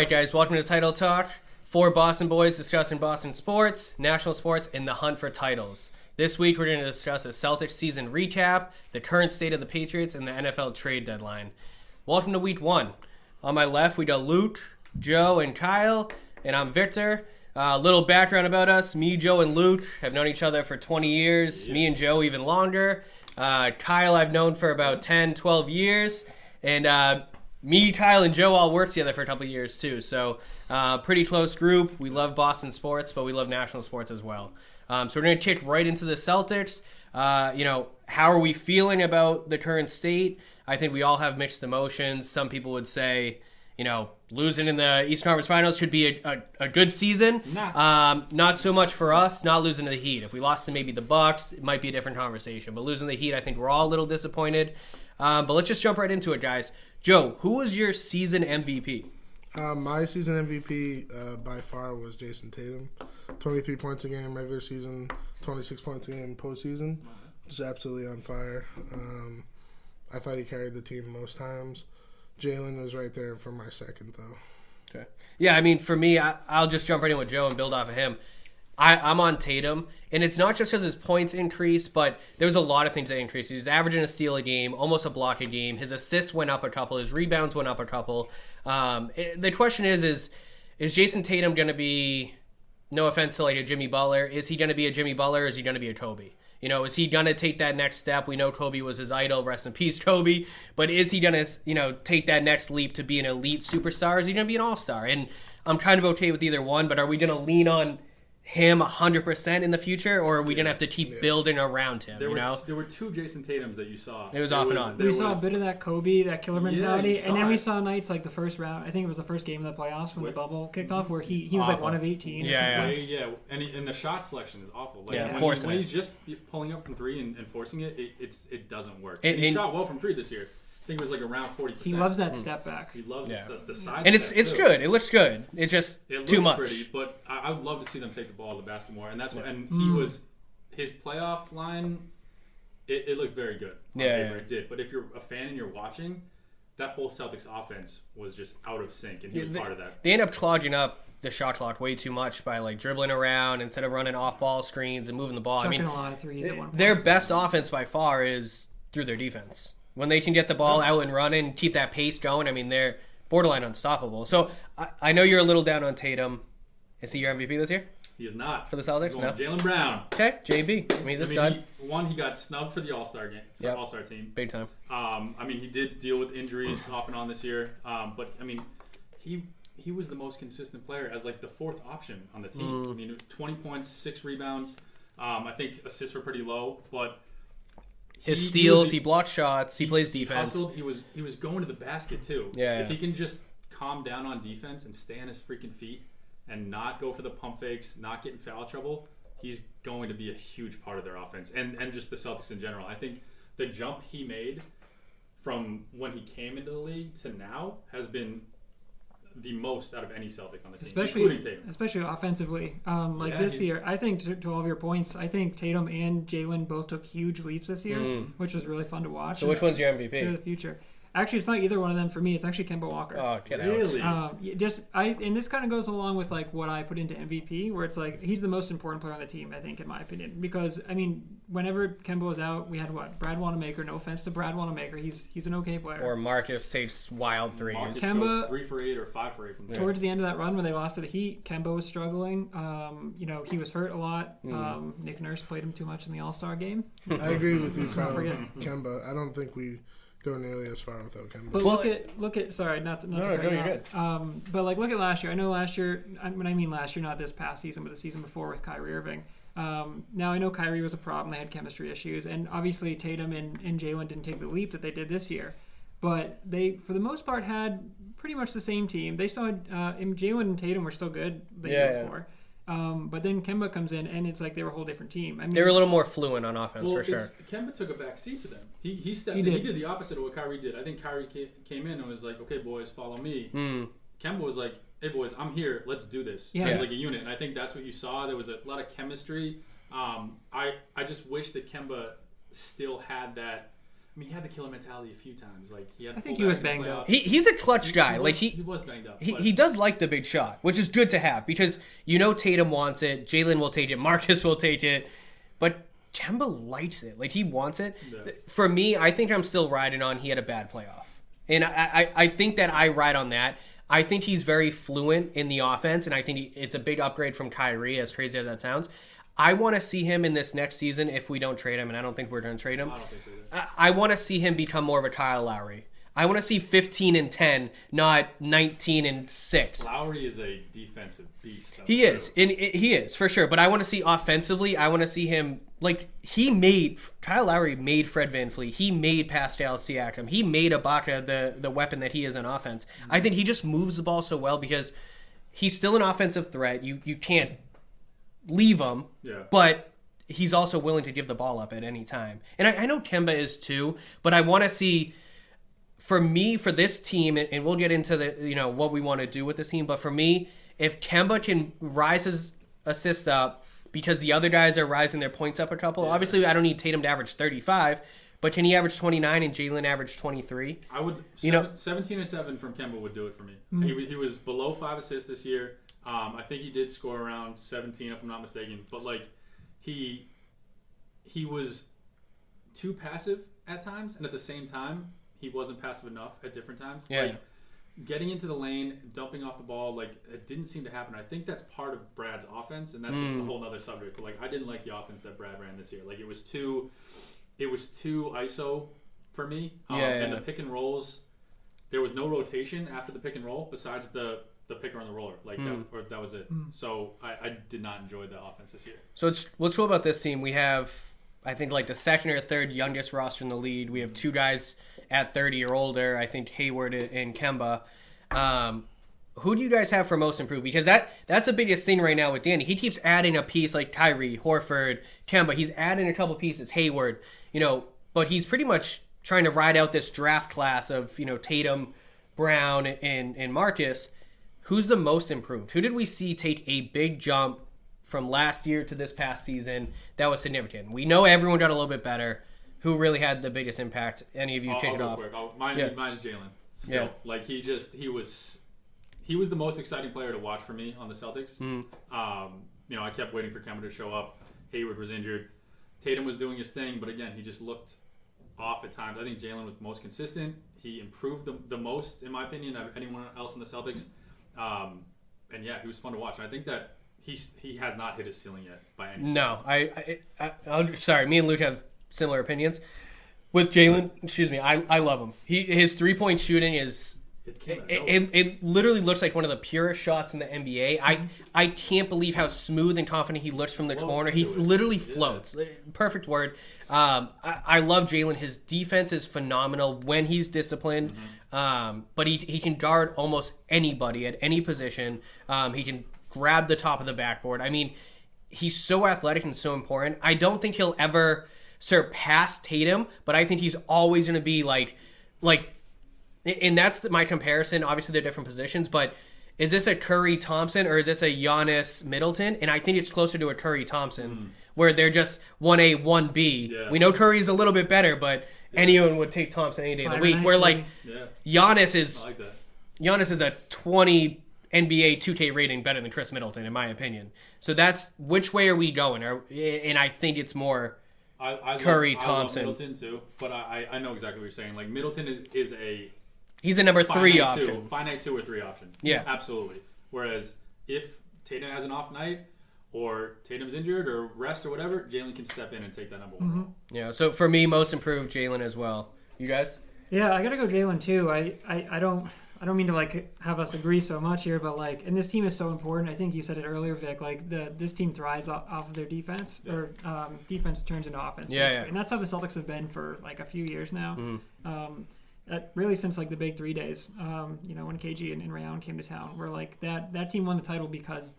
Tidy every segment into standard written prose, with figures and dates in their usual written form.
All right, guys, welcome to Title Talk. Four Boston boys discussing Boston sports, national sports, and the hunt for titles. This week, we're going to discuss a Celtics season recap, the current state of the Patriots, and the NFL trade deadline. Welcome to Week 1. On my left, we got Luke, Joe, and Kyle, and I'm Victor. A little background about us. Me, Joe, and Luke have known each other for 20 years. Me and Joe even longer. Kyle I've known for about 10, 12 years. And me, Kyle, and Joe all worked together for a couple of years, too. So, pretty close group. We love Boston sports, but we love national sports as well. So we're going to kick right into the Celtics. How are we feeling about the current state? I think we all have mixed emotions. Some people would say, losing in the East Conference Finals should be a good season. Not so much for us, not losing to the Heat. If we lost to maybe the Bucks, it might be a different conversation. But losing to the Heat, I think we're all a little disappointed. But let's just jump right into it, guys. Joe, who was your season MVP? My season MVP by far was Jason Tatum. 23 points a game regular season, 26 points a game postseason. Just absolutely on fire. I thought he carried the team most times. Jalen was right there for my second, though. Okay. Yeah, I mean, for me, I'll just jump right in with Joe and build off of him. I'm on Tatum, and it's not just because his points increased, but there's a lot of things that increased. He was averaging a steal a game, almost a block a game. His assists went up a couple. His rebounds went up a couple. The question is Jason Tatum going to be, no offense to like a Jimmy Butler, is he going to be a Jimmy Butler or is he going to be a Kobe? Is he going to take that next step? We know Kobe was his idol. Rest in peace, Kobe. But is he going to, take that next leap to be an elite superstar? Is he going to be an all-star? And I'm kind of okay with either one, but are we going to lean on him 100% in the future, or are we going to have to keep building around him? There were two Jason Tatums that you saw. It was off and on. We saw a bit of that Kobe, that killer mentality, and then we saw nights like the first round. I think it was the first game of the playoffs when the bubble kicked off, where he was like 1 of 18. Yeah. And the shot selection is awful. When he's just pulling up from three and forcing it, it doesn't work. He shot well from three this year. I think it was like around 40%. He loves that step back. He loves the side. And it's good. It looks good. It's just too much. Pretty, but I would love to see them take the ball to the basket more. And that's what. And he was his playoff line. It looked very good. It did. But if you're a fan and you're watching, that whole Celtics offense was just out of sync, and he was part of that. They end up clogging up the shot clock way too much by like dribbling around instead of running off ball screens and moving the ball. Chucking a lot of threes at one point. Their best offense by far is through their defense. When they can get the ball out and run and keep that pace going, I mean, they're borderline unstoppable. So I know you're a little down on Tatum. Is he your MVP this year? He is not. For the Celtics? No. Jaylen Brown. Okay, JB. I mean, he's a stud. He got snubbed for the All-Star game, All-Star team. Big time. He did deal with injuries off and on this year. But, he was the most consistent player as, like, the fourth option on the team. It was 20 points, 6 rebounds. I think assists were pretty low, but his steals, he blocked shots, he plays defense. Hustled, he was going to the basket too. If he can just calm down on defense and stay on his freaking feet and not go for the pump fakes, not get in foul trouble, he's going to be a huge part of their offense and just the Celtics in general. I think the jump he made from when he came into the league to now has been the most out of any Celtic on the team, including Tatum. Especially offensively. This year, I think to all of your points, I think Tatum and Jalen both took huge leaps this year, which was really fun to watch. So which one's your MVP? For the future. Actually, it's not either one of them for me. It's actually Kemba Walker. Oh, get really? out. And this kind of goes along with like what I put into MVP, where it's like he's the most important player on the team, I think, in my opinion. Because whenever Kemba was out, we had Brad Wanamaker. No offense to Brad Wanamaker, he's an okay player. Or Marcus takes wild threes. Marcus goes 3 for 8 or 5 for 8 from there. Towards the end of that run when they lost to the Heat, Kemba was struggling. He was hurt a lot. Nick Nurse played him too much in the All-Star game. I agree with you, Kyle. Kemba. I don't think we go nearly as far without Kemba. But look at sorry, not to cut you off. But like look at last year. I know last year, when I mean last year, not this past season, but the season before with Kyrie Irving. Now I know Kyrie was a problem. They had chemistry issues, and obviously Tatum and Jalen didn't take the leap that they did this year. But they, for the most part, had pretty much the same team. They still had Jalen and Tatum were still good the year before. But then Kemba comes in, and it's like they were a whole different team. They were a little more fluent on offense, for sure. Kemba took a back seat to them. He stepped in. He did the opposite of what Kyrie did. I think Kyrie came in and was like, okay, boys, follow me. Kemba was like, hey, boys, I'm here. Let's do this. As like a unit. And I think that's what you saw. There was a lot of chemistry. I just wish that Kemba still had that I mean, he had the killer mentality a few times. Like I think he was banged up. He's a clutch guy. He was banged up. He does like the big shot, which is good to have because Tatum wants it, Jalen will take it, Marcus will take it, but Kemba likes it. Like he wants it. Yeah. For me, I think I'm still riding on he had a bad playoff, and I think that I ride on that. I think he's very fluent in the offense, and I think it's a big upgrade from Kyrie, as crazy as that sounds. I want to see him in this next season if we don't trade him, and I don't think we're going to trade him. I don't think so either. I want to see him become more of a Kyle Lowry. I want to see 15-10, not 19-6. Lowry is a defensive beast. He is, for sure. But I want to see offensively, I want to see him, like, Kyle Lowry made Fred VanVleet. He made Pascal Siakam. He made Ibaka the weapon that he is on offense. Mm-hmm. I think he just moves the ball so well because he's still an offensive threat. You can't leave him, but he's also willing to give the ball up at any time. And I know Kemba is too, but I want to see, for me, for this team, and we'll get into the what we want to do with this team, but for me, if Kemba can rise his assist up because the other guys are rising their points up a couple, obviously I don't need Tatum to average 35, but can he average 29 and Jalen average 23? I would 17-7 from Kemba would do it for me. Mm-hmm. He was below 5 assists this year. I think he did score around 17, if I'm not mistaken. But like, he was too passive at times, and at the same time, he wasn't passive enough at different times. Yeah. Like, getting into the lane, dumping off the ball, like it didn't seem to happen. I think that's part of Brad's offense, and that's a whole other subject. But like, I didn't like the offense that Brad ran this year. Like, it was too ISO for me. And the pick and rolls, there was no rotation after the pick and roll besides the picker on the roller, that was it. So I did not enjoy the offense this year. So what's cool about this team? We have, I think, like the second or third youngest roster in the league. We have 2 guys at 30 or older. I think Hayward and Kemba. Who do you guys have for most improved? Because that's the biggest thing right now with Danny. He keeps adding a piece like Kyrie, Horford, Kemba. He's adding a couple pieces, Hayward. But he's pretty much trying to ride out this draft class of Tatum, Brown, and Marcus. Who's the most improved? Who did we see take a big jump from last year to this past season that was significant? We know everyone got a little bit better. Who really had the biggest impact? Any of you kick it off? Mine's Jalen. Still, like he was the most exciting player to watch for me on the Celtics. I kept waiting for Kemba to show up. Hayward was injured. Tatum was doing his thing, but again, he just looked off at times. I think Jalen was the most consistent. He improved the most, in my opinion, of anyone else in the Celtics. And he was fun to watch. And I think that he has not hit his ceiling yet by any means. No, I'm sorry. Me and Luke have similar opinions with Jalen. Excuse me. I love him. His 3-point shooting is. It literally looks like one of the purest shots in the NBA. I can't believe how smooth and confident he looks from the corner. He literally floats. Perfect word. I love Jalen. His defense is phenomenal when he's disciplined. But he can guard almost anybody at any position. He can grab the top of the backboard. I mean, he's so athletic and so important. I don't think he'll ever surpass Tatum, but I think he's always going to be like, and that's my comparison. Obviously, they're different positions, but is this a Curry Thompson or is this a Giannis Middleton? And I think it's closer to a Curry Thompson, where they're just 1A, 1B. Yeah. We know Curry's a little bit better, but anyone would take Thompson any day of the week. Where Giannis is a 20 NBA 2K rating better than Chris Middleton, in my opinion. So that's which way are we going? And I think it's more Curry Thompson. I love Middleton too, but I know exactly what you're saying. Like Middleton is a he's a number 3 option. Finite 2 or 3 option. Yeah. Absolutely. Whereas if Tatum has an off night or Tatum's injured or rest or whatever, Jalen can step in and take that number 1 role. Yeah, so for me, most improved, Jalen as well. You guys? Yeah, I got to go Jalen too. I don't mean to have us agree so much here, but and this team is so important. I think you said it earlier, Vic. This team thrives off of their defense, or defense turns into offense. Yeah. And that's how the Celtics have been for a few years now. Really since the Big 3 days. When KG and Ray Allen came to town, where that team won the title because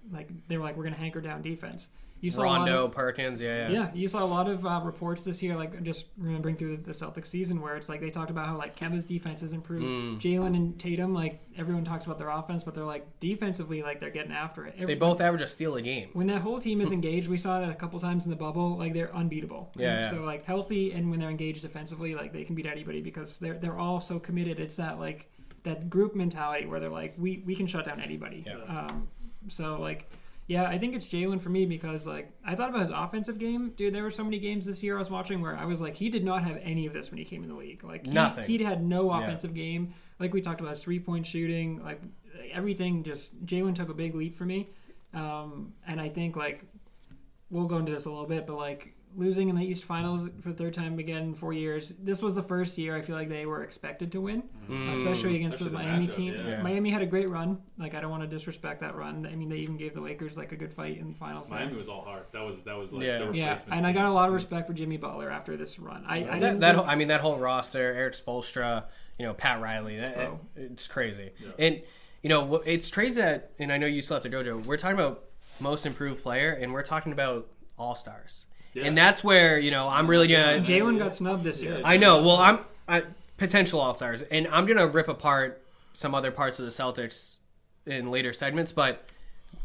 they were we're gonna hanker down defense. You saw Rondo, Perkins, Yeah, you saw a lot of reports this year, like just remembering through the Celtics season, where it's like they talked about how like Kemba's defense has improved. Jalen and Tatum, like everyone talks about their offense, but they're like defensively, like they're getting after it. They both average a steal a game. When that whole team is engaged, we saw it a couple times in the bubble, like they're unbeatable. So like healthy, and when they're engaged defensively, like they can beat anybody because they're all so committed. It's that group mentality where they're like, we can shut down anybody. So like, yeah, I think it's Jalen for me because like I thought about his offensive game, dude. There were so many games this year I was watching where I was like, he did not have any of this when he came in the league. Like nothing. He had no offensive game. Like we talked about his 3-point shooting, like everything. Just Jalen took a big leap for me, and I think like we'll go into this a little bit, but like losing in the East Finals for the third time again in 4 years. This was the first year I feel like they were expected to win, especially against the Miami team. Miami had a great run. Like I don't want to disrespect that run. I mean, they even gave the Lakers like a good fight in the finals. Miami was all hard. That was like the replacement. And I got a lot of respect for Jimmy Butler after this run. That whole roster, Eric Spoelstra, Pat Riley, it's crazy. And it's crazy that, and I know you still have to go, Joe. We're talking about most improved player, and we're talking about all-stars. Yeah. And that's where, I'm really going to... Jalen got snubbed this year. I know. Well, I'm potential all-stars. And I'm going to rip apart some other parts of the Celtics in later segments. But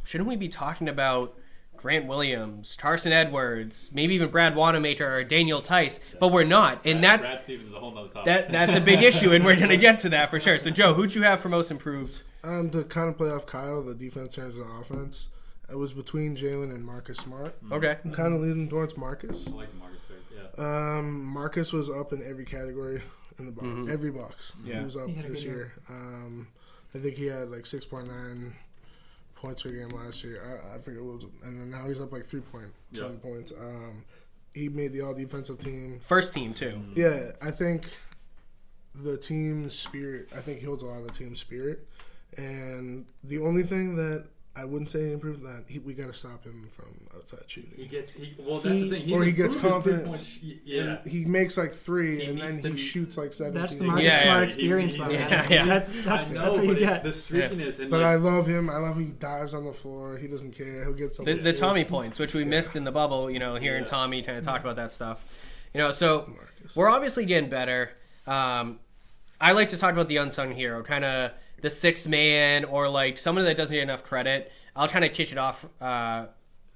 shouldn't we be talking about Grant Williams, Carson Edwards, maybe even Brad Wanamaker or Daniel Tice? But we're not. And Brad Stevens is a whole nother topic. That's a big issue, and we're going to get to that for sure. So, Joe, who'd you have for most improved? To kind of play off Kyle, the defense turns the offense. It was between Jalen and Marcus Smart. Okay. I'm kind of leaning towards Marcus. I like the Marcus pick, yeah. Marcus was up in every category in the box. Every box. Yeah. He was up this year. I think he had like 6.9 points per game last year. I forget what it was. And then now he's up like 3.7 points. He made the all-defensive team. First team, too. Yeah, I think the team spirit, I think he holds a lot of the team spirit. And the only thing that I wouldn't say improved that. We got to stop him from outside shooting. That's the thing. He gets confidence. Yeah. He makes like 3, and then he shoots like 17. That's the Marcus Smart experience. That's what you get. It's the streakiness. And but I love him. I love he dives on the floor. He doesn't care. He'll get something. The Tommy points, which we missed in the bubble, hearing Tommy kind of talk about that stuff. So Marcus. We're obviously getting better. I like to talk about the unsung hero, kind of the sixth man or like someone that doesn't get enough credit. I'll kind of kick it off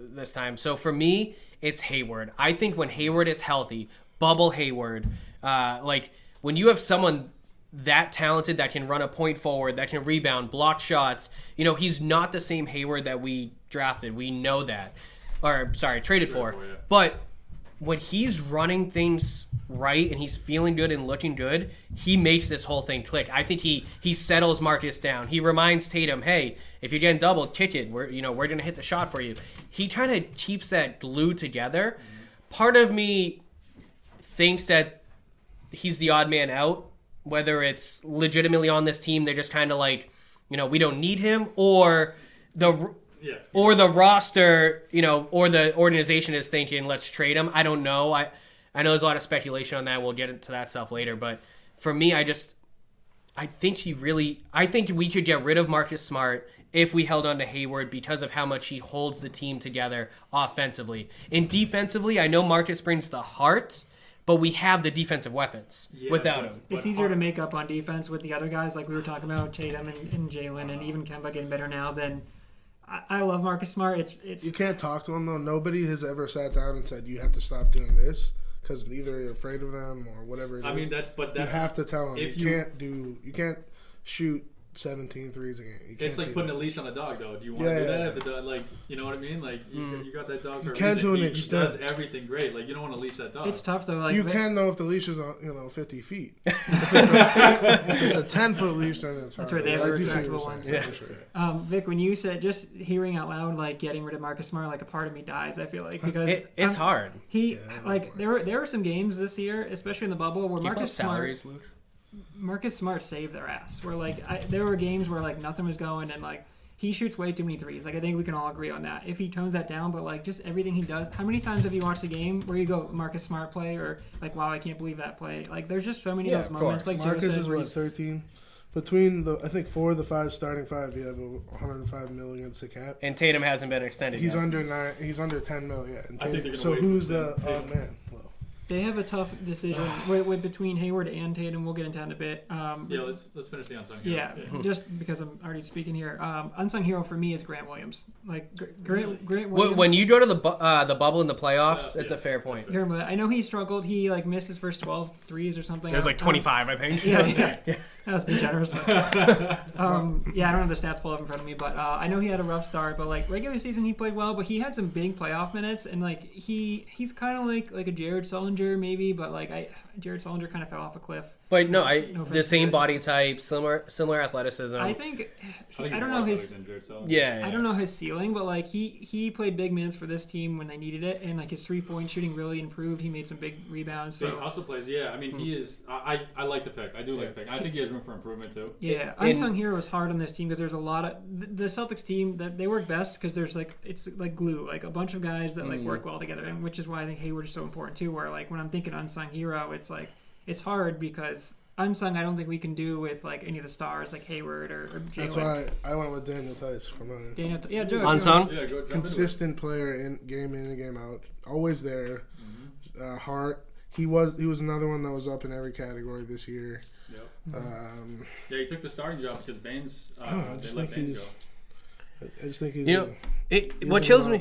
this time. So for me, it's Hayward. I think when Hayward is healthy, bubble Hayward, like when you have someone that talented that can run a point forward, that can rebound, block shots, he's not the same Hayward that we drafted. We know that. Or, sorry, traded for. But when he's running things right and he's feeling good and looking good, he makes this whole thing click. I think he settles Marcus down. He reminds Tatum, hey, if you're getting doubled, kick it. We're going to hit the shot for you. He kind of keeps that glue together. Part of me thinks that he's the odd man out, whether it's legitimately on this team, they're just kind of like, we don't need him, or the roster, or the organization is thinking, let's trade him. I don't know. I know there's a lot of speculation on that. We'll get into that stuff later. But for me, I think we could get rid of Marcus Smart if we held on to Hayward because of how much he holds the team together offensively. And defensively, I know Marcus brings the heart, but we have the defensive weapons without him. It's easier to make up on defense with the other guys, like we were talking about, Tatum and Jalen, and even Kemba getting better now than... I love Marcus Smart. It's You can't talk to him, though. Nobody has ever sat down and said, you have to stop doing this because either you're afraid of them or whatever it is. That's you have to tell him. You can't shoot 17 threes a game. It's like putting a leash on a dog, though. Do you want to do that? If the dog, like, you know what I mean? Like, you got that dog for a reason. To an extent. He does everything great. Like, you don't want to leash that dog. It's tough, though. Like, you can, though, if the leash is, 50 feet. If it's a 10-foot leach, then it's hard. That's right. They have the retractable ones. Yeah. Vic, when you said, just hearing out loud, like, getting rid of Marcus Smart, like, a part of me dies, I feel like. Because it's hard. There were some games this year, especially in the bubble, where Marcus Smart saved their ass. Where there were games where nothing was going, and he shoots way too many threes. I think we can all agree on that. If he tones that down, but just everything he does. How many times have you watched a game where you go Marcus Smart play or wow, I can't believe that play? There's just so many of those moments. Like Marcus Joe said, is 13. between I think 4 of the 5 starting 5, you have $105 million against the cap. And Tatum hasn't been extended. He's yet. under $10 million. Yeah. And I think they're so wait who's for the Tatum. man? Well, They have a tough decision with between Hayward and Tatum. We'll get into that in a bit. Let's finish the unsung hero. Yeah, just because I'm already speaking here. Unsung hero for me is Grant Williams. Like Grant Williams. When you go to the bubble in the playoffs, it's a fair point. I know he struggled. He missed his first 12 threes or something. There's like 25, I think. Yeah. That's been generous. I don't have the stats pulled up in front of me, but I know he had a rough start. But like regular season, he played well. But he had some big playoff minutes, and like he's kind of like a Jared Sullinger maybe, but like Jared Sullinger kind of fell off a cliff. But no, the same body type, similar athleticism. I don't know his. Yeah. I don't know his ceiling, but like he played big minutes for this team when they needed it, and like his 3-point shooting really improved. He made some big rebounds. So. He also plays. Yeah, I mean he is. I like the pick. I do like the pick. I think he has room for improvement too. Yeah, unsung hero is hard on this team because there's a lot of the Celtics team that they work best because there's it's like glue, like a bunch of guys that like work well together, and which is why I think Hayward is so important too. Where like when I'm thinking unsung hero, it's like it's hard because unsung I don't think we can do with like any of the stars like Hayward or Jalen. That's why I went with Daniel Tice for mine. Joe, unsung. Consistent player in and game out, always there. Heart. He was another one that was up in every category this year. Yep. He took the starting job because Baines. I just think he's what kills me.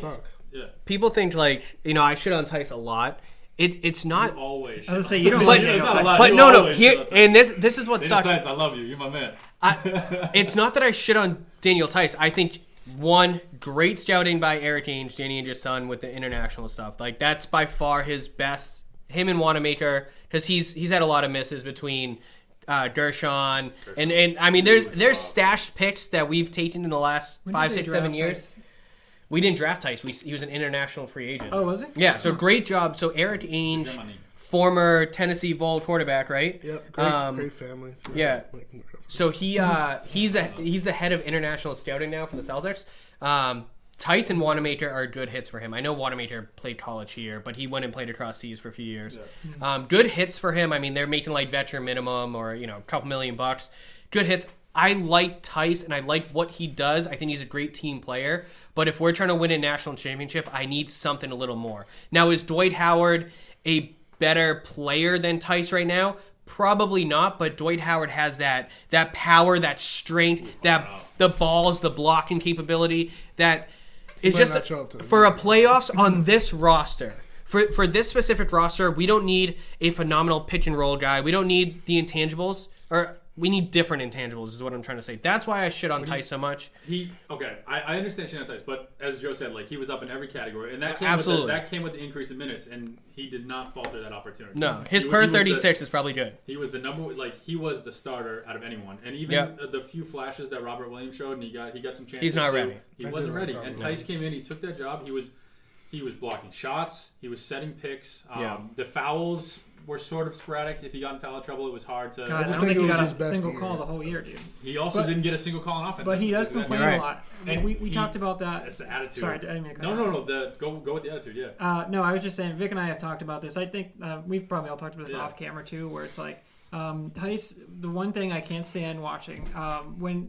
Yeah. People think like I shit on Tice a lot. It's not you always. I was gonna say you don't. But no. Here and this is what sucks. Tice, I love you. You're my man. It's not that I shit on Daniel Tice. I think one great scouting by Eric Ainge, Danny Ainge's son, with the international stuff. Like that's by far his best. Him and Wanamaker, because he's had a lot of misses between Gershon and I mean there's stashed picks that we've taken in the last 5, 6, 7 years. We didn't draft Tice. He was an international free agent. Oh, was he? Yeah. So great job. So Eric Ainge, former Tennessee Vol quarterback, right? Yep. Great family. Yeah. So he's the head of international scouting now for the Celtics. Tice and Wanamaker are good hits for him. I know Wanamaker played college here, but he went and played across seas for a few years. Yeah. Good hits for him. I mean, they're making like veteran minimum or a couple $1,000,000. Good hits. I like Tice and I like what he does. I think he's a great team player. But if we're trying to win a national championship, I need something a little more. Now, is Dwight Howard a better player than Tice right now? Probably not, but Dwight Howard has that power, that strength, the balls, the blocking capability that is just for a playoffs on this roster. For this specific roster, we don't need a phenomenal pick and roll guy. We don't need the intangibles, or we need different intangibles is what I'm trying to say. That's why I shit on Tice so much. I understand shit on Tice, but as Joe said, like he was up in every category, and that came with the increase in minutes, and he did not falter that opportunity. No, his per 36 is probably good. He was the he was the starter out of anyone, and even the few flashes that Robert Williams showed, and he got some chances. He's not ready. He wasn't ready, and Tice came in. He took that job. He was blocking shots. He was setting picks. The fouls were sort of sporadic. If he got in foul trouble, it was hard to. I don't think he got a single call the whole year, dude. He also didn't get a single call on offense. But he does complain a lot. And we talked about that. It's the attitude. Sorry, I didn't mean to cut No. Go with the attitude, yeah. No, I was just saying, Vic and I have talked about this. I think we've probably all talked about this off camera too, where it's like, Tice, the one thing I can't stand watching,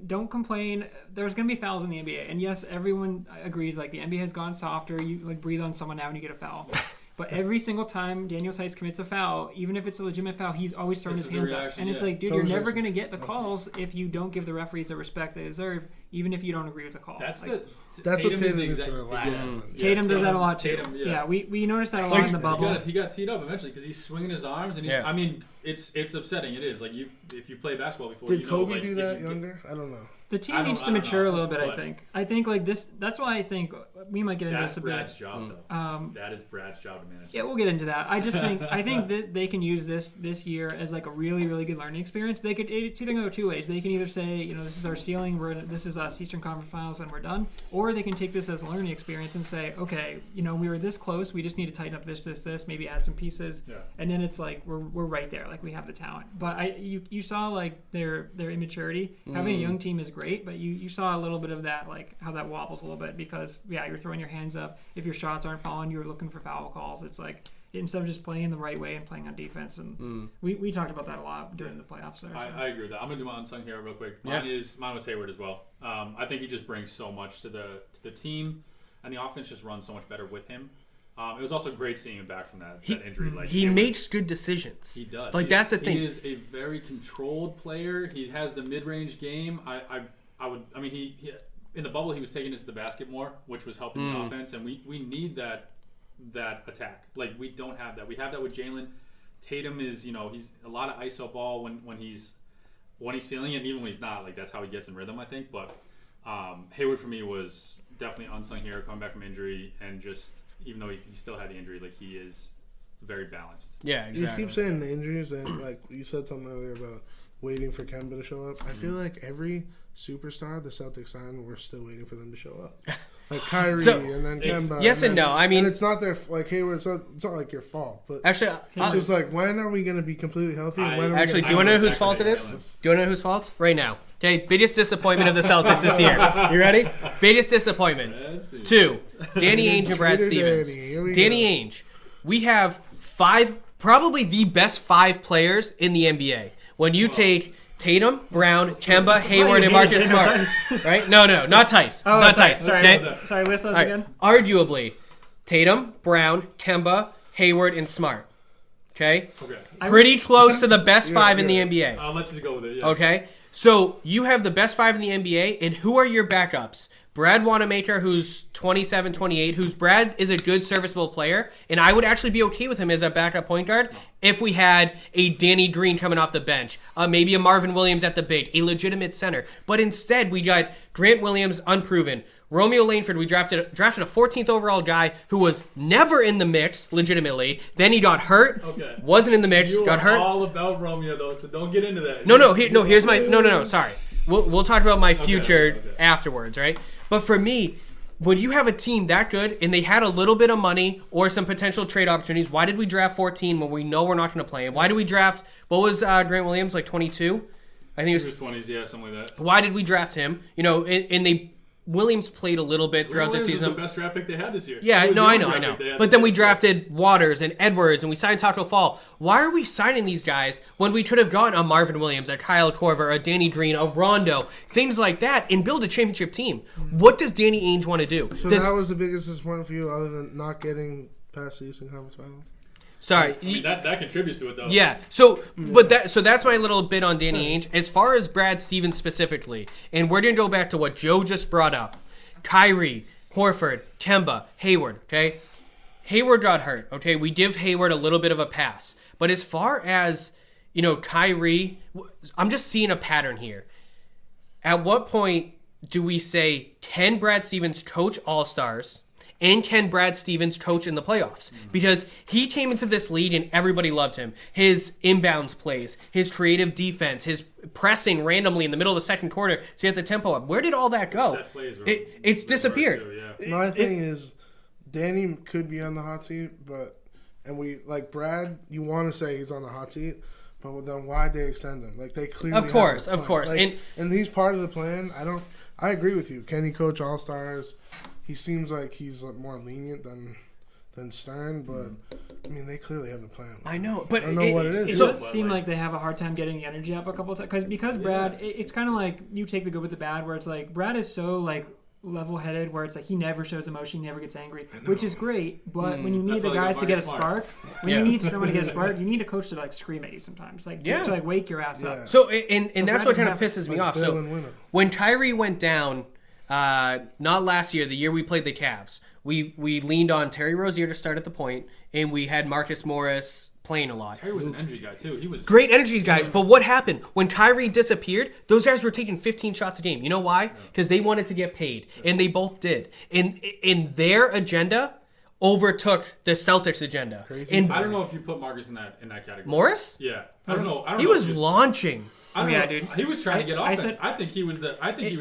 don't complain, there's going to be fouls in the NBA. And yes, everyone agrees, like the NBA has gone softer. You like breathe on someone now and you get a foul. But every single time Daniel Tice commits a foul, even if it's a legitimate foul, he's always throwing his hands up. And it's like, dude, you're never going to get the calls if you don't give the referees the respect they deserve, even if you don't agree with the call. That's what Tatum needs to relax on. Tatum does that a lot too. We noticed that a lot in the bubble. He got teed up eventually because he's swinging his arms, and I mean, it's upsetting. It is like if you play basketball before. Did Kobe do that younger? I don't know. The team needs to mature a little bit, I think. I think like this. That's why I think we might get into this a bit. That's Brad's job, though. That is Brad's job to manage. Yeah, we'll get into that. I think that they can use this year as like a really, really good learning experience. It's either go 2 ways. They can either say, this is our ceiling. This is us, Eastern Conference Finals, and we're done. Or they can take this as a learning experience and say, okay, we were this close. We just need to tighten up this, maybe add some pieces, and then it's like we're right there. Like we have the talent. But you saw like their immaturity. Having a young team is great, but you saw a little bit of that, like how that wobbles a little bit because you're throwing your hands up. If your shots aren't falling, you're looking for foul calls. It's like instead of just playing the right way and playing on defense. And we talked about that a lot during the playoffs there. I agree with that. I'm gonna do my unsung hero real quick. Mine was Hayward as well. I think he just brings so much to the team, and the offense just runs so much better with him. It was also great seeing him back from that injury. Like he makes good decisions. He does. Like that's the thing. He is a very controlled player. He has the mid-range game. He in the bubble he was taking us to the basket more, which was helping the offense, and we need that attack. Like we don't have that. We have that with Jalen. Tatum is he's a lot of iso ball when he's feeling it, and even when he's not. Like that's how he gets in rhythm, I think. But Hayward for me was definitely unsung hero coming back from injury, and just even though he still had the injury, like he is very balanced. Yeah, exactly. You keep saying the injuries, and like you said something earlier about waiting for Kemba to show up. I feel like every superstar the Celtics signed, we're still waiting for them to show up. Like Kyrie and then Kemba. Yes and no. I mean, and it's not their Hayward. It's not like your fault, but actually, it's just like when are we going to be completely healthy? Do you want to know whose fault it is? Do you want to know whose fault? Right now. Okay, biggest disappointment of the Celtics this year. You ready? Biggest disappointment. 2, Danny Ainge and Brad Stevens. Danny Ainge. We have 5, probably the best 5 players in the NBA. When you take Tatum, Brown, Kemba, Hayward, and Marcus Smart. Right? No, not Tice. Not Tice. Sorry, list those again. Arguably, Tatum, Brown, Kemba, Hayward, and Smart. Okay? Pretty close to the best 5 in the NBA. I'll let you go with it. Yeah. Okay? So you have the best 5 in the NBA, and who are your backups? Brad Wanamaker, who's 27, 28, Brad is a good serviceable player, and I would actually be okay with him as a backup point guard if we had a Danny Green coming off the bench, maybe a Marvin Williams at the big, a legitimate center. But instead, we got Grant Williams, unproven. Romeo Langford, we drafted a 14th overall guy who was never in the mix, legitimately. Then he got hurt, wasn't in the mix, got hurt. You are all about Romeo, though, so don't get into that. Here's my... No, sorry. We'll talk about my future afterwards, right? But for me, when you have a team that good and they had a little bit of money or some potential trade opportunities, why did we draft 14 when we know we're not going to play him? Why did we draft... What was Grant Williams, like 22? I think he was 20s, yeah, something like that. Why did we draft him? And they... Williams played a little bit throughout the season. Was the best draft pick they had this year. Yeah, no, I know. But then we drafted Waters and Edwards, and we signed Taco Fall. Why are we signing these guys when we could have gotten a Marvin Williams, a Kyle Korver, a Danny Green, a Rondo, things like that, and build a championship team? What does Danny Ainge want to do? So that was the biggest disappointment for you, other than not getting past the Eastern Conference Finals? Sorry, I mean, that contributes to it though. Yeah. So that's my little bit on Danny Ainge. As far as Brad Stevens specifically, and we're gonna go back to what Joe just brought up: Kyrie, Horford, Kemba, Hayward. Okay, Hayward got hurt. Okay, we give Hayward a little bit of a pass. But as far as Kyrie, I'm just seeing a pattern here. At what point do we say, can Brad Stevens coach All-Stars? And can Brad Stevens coach in the playoffs? Because he came into this league and everybody loved him. His inbounds plays, his creative defense, his pressing randomly in the middle of the second quarter to get the tempo up. Where did all that go? It's disappeared. Too, yeah. My thing is, Danny could be on the hot seat, and we like Brad. You want to say he's on the hot seat, but then why'd they extend him? Like they clearly, of course. Like, and he's part of the plan. I agree with you. Can he coach All-Stars? He seems like he's more lenient than Stern, but I mean they clearly have a plan. I know, but I don't know what it is. It does seem like they have a hard time getting the energy up a couple of times because Brad. It's kind of like you take the good with the bad, where it's like Brad is so like level-headed, where it's like he never shows emotion, he never gets angry, which is great. But when you need the guys to get a spark, you need someone to get a spark, you need a coach to like scream at you sometimes, like to like wake your ass up. So and that's what kind of pisses me off. So when Kyrie went down. Not last year, the year we played the Cavs. We leaned on Terry Rozier to start at the point, and we had Marcus Morris playing a lot. Terry was an energy guy, too. He was great energy guys, but what happened? When Kyrie disappeared, those guys were taking 15 shots a game. You know why? Because they wanted to get paid, and they both did. And their agenda overtook the Celtics' agenda. And I don't know if you put Marcus in that category. Morris? Yeah. I don't know. He was launching. Dude. He was trying to get offense. I think he was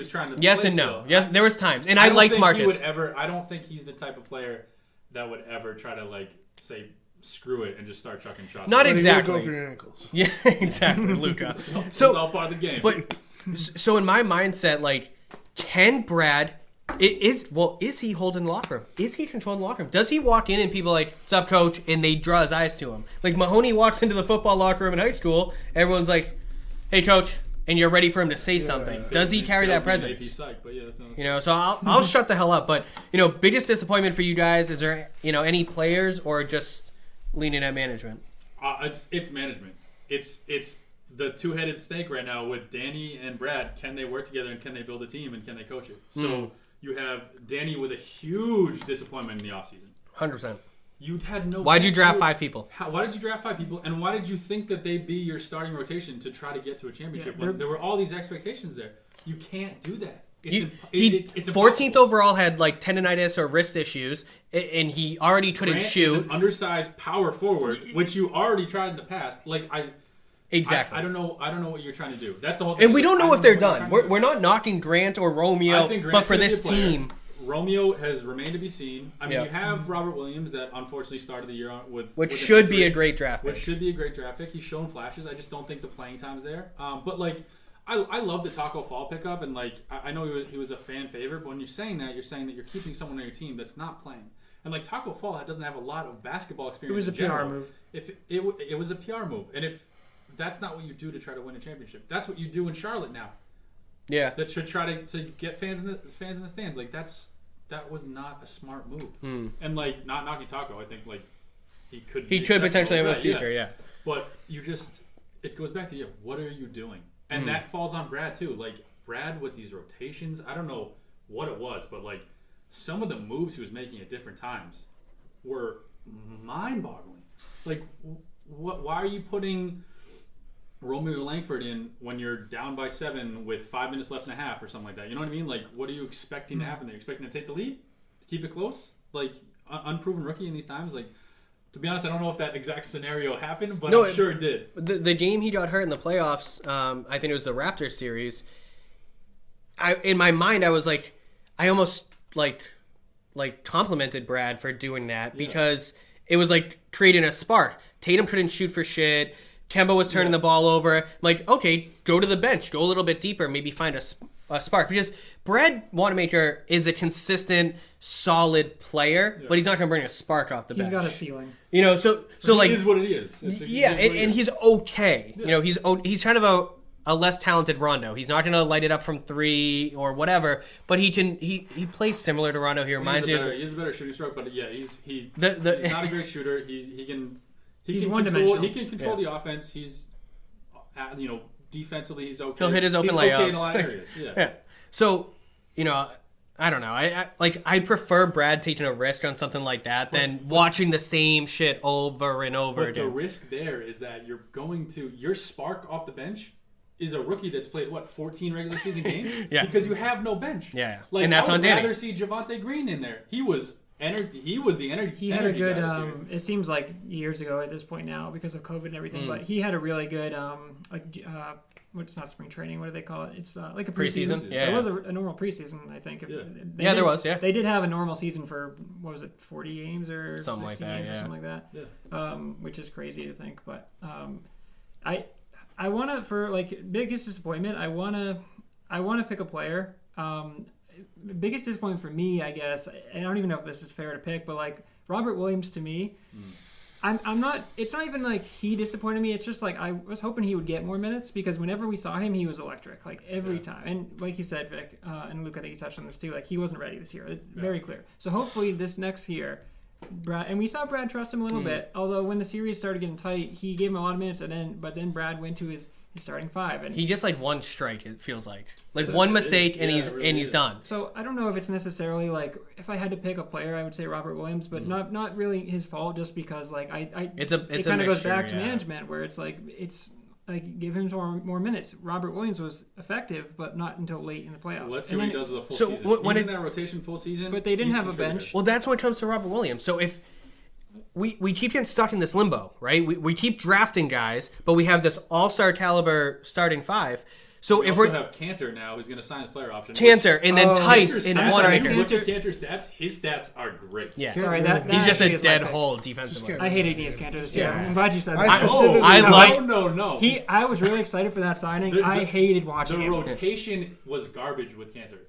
trying to. Yes and no. Still. Yes, there was times, and I liked Marcus. I don't think he's the type of player that would ever try to say screw it and just start chucking shots. Not exactly. Go for your ankles. Yeah, exactly, Luka. It's all part of the game. But so in my mindset, can Brad Is he holding the locker room? Is he controlling the locker room? Does he walk in and people are like, "What's up, coach?" and they draw his eyes to him? Like Mahoney walks into the football locker room in high school, everyone's like, "Hey, coach," and you're ready for him to say something. Does he carry that presence? So I'll shut the hell up. But biggest disappointment for you guys, is there any players or just leaning at management? It's management. It's the two-headed snake right now with Danny and Brad. Can they work together, and can they build a team, and can they coach it? So you have Danny with a huge disappointment in the offseason. 100%. You had no. Why'd you draft 5 people? Why did you draft 5 people? And why did you think that they'd be your starting rotation to try to get to a championship? When there were all these expectations there. You can't do that. It's 14th overall, had like tendonitis or wrist issues, and he already couldn't shoot. Is an undersized power forward, which you already tried in the past. Exactly. I don't know what you're trying to do. That's the whole thing. And we don't know if they're done. We're not knocking Grant or Romeo, but for this team, Romeo has remained to be seen. I mean, you have Robert Williams that unfortunately started the year with which should be a great draft pick. Which should be a great draft pick. He's shown flashes. I just don't think the playing time's there. But I love the Taco Fall pickup, and I know he was a fan favorite. But when you're saying that you're keeping someone on your team that's not playing. And Taco Fall doesn't have a lot of basketball experience. It was a PR move. If it was a PR move, and if that's not what you do to try to win a championship, that's what you do in Charlotte now. Yeah, that should try to get fans in the stands. That was not a smart move. And not knocking Taco, I think he could potentially have a future. Yeah. But it goes back to what are you doing? And that falls on Brad too. Brad with these rotations, I don't know what it was, but some of the moves he was making at different times were mind-boggling. Why are you putting Romeo Langford in when you're down by 7 with 5 minutes left in a half or something like that? You know what I mean? What are you expecting to happen there? Expecting to take the lead? Keep it close? Unproven rookie in these times? To be honest, I don't know if that exact scenario happened, but I'm sure it did. The game he got hurt in the playoffs, I think it was the Raptors series. In my mind, I was I almost complimented Brad for doing that because it was creating a spark. Tatum couldn't shoot for shit. Kemba was turning the ball over. Okay, go to the bench, go a little bit deeper, maybe find a spark. Because Brad Wanamaker is a consistent, solid player, but he's not going to bring a spark off the bench. He's got a ceiling. So it is what it is. And he's okay. Yeah. He's kind of a less talented Rondo. He's not going to light it up from 3 or whatever, but he plays similar to Rondo. He reminds you. He has a better shooting stroke, but he's not a great shooter. He's one-dimensional. He can control the offense. He's, defensively he's okay. He'll hit his open layups. He's okay in a lot of areas. Yeah. So, I don't know. I prefer Brad taking a risk on something like that than watching the same shit over and over again. The risk there is that your spark off the bench is a rookie that's played 14 regular season games because you have no bench. Yeah. And that's on Danny. I would rather see Javonte Green in there. He was the energy. He had a good. It seems like years ago at this point now because of COVID and everything. But he had a really good it's not spring training. What do they call it? It's like a preseason. Yeah, it was a normal preseason, I think. There was. Yeah, they did have a normal season for 40 games or something like that. Or something like that. Yeah. Which is crazy to think, but I want to for biggest disappointment. I want to pick a player. Biggest disappointment for me, I guess. I don't even know if this is fair to pick, but Robert Williams to me. I'm not. It's not even he disappointed me. It's just I was hoping he would get more minutes because whenever we saw him, he was electric, every time. And like you said, Vic and Luke, I think you touched on this too. He wasn't ready this year. It's very clear. So hopefully this next year, Brad, and we saw Brad trust him a little bit. Although when the series started getting tight, he gave him a lot of minutes, but then Brad went to his starting 5, and he gets one strike. It feels one mistake, and he's done. So I don't know if it's necessarily if I had to pick a player, I would say Robert Williams, but not really his fault, just because it kind of goes back to management where it's give him more minutes. Robert Williams was effective, but not until late in the playoffs. Let's see what he does with a full season. He's in that rotation full season, but they didn't have a bench. Well, that's when it comes to Robert Williams. So if we keep getting stuck in this limbo, right? We keep drafting guys, but we have this all-star caliber starting 5. So we also have Cantor now, who's going to sign his player option. Cantor, and then Tice in Wanamaker. Look at Cantor's stats. His stats are great. Yeah, sorry, he's just a dead hole defensively. I hated Enes Cantor this year. I'm glad you said that. No. I was really excited for that signing. I hated watching him. The rotation was garbage with Cantor.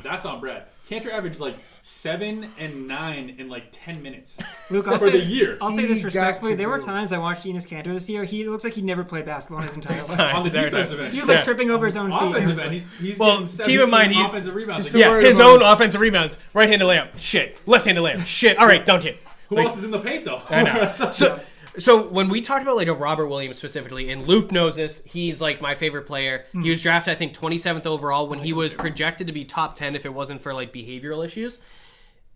That's on Brad. Cantor averaged like 7 and 9 in like 10 minutes. Luke, the year. I'll say this respectfully. There were times I watched Enes Kanter this year. He looks like he never played basketball in his entire life. On the defensive end. He was like tripping over his own feet. Offensive end. He's well, getting 17 keep in mind, offensive rebounds. His own offensive rebounds. Right-handed layup. Shit. Left-handed layup. Shit. All right, dunk it. Who else is in the paint, though? I know. So when we talked about like a Robert Williams specifically, and Luke knows this, he's like my favorite player. He was drafted, I think, 27th overall when he was projected to be top 10 if it wasn't for like behavioral issues.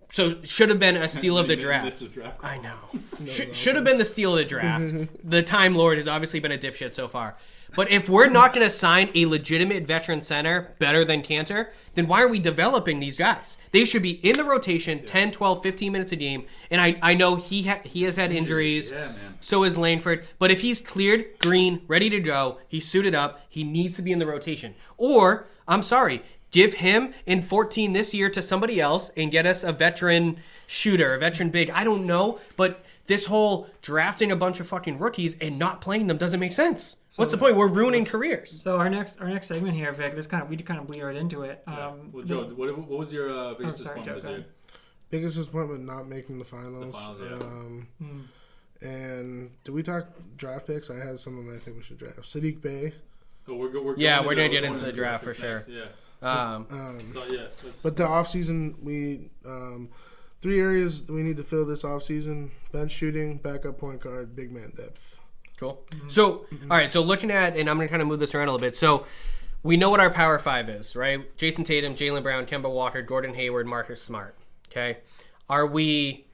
So should have been a steal of the draft. I know. Should have been the steal of the draft. The Time Lord has obviously been a dipshit so far. But if we're not going to sign a legitimate veteran center better than Kanter, then why are we developing these guys? They should be in the rotation 10, 12, 15 minutes a game. And I know he has had injuries. Yeah, man. So is Langford. But if he's cleared, green, ready to go, he's suited up, he needs to be in the rotation. Or, I'm sorry, give him in 14 this year to somebody else and get us a veteran shooter, a veteran big. I don't know, but this whole drafting a bunch of fucking rookies and not playing them doesn't make sense. What's the point? We're ruining careers. So our next segment here, Vic, we kind of bleed right into it. Well, Joe, what was your biggest disappointment this year? Biggest disappointment, not making the finals. And did we talk draft picks? I have someone that I think we should draft. Sadiq Bey. Oh, we're going to get into the draft for sure. Yeah. But the offseason, we 3 areas we need to fill this offseason: bench shooting, backup point guard, big man depth. Cool. So, all right, so looking at, and I'm going to kind of move this around a little bit. So, we know what our power 5 is, right? Jason Tatum, Jaylen Brown, Kemba Walker, Gordon Hayward, Marcus Smart. Okay? Are we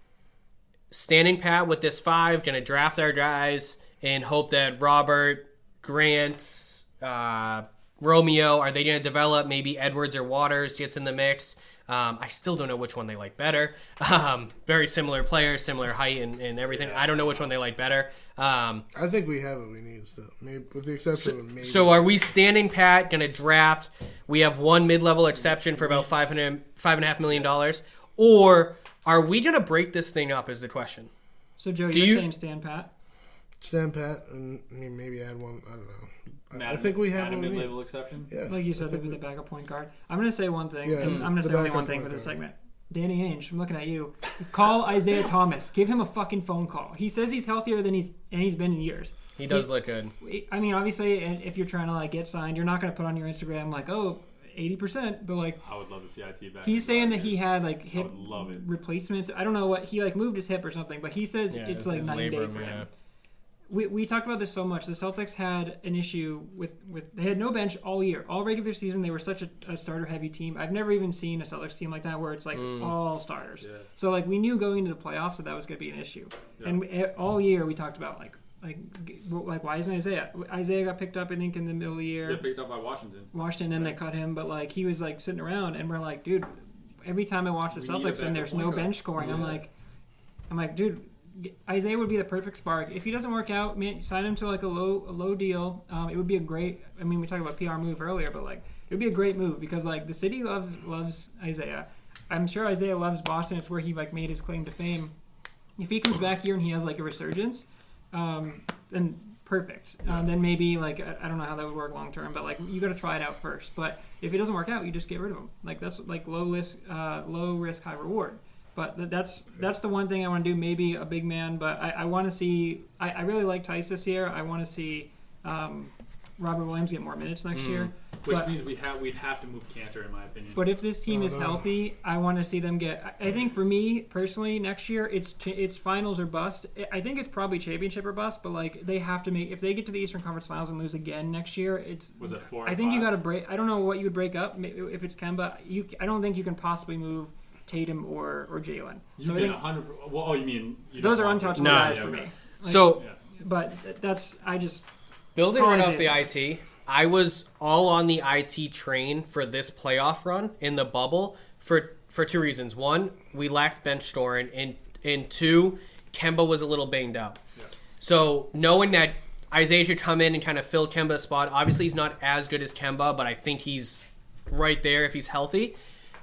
standing pat with this 5, going to draft our guys and hope that Robert, Grant, Romeo, are they going to develop? Maybe Edwards or Waters gets in the mix. I still don't know which one they like better. Very similar players, similar height and everything. I don't know which one they like better. I think we have what we need still, maybe, with the exception of maybe. So are we standing pat, going to draft? We have one mid-level exception for about $5.5 million. Or are we going to break this thing up is the question. So, Joe, you're saying stand pat? Stand pat, and maybe add one. I don't know. I think we have a mid-level exception. Yeah, like you said, they'd be the backup point guard. I'm going to say one thing. And I'm going to say only one thing for this segment. Danny Ainge, I'm looking at you. Call Isaiah Thomas. Give him a fucking phone call. He says he's healthier than he's been in years. He does look good. I mean, obviously, if you're trying to like get signed, you're not going to put on your Instagram like, 80%, but like I would love to see IT back. He's saying that he had like hip replacements. I don't know what he like moved his hip or something, but he says it's like 9 days for him. We talked about this so much. The Celtics had an issue with they had no bench all year. All regular season, they were such a starter-heavy team. I've never even seen a Celtics team like that where it's like all starters. Yeah. So like we knew going into the playoffs that was going to be an issue. Yeah. And all year we talked about like why isn't Isaiah? Isaiah got picked up I think in the middle of the year. Yeah, picked up by Washington. And they cut him, but like he was like sitting around, and we're like, dude. Every time I watch the Celtics and there's no bench scoring, I'm like, dude. Isaiah would be the perfect spark. If he doesn't work out, man, sign him to like a low deal. It would be a great. I mean, we talked about PR move earlier, but like it would be a great move because like the city loves Isaiah. I'm sure Isaiah loves Boston. It's where he like made his claim to fame. If he comes back here and he has like a resurgence, then perfect. Then maybe like I don't know how that would work long term, but like you got to try it out first. But if it doesn't work out, you just get rid of him. Like that's like low risk, high reward. But that's the one thing I want to do. Maybe a big man, but I want to see. I really like Tice this year. I want to see Robert Williams get more minutes next year. Which means we'd have to move Kanter, in my opinion. But if this team is healthy, I want to see them get. I think for me personally, next year it's finals or bust. I think it's probably championship or bust. But like they have to make if they get to the Eastern Conference Finals and lose again next year, was it 4? I think you got to break. I don't know what you would break up if it's Kemba. I don't think you can possibly move Tatum or Jaylen. You get 100. Well, you mean those are untouchable guys for me. Like, but that's building right off the IT. I was all on the IT train for this playoff run in the bubble for 2 reasons. One, we lacked bench scoring, and 2, Kemba was a little banged up. Yeah. So knowing that Isaiah could come in and kind of fill Kemba's spot, obviously he's not as good as Kemba, but I think he's right there if he's healthy.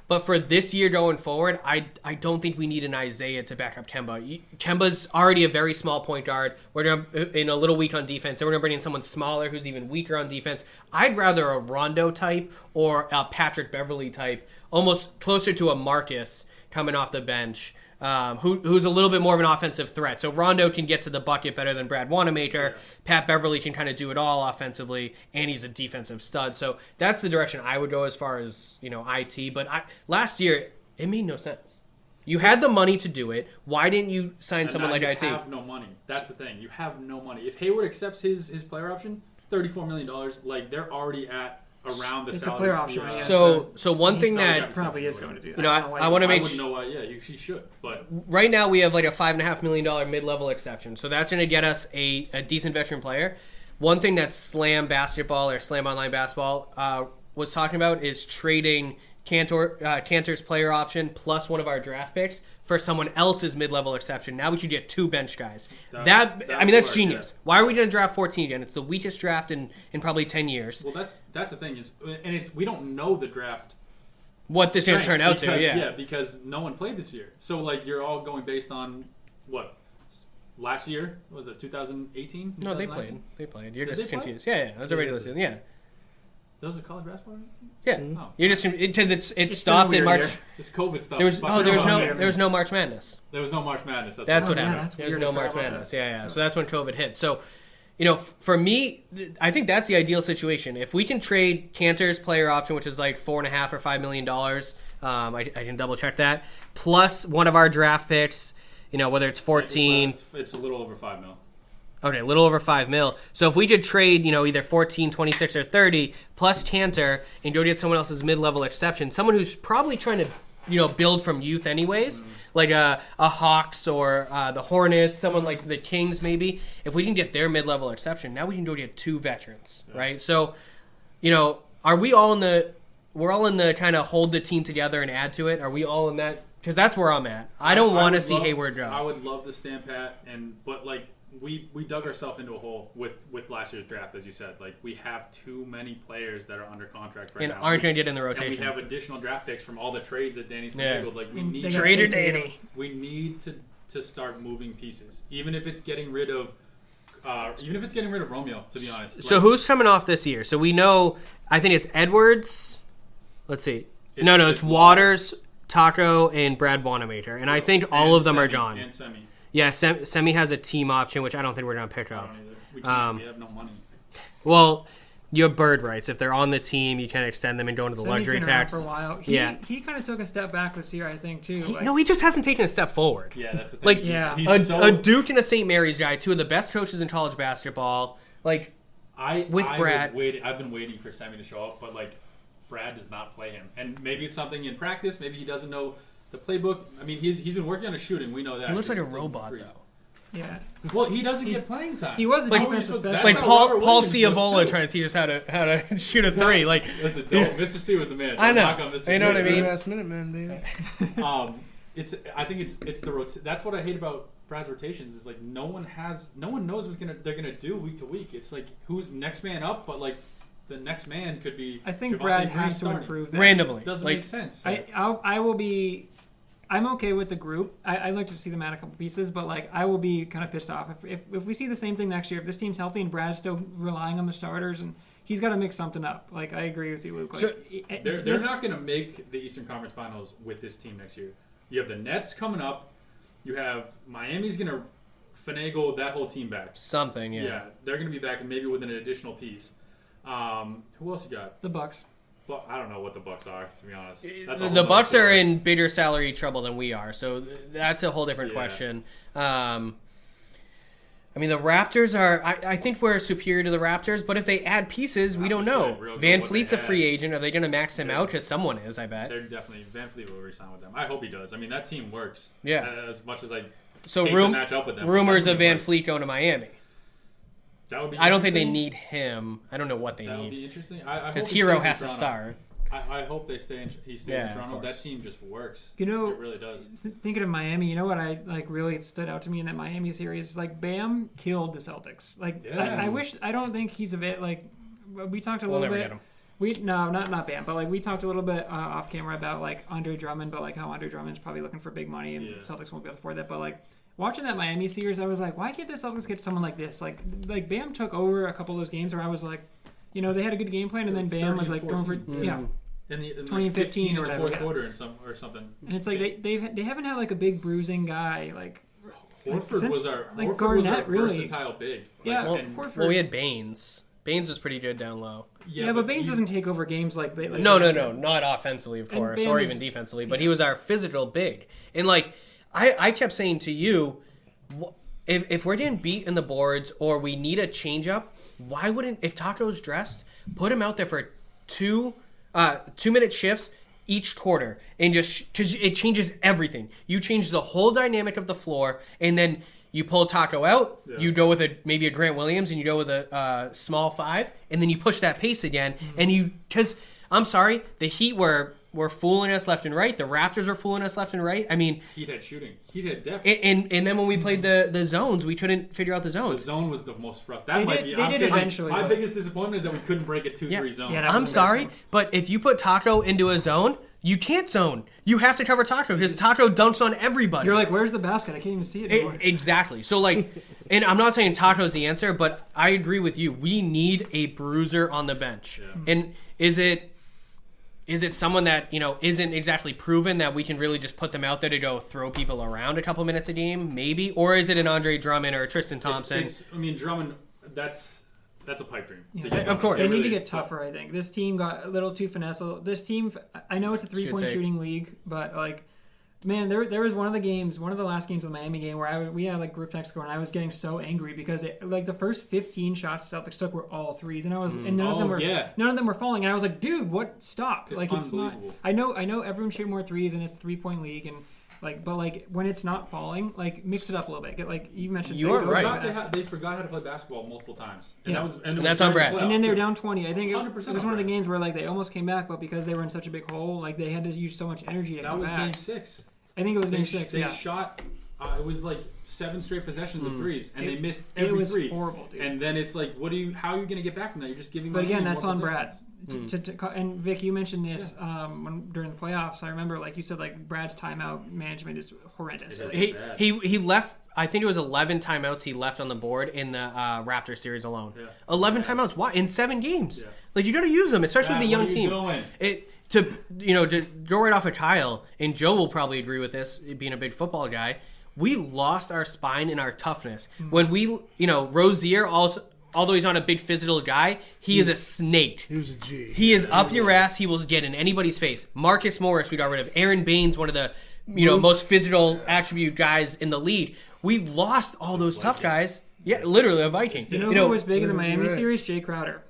But for this year going forward, I don't think we need an Isaiah to back up Kemba. Kemba's already a very small point guard. We're in a little weak on defense. So we're going to bring in someone smaller who's even weaker on defense. I'd rather a Rondo type or a Patrick Beverley type almost closer to a Marcus coming off the bench, who's a little bit more of an offensive threat. So Rondo can get to the bucket better than Brad Wanamaker. Yeah. Pat Beverly can kind of do it all offensively, and he's a defensive stud. So that's the direction I would go as far as, IT. But last year, it made no sense. You had the money to do it. Why didn't you sign someone like IT? You have no money. That's the thing. You have no money. If Hayward accepts his player option, $34 million, like they're already at around the salary. It's a player option. Yeah. So one thing that probably is going to do that. I want to make sure. I wouldn't know why. Yeah, he should. But right now we have like a $5.5 million mid-level exception. So that's going to get us a decent veteran player. One thing that Slam Basketball or Slam Online Basketball was talking about is trading Cantor's player option plus one of our draft picks for someone else's mid-level exception. Now we could get 2 bench guys. That's genius. Yeah. Why are we going to draft 14 again? It's the weakest draft in probably 10 years. Well, that's the thing we don't know the draft. What this is going to turn out to, yeah. Yeah, because no one played this year. So like you're all going based on what? Last year? Was it 2018? No, they played. You're just confused. Yeah, that was a regular season. Yeah. Those are college basketball? Yeah. Oh. You're just because it stopped in March. This COVID stuff. There was no March Madness. There was no March Madness. That's what happened. There was no March Madness. Yeah. So that's when COVID hit. So, for me, I think that's the ideal situation. If we can trade Cantor's player option, which is like $4.5 or $5 million, I can double check that, plus one of our draft picks, whether it's 14. It's a little over $5 million. Okay, a little over $5 million. So if we could trade, either 14, 26, or 30 plus Cantor and go get someone else's mid-level exception, someone who's probably trying to, build from youth anyways, like a Hawks or the Hornets, someone like the Kings maybe. If we can get their mid-level exception, now we can go get 2 veterans, right? So, are we all we're all in the kind of hold the team together and add to it? Are we all in that? Because that's where I'm at. I don't want to see Hayward go. I would love to stand pat, but we dug ourselves into a hole with last year's draft, as you said. Like, we have too many players that are under contract right now. And aren't going to get in the rotation. And we have additional draft picks from all the trades that Danny's finagled. Like, we need Trader Danny. We need to start moving pieces, even if it's getting rid of Romeo. To be honest. So who's coming off this year? So we know. I think it's Edwards. Let's see. It's Waters, Taco, and Brad Wanamaker, and I think all of them are gone. And Semi. Yeah, Semi has a team option, which I don't think we're going to pick up. We have no money. Well, you have bird rights. If they're on the team, you can extend them and go into the luxury tax. For a while. He kind of took a step back this year, I think, too. He just hasn't taken a step forward. Yeah, that's the thing. A Duke and a St. Mary's guy, 2 of the best coaches in college basketball. Brad. I've been waiting for Semi to show up, but Brad does not play him. And maybe it's something in practice. Maybe he doesn't know the playbook. I mean, he's been working on his shooting. We know that. He looks like a robot, though. Yeah. Well, he doesn't get playing time. He was a defensive specialist. Like Paul Ciavola trying to teach us how to shoot a 3. Listen, Mr. C was the man. You know what I mean? Last minute man, baby. I think it's the that's what I hate about Brad's rotations is no one knows what they're gonna do week to week. It's who's next man up, but the next man could be. I think Brad has to improve that. Randomly. Doesn't make sense. I will be. I'm okay with the group. I like to see them add a couple pieces, but I will be kind of pissed off if we see the same thing next year. If this team's healthy and Brad's still relying on the starters, and he's got to mix something up. I agree with you, Luke. They're not going to make the Eastern Conference Finals with this team next year. You have the Nets coming up. You have Miami's going to finagle that whole team back. Something, yeah. Yeah, they're going to be back, and maybe with an additional piece. Who else you got? The Bucks. But I don't know what the Bucks are, to be honest. The Bucks are in bigger salary trouble than we are, so that's a whole different question. I mean, the Raptors are. I think we're superior to the Raptors, but if they add pieces, we don't know. Van Fleet's a free agent. Are they going to max him out? Because someone is, I bet. They're definitely. Van Fleet will re-sign with them. I hope he does. I mean, that team works. Yeah. As much as I hate to match up with them. Rumors of Van Fleet going to Miami. That would be. I don't think they need him. I don't know what they need. That would be interesting. Because Hero has to start. I hope he stays in Toronto. That team just works. It really does. Thinking of Miami, you know what really stood out to me in that Miami series? Bam killed the Celtics. I don't think he's a bit we talked a little bit. Not Bam, but we talked a little bit off camera about Andre Drummond, but how Andre Drummond's probably looking for big money and Celtics won't be able to afford that. But watching that Miami series, I was why can't the Celtics get someone like this? Bam took over a couple of those games where I was they had a good game plan, and then Bam was going for in 2015 or or the whatever, fourth quarter or something. And it's like they haven't had like a big bruising guy like. Horford was our Garnett, really versatile big. Yeah, Horford. Well, we had Baines. Baines was pretty good down low. Yeah, but Baines doesn't take over games like no, not offensively, of course, or even defensively. But he was our physical big, and like I kept saying to you, if we're getting beat in the boards or we need a change up, why wouldn't, if Taco's dressed, put him out there for 2-minute shifts each quarter, and just because it changes everything. You change the whole dynamic of the floor, and then you pull Taco out. Yeah. You go with maybe a Grant Williams, and you go with a small 5, and then you push that pace again. Mm-hmm. And because I'm sorry, the Heat were fooling us left and right. The Raptors were fooling us left and right. I mean, Heat had shooting. Heat had depth. And then when we played the zones, we couldn't figure out the zones. The zone was the most frustrating. They did eventually. My biggest disappointment is that we couldn't break a 2-3 zone. Yeah, I'm sorry, but if you put Taco into a zone, you can't zone. You have to cover Taco because Taco dunks on everybody. You're like, where's the basket? I can't even see it anymore. Exactly. So, like, and I'm not saying Taco's the answer, but I agree with you. We need a bruiser on the bench. Yeah. And is it someone that, isn't exactly proven that we can really just put them out there to go throw people around a couple minutes a game? Maybe. Or is it an Andre Drummond or a Tristan Thompson? Drummond, that's a pipe dream. Yeah. Of course. They need to get tougher, I think. This team got a little too finesse. This team, I know it's a 3-point shooting league, but, like, man, there was one of the last games of the Miami game where we had, like, group text going, and I was getting so angry because, the first 15 shots the Celtics took were all threes, and none of them were falling, and I was like, dude, what? Stop. It's not. I know everyone shoot more threes, and it's a 3-point league, and but when it's not falling, mix it up a little bit. Like you mentioned, you're right. They forgot how to play basketball multiple times, and that's on Brad. And then they were down 20. I think it was one of the games where they almost came back, but because they were in such a big hole, they had to use so much energy to come back. That was game 6. I think it was game 6. They shot. It was 7 straight possessions of threes, and they missed every three. It was horrible, dude. And then it's how are you going to get back from that? You're just giving. But again, that's on Brad. And Vic, you mentioned this during the playoffs. I remember, you said, Brad's timeout management is horrendous. He left. I think it was 11 timeouts he left on the board in the Raptors series alone. Yeah. 11 timeouts. Why in 7 games? Yeah. You got to use them, especially with the young team. To go right off of Kyle, and Joe will probably agree with this, being a big football guy. We lost our spine and our toughness when we, Rozier also. Although he's not a big physical guy, he is a snake. He was a G. He is up your ass. He will get in anybody's face. Marcus Morris, we got rid of. Aaron Baines, one of the most physical attribute guys in the league. We lost all those tough guys. Yeah, literally a Viking. Who was big in the Miami series? Jay Crowder.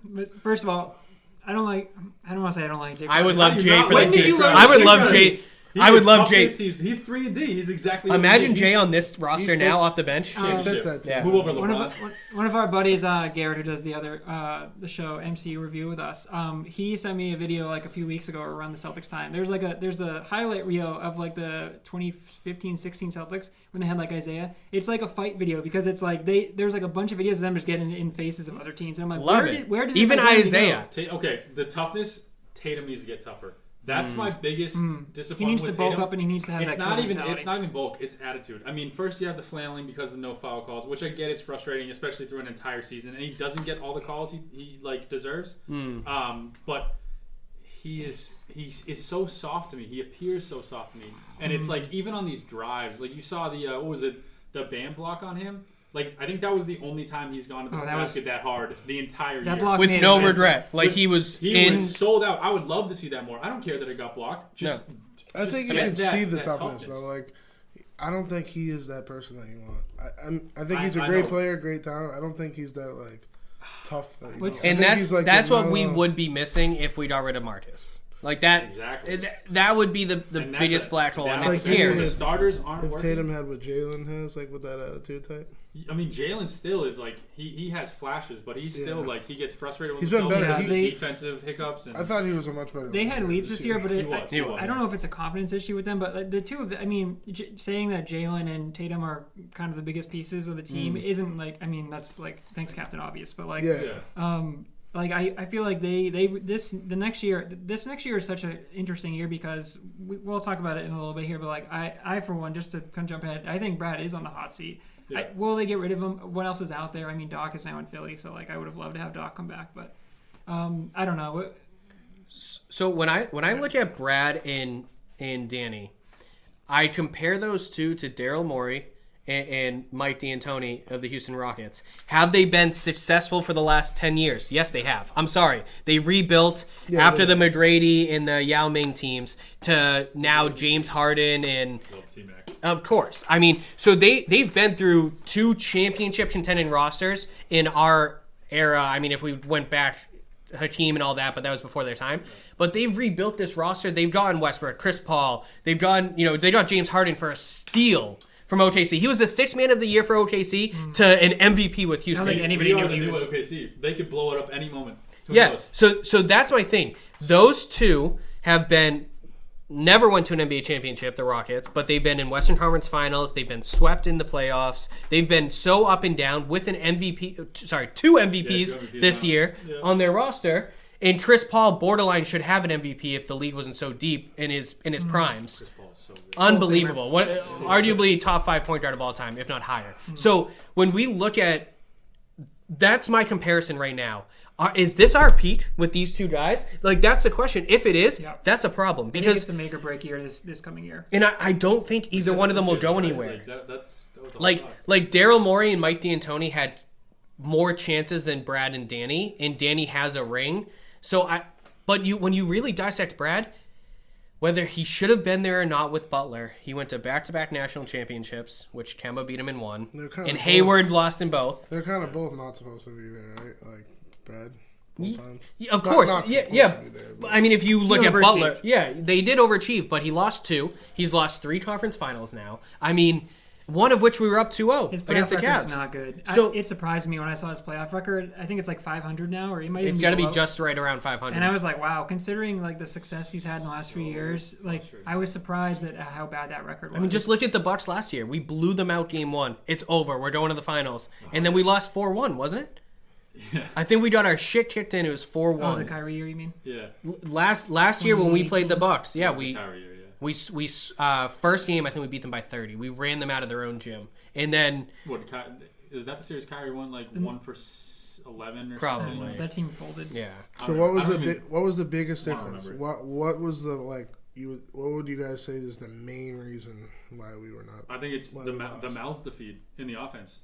First of all, I don't want to say I don't like Jay Crowder. I would love Jay for this team. I would love Jay. I would love Jay. He's 3-and-D. He's exactly. Imagine Jay on this roster now off the bench. Move over LeBron. One of our buddies, Garrett, who does the show MC Review with us. He sent me a video a few weeks ago around the Celtics time. There's a highlight reel of the 2015-16 Celtics when they had Isaiah. It's a fight video because it's there's a bunch of videos of them just getting in faces of other teams, and I'm like, where did even Isaiah? Okay, the toughness. Tatum needs to get tougher. That's my biggest disappointment. He needs to with bulk Tatum. up, and he needs to have it's that not even. mentality. It's not even bulk. It's attitude. I mean, first you have the flailing because of no foul calls, which I get. It's frustrating, especially through an entire season, and he doesn't get all the calls he deserves. But he is so soft to me. He appears so soft to me, and it's even on these drives, you saw the Bam block on him. I think that was the only time he's gone to the basket that hard the entire year. With no regret. He was sold out. I would love to see that more. I don't care that it got blocked. I think you can see the toughness, though. I don't think he is that person that you want. I think he's a great player, great talent. I don't think he's that, tough. And that's what we would be missing if we got rid of Marcus. That exactly. That would be the biggest black hole. And it's here. The starters aren't if working. Tatum had what Jalen has, with that attitude type. I mean, Jalen still is he has flashes, but he's still he gets frustrated with he's been better. He has defensive hiccups. And I thought he was a much better. They had leads this year, but he was. I don't know if it's a confidence issue with them. But the two of them, saying that Jalen and Tatum are kind of the biggest pieces of the team isn't that's thanks Captain Obvious, but I feel like this next year is such an interesting year because we'll talk about it in a little bit here, but I for one, just to kind of jump ahead, I think Brad is on the hot seat. Yeah. Will they get rid of him? What else is out there? Doc is now in Philly, so I would have loved to have Doc come back, but I don't know. So when I look at Brad and Danny, I compare those two to Daryl Morey and Mike D'Antoni of the Houston Rockets. Have they been successful for the last 10 years? Yes, they have. I'm sorry. They rebuilt after the McGrady and the Yao Ming teams to now James Harden and... Of course. I mean, so they've been through 2 championship contending rosters in our era. I mean, if we went back, Hakeem and all that, but that was before their time. But they've rebuilt this roster. They've gotten Westbrook, Chris Paul. They've gone, they got James Harden for a steal from OKC. He was the 6th man of the year for OKC to an MVP with Houston. I don't think anybody knew OKC. They could blow it up any moment. Who knows? So that's my thing. Those two have been never went to an NBA championship, the Rockets, but they've been in Western Conference Finals. They've been swept in the playoffs. They've been so up and down with an MVP. Sorry, 2 MVPs this year on their roster. And Chris Paul borderline should have an MVP if the league wasn't so deep in his primes. Unbelievable. Arguably top 5 point guard of all time, if not higher. So when we look at, that's my comparison right now. Is this our peak with these 2 guys? Like, that's the question. If it is, that's a problem. Because it's a make or break year this coming year. And I don't think either one of them will go anywhere. Like Daryl Morey and Mike D'Antoni had more chances than Brad and Danny has a ring. So when you really dissect Brad, whether he should have been there or not with Butler, he went to back-to-back national championships, which Kemba beat him in 1, and Hayward lost in both. They're kind of both not supposed to be there, right? Like Brad. Of course, yeah. I mean, if you look at Butler, they did overachieve, but he lost 2. He's lost 3 conference finals now. I mean, one of which we were up 2-0 against the Cavs. His playoff record is not good. So it surprised me when I saw his playoff record. I think it's like 500 now, or he might. It's got to be just right around 500. And I was like, wow, considering like the success he's had in the last few years, like I was surprised at how bad that record was. I mean, just look at the Bucks last year. We blew them out game 1. It's over. We're going to the finals, and then we lost 4-1, wasn't it? Yeah. I think we got our shit kicked in. It was 4-1. Oh, the Kyrie year, you mean? Yeah. Last year when we played the Bucks, the Kyrie year, we first game I think we beat them by 30. We ran them out of their own gym, and then is that the series Kyrie won 1 for 11 or probably something? That team folded. Yeah. So what was the biggest difference? What was the what would you guys say is the main reason why we were not? I think it's the mouths to feed in the offense.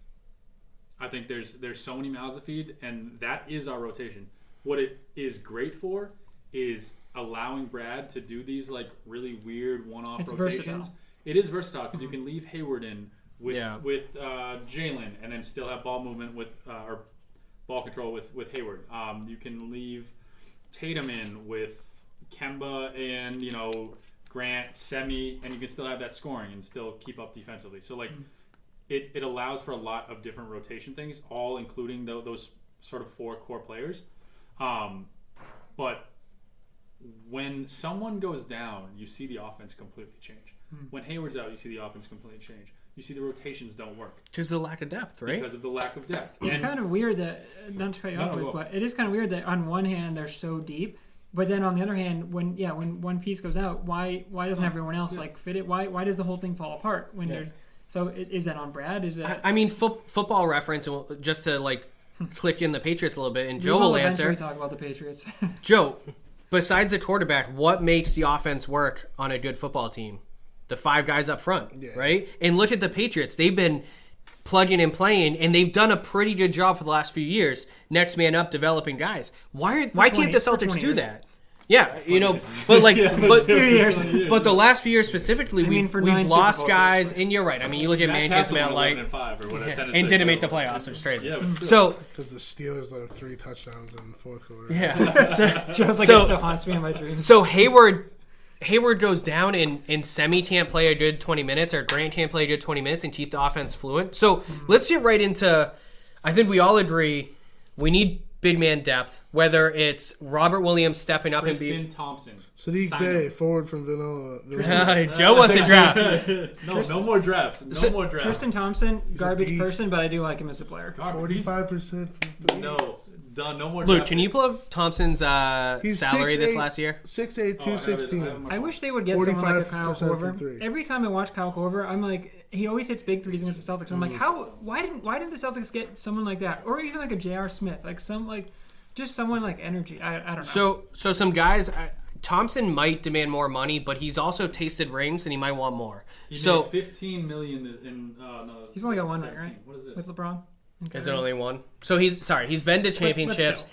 I think there's so many mouths to feed, and that is our rotation. What it is great for is allowing Brad to do these like really weird one-off rotations. Versatile. It is versatile because you can leave Hayward in with Jalen, and then still have ball movement or ball control with Hayward. You can leave Tatum in with Kemba and Grant, Semi, and you can still have that scoring and still keep up defensively. So like. It allows for a lot of different rotation things, all including those sort of 4 core players. But when someone goes down, you see the offense completely change. When Hayward's out, you see the offense completely change. You see the rotations don't work. Because of the lack of depth, right? Because of the lack of depth. It's kind of weird that, not to cut you off, but it is kind of weird that on one hand they're so deep, but then on the other hand, when one piece goes out, why doesn't everyone else fit it? Why does the whole thing fall apart when they're... So is that on Brad? Is that? I mean, Football Reference, just to click in the Patriots a little bit, and Joe will answer. We talk about the Patriots. Joe, besides the quarterback, what makes the offense work on a good football team? The 5 guys up front, right? And look at the Patriots; they've been plugging and playing, and they've done a pretty good job for the last few years. Next man up, developing guys. Why can't the Celtics do that? Yeah, but but the last few years specifically, we've lost guys, and you're right. I mean, you look at Manchin, and didn't make the playoffs, which is crazy. Yeah, so because the Steelers let up 3 touchdowns in the 4th quarter. Yeah, Joe's like, it still haunts me in my dreams. So Hayward goes down, and Semi can't play a good 20 minutes, or Grant can't play a good 20 minutes, and keep the offense fluent. So let's get right into. I think we all agree we need big man depth, whether it's Robert Williams stepping up and being Thompson, Sadiq Bey, forward from Vanilla. Joe wants a draft. No more drafts. No more drafts. Tristan Thompson, garbage person, but I do like him as a player. 45%. No more. Luke, can you pull up Thompson's salary this last year? 6'8", 216. I wish they would get someone like a Kyle Korver. Every time I watch Kyle Korver, I'm like, he always hits big threes against the Celtics. I'm like, why didn't the Celtics get someone like that, or even like a J.R. Smith, like some like Just someone like energy. I don't know. So some guys, Thompson might demand more money, but he's also tasted rings and he might want more. He made $15 million in. No, he's only got one ring, right? What is this? With LeBron. Okay. Is it only one? So he's been to championships.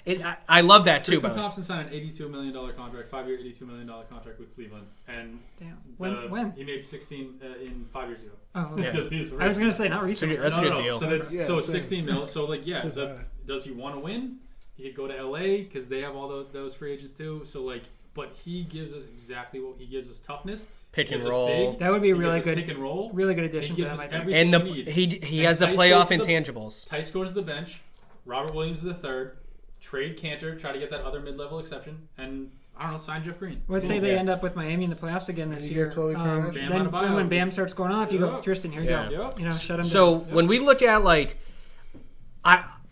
I love that too. Tristan Thompson signed an $82 million contract, 5-year, $82 million contract with Cleveland, and damn, when he made 16 in 5 years ago. Oh, yeah. I was gonna say not recently. That's a good deal. So 16 mil. So like, does he want to win? He could go to LA because they have all those free agents too. So like, but he gives us exactly what he gives us: toughness. Pick and roll. That would be a really good pick and roll. Really good addition to them. And he has the playoff intangibles. Tice goes to the bench. Robert Williams is the third. Trade Cantor. Try to get that other mid-level exception. And I don't know. Sign Jeff Green. Let's say they end up with Miami in the playoffs again this year. Then when Bam starts going off, you go, Tristan, here you go. You know, shut him down. So when we look at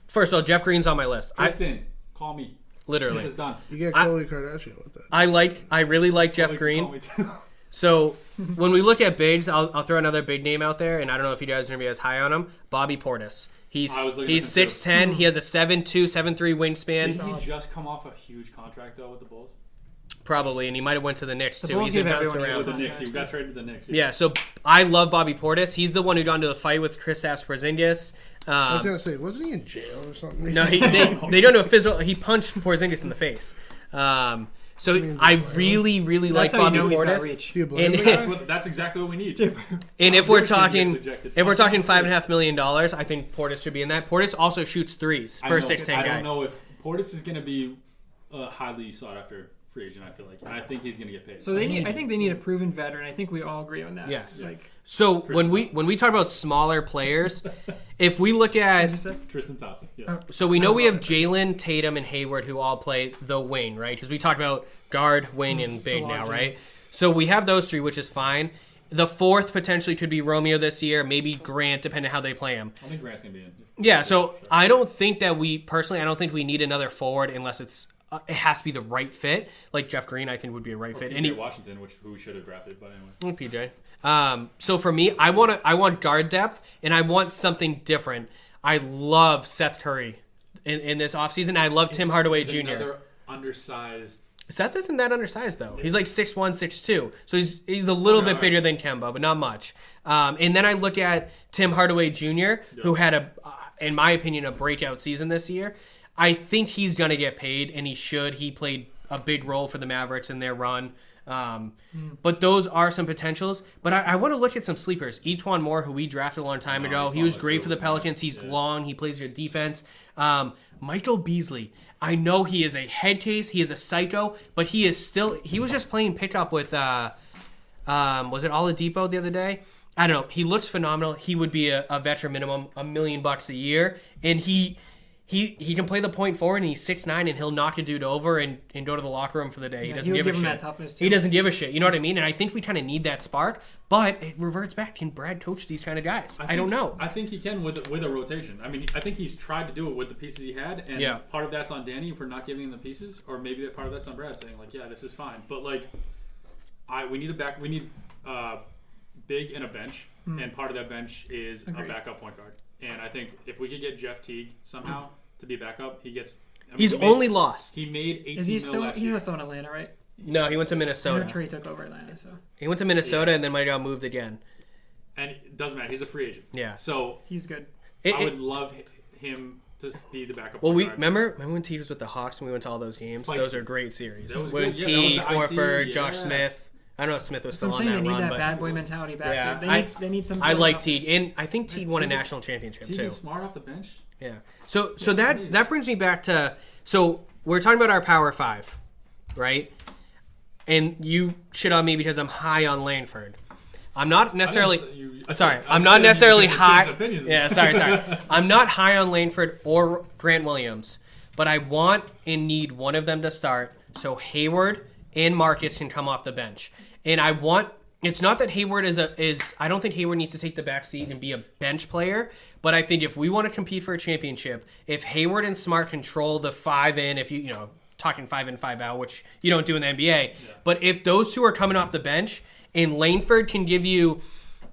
first of all, Jeff Green's on my list. Tristan, call me. Literally, it's done. You get Khloe Kardashian with that. I really like Jeff Green. So when we look at bigs, I'll throw another big name out there, and I don't know if you guys are gonna be as high on him. Bobby Portis. He's 6'10". He has a 7'2", 7'3" wingspan. Didn't he just come off a huge contract though with the Bulls? Probably, and he might have went to the Knicks too. He's been bounced around. The Knicks, you got traded to the Knicks. Yeah, so I love Bobby Portis. He's the one who got into the fight with Kristaps Porzingis. I was gonna say, wasn't he in jail or something? No, they don't do a physical. He punched Porzingis in the face. So I really like Bobby Portis. That's exactly what we need. And if we're talking $5.5 million, I think Portis should be in that. Portis also shoots threes for a 6'10" guy. I don't know if Portis is going to be a highly sought after free agent. I feel like, and I think he's going to get paid. So I think they need a proven veteran. I think we all agree on that. Yes. So when we talk about smaller players, if we look at Tristan Thompson, yes. So we know we have Jalen, Tatum, and Hayward who all play the wing, right? Because we talked about guard, wing, and big now, right? So we have those three, which is fine. The fourth potentially could be Romeo this year, maybe Grant, depending on how they play him. I think Grant's gonna be in. Yeah, so I don't think we need another forward unless it has to be the right fit. Like Jeff Green, I think would be a right fit. PJ Washington, who we should have drafted, but anyway. PJ. So for me, I want guard depth, and I want something different. I love Seth Curry in this offseason. I love Tim Hardaway Jr. Another undersized. Seth isn't that undersized though. He's like 6'1", 6'2", so he's a little bit bigger than Kemba, but not much. And then I look at Tim Hardaway Jr., who had in my opinion, a breakout season this year. I think he's gonna get paid, and he should. He played a big role for the Mavericks in their run. But those are some potentials. But I want to look at some sleepers. Etuan Moore, who we drafted a long time ago. He was great for the Pelicans. He's long. He plays your defense. Michael Beasley. I know he is a head case. He is a psycho. But he is still... He was just playing pickup with... was it Oladipo the other day? I don't know. He looks phenomenal. He would be a veteran minimum, $1 million a year. And he can play the point forward, and he's 6'9", and he'll knock a dude over and go to the locker room for the day. He doesn't give a shit. That toughness too. He doesn't give a shit. You know what I mean? And I think we kind of need that spark, but it reverts back. Can Brad coach these kind of guys? I don't know. I think he can with a rotation. I mean, I think he's tried to do it with the pieces he had, and part of that's on Danny for not giving him the pieces, or maybe that part of that's on Brad saying like, yeah, this is fine. But like, we need big and a bench, and part of that bench is a backup point guard. And I think if we could get Jeff Teague somehow to be backup, he gets. He's only lost. He made 18 Is he mil still? last He's year. not still in Atlanta, right? No, he went to Minnesota. Trey took over Atlanta, so he went to Minnesota and then might have got moved again. And it doesn't matter. He's a free agent. Yeah. So he's good. I would love him to be the backup. Well, remember when Teague was with the Hawks and we went to all those games? Those are great series. When good. Teague, Horford, Josh Smith. I don't know if Smith was still on that run. They need that but bad boy mentality back. Yeah, they need some. I like Teague, and I think Teague won a national championship Teague too. is smart off the bench. Yeah. So that brings me back to we're talking about our Power Five, right? And you shit on me because I'm high on Langford. I'm not necessarily. I'm not necessarily high. Yeah, sorry. I'm not high on Langford or Grant Williams, but I want and need one of them to start so Hayward and Marcus can come off the bench. And I want. It's not that Hayward is. I don't think Hayward needs to take the back seat and be a bench player. But I think if we want to compete for a championship, if Hayward and Smart control the 5 in, if you talking 5 in, 5 out, which you don't do in the NBA, but if those two are coming off the bench and Langford can give you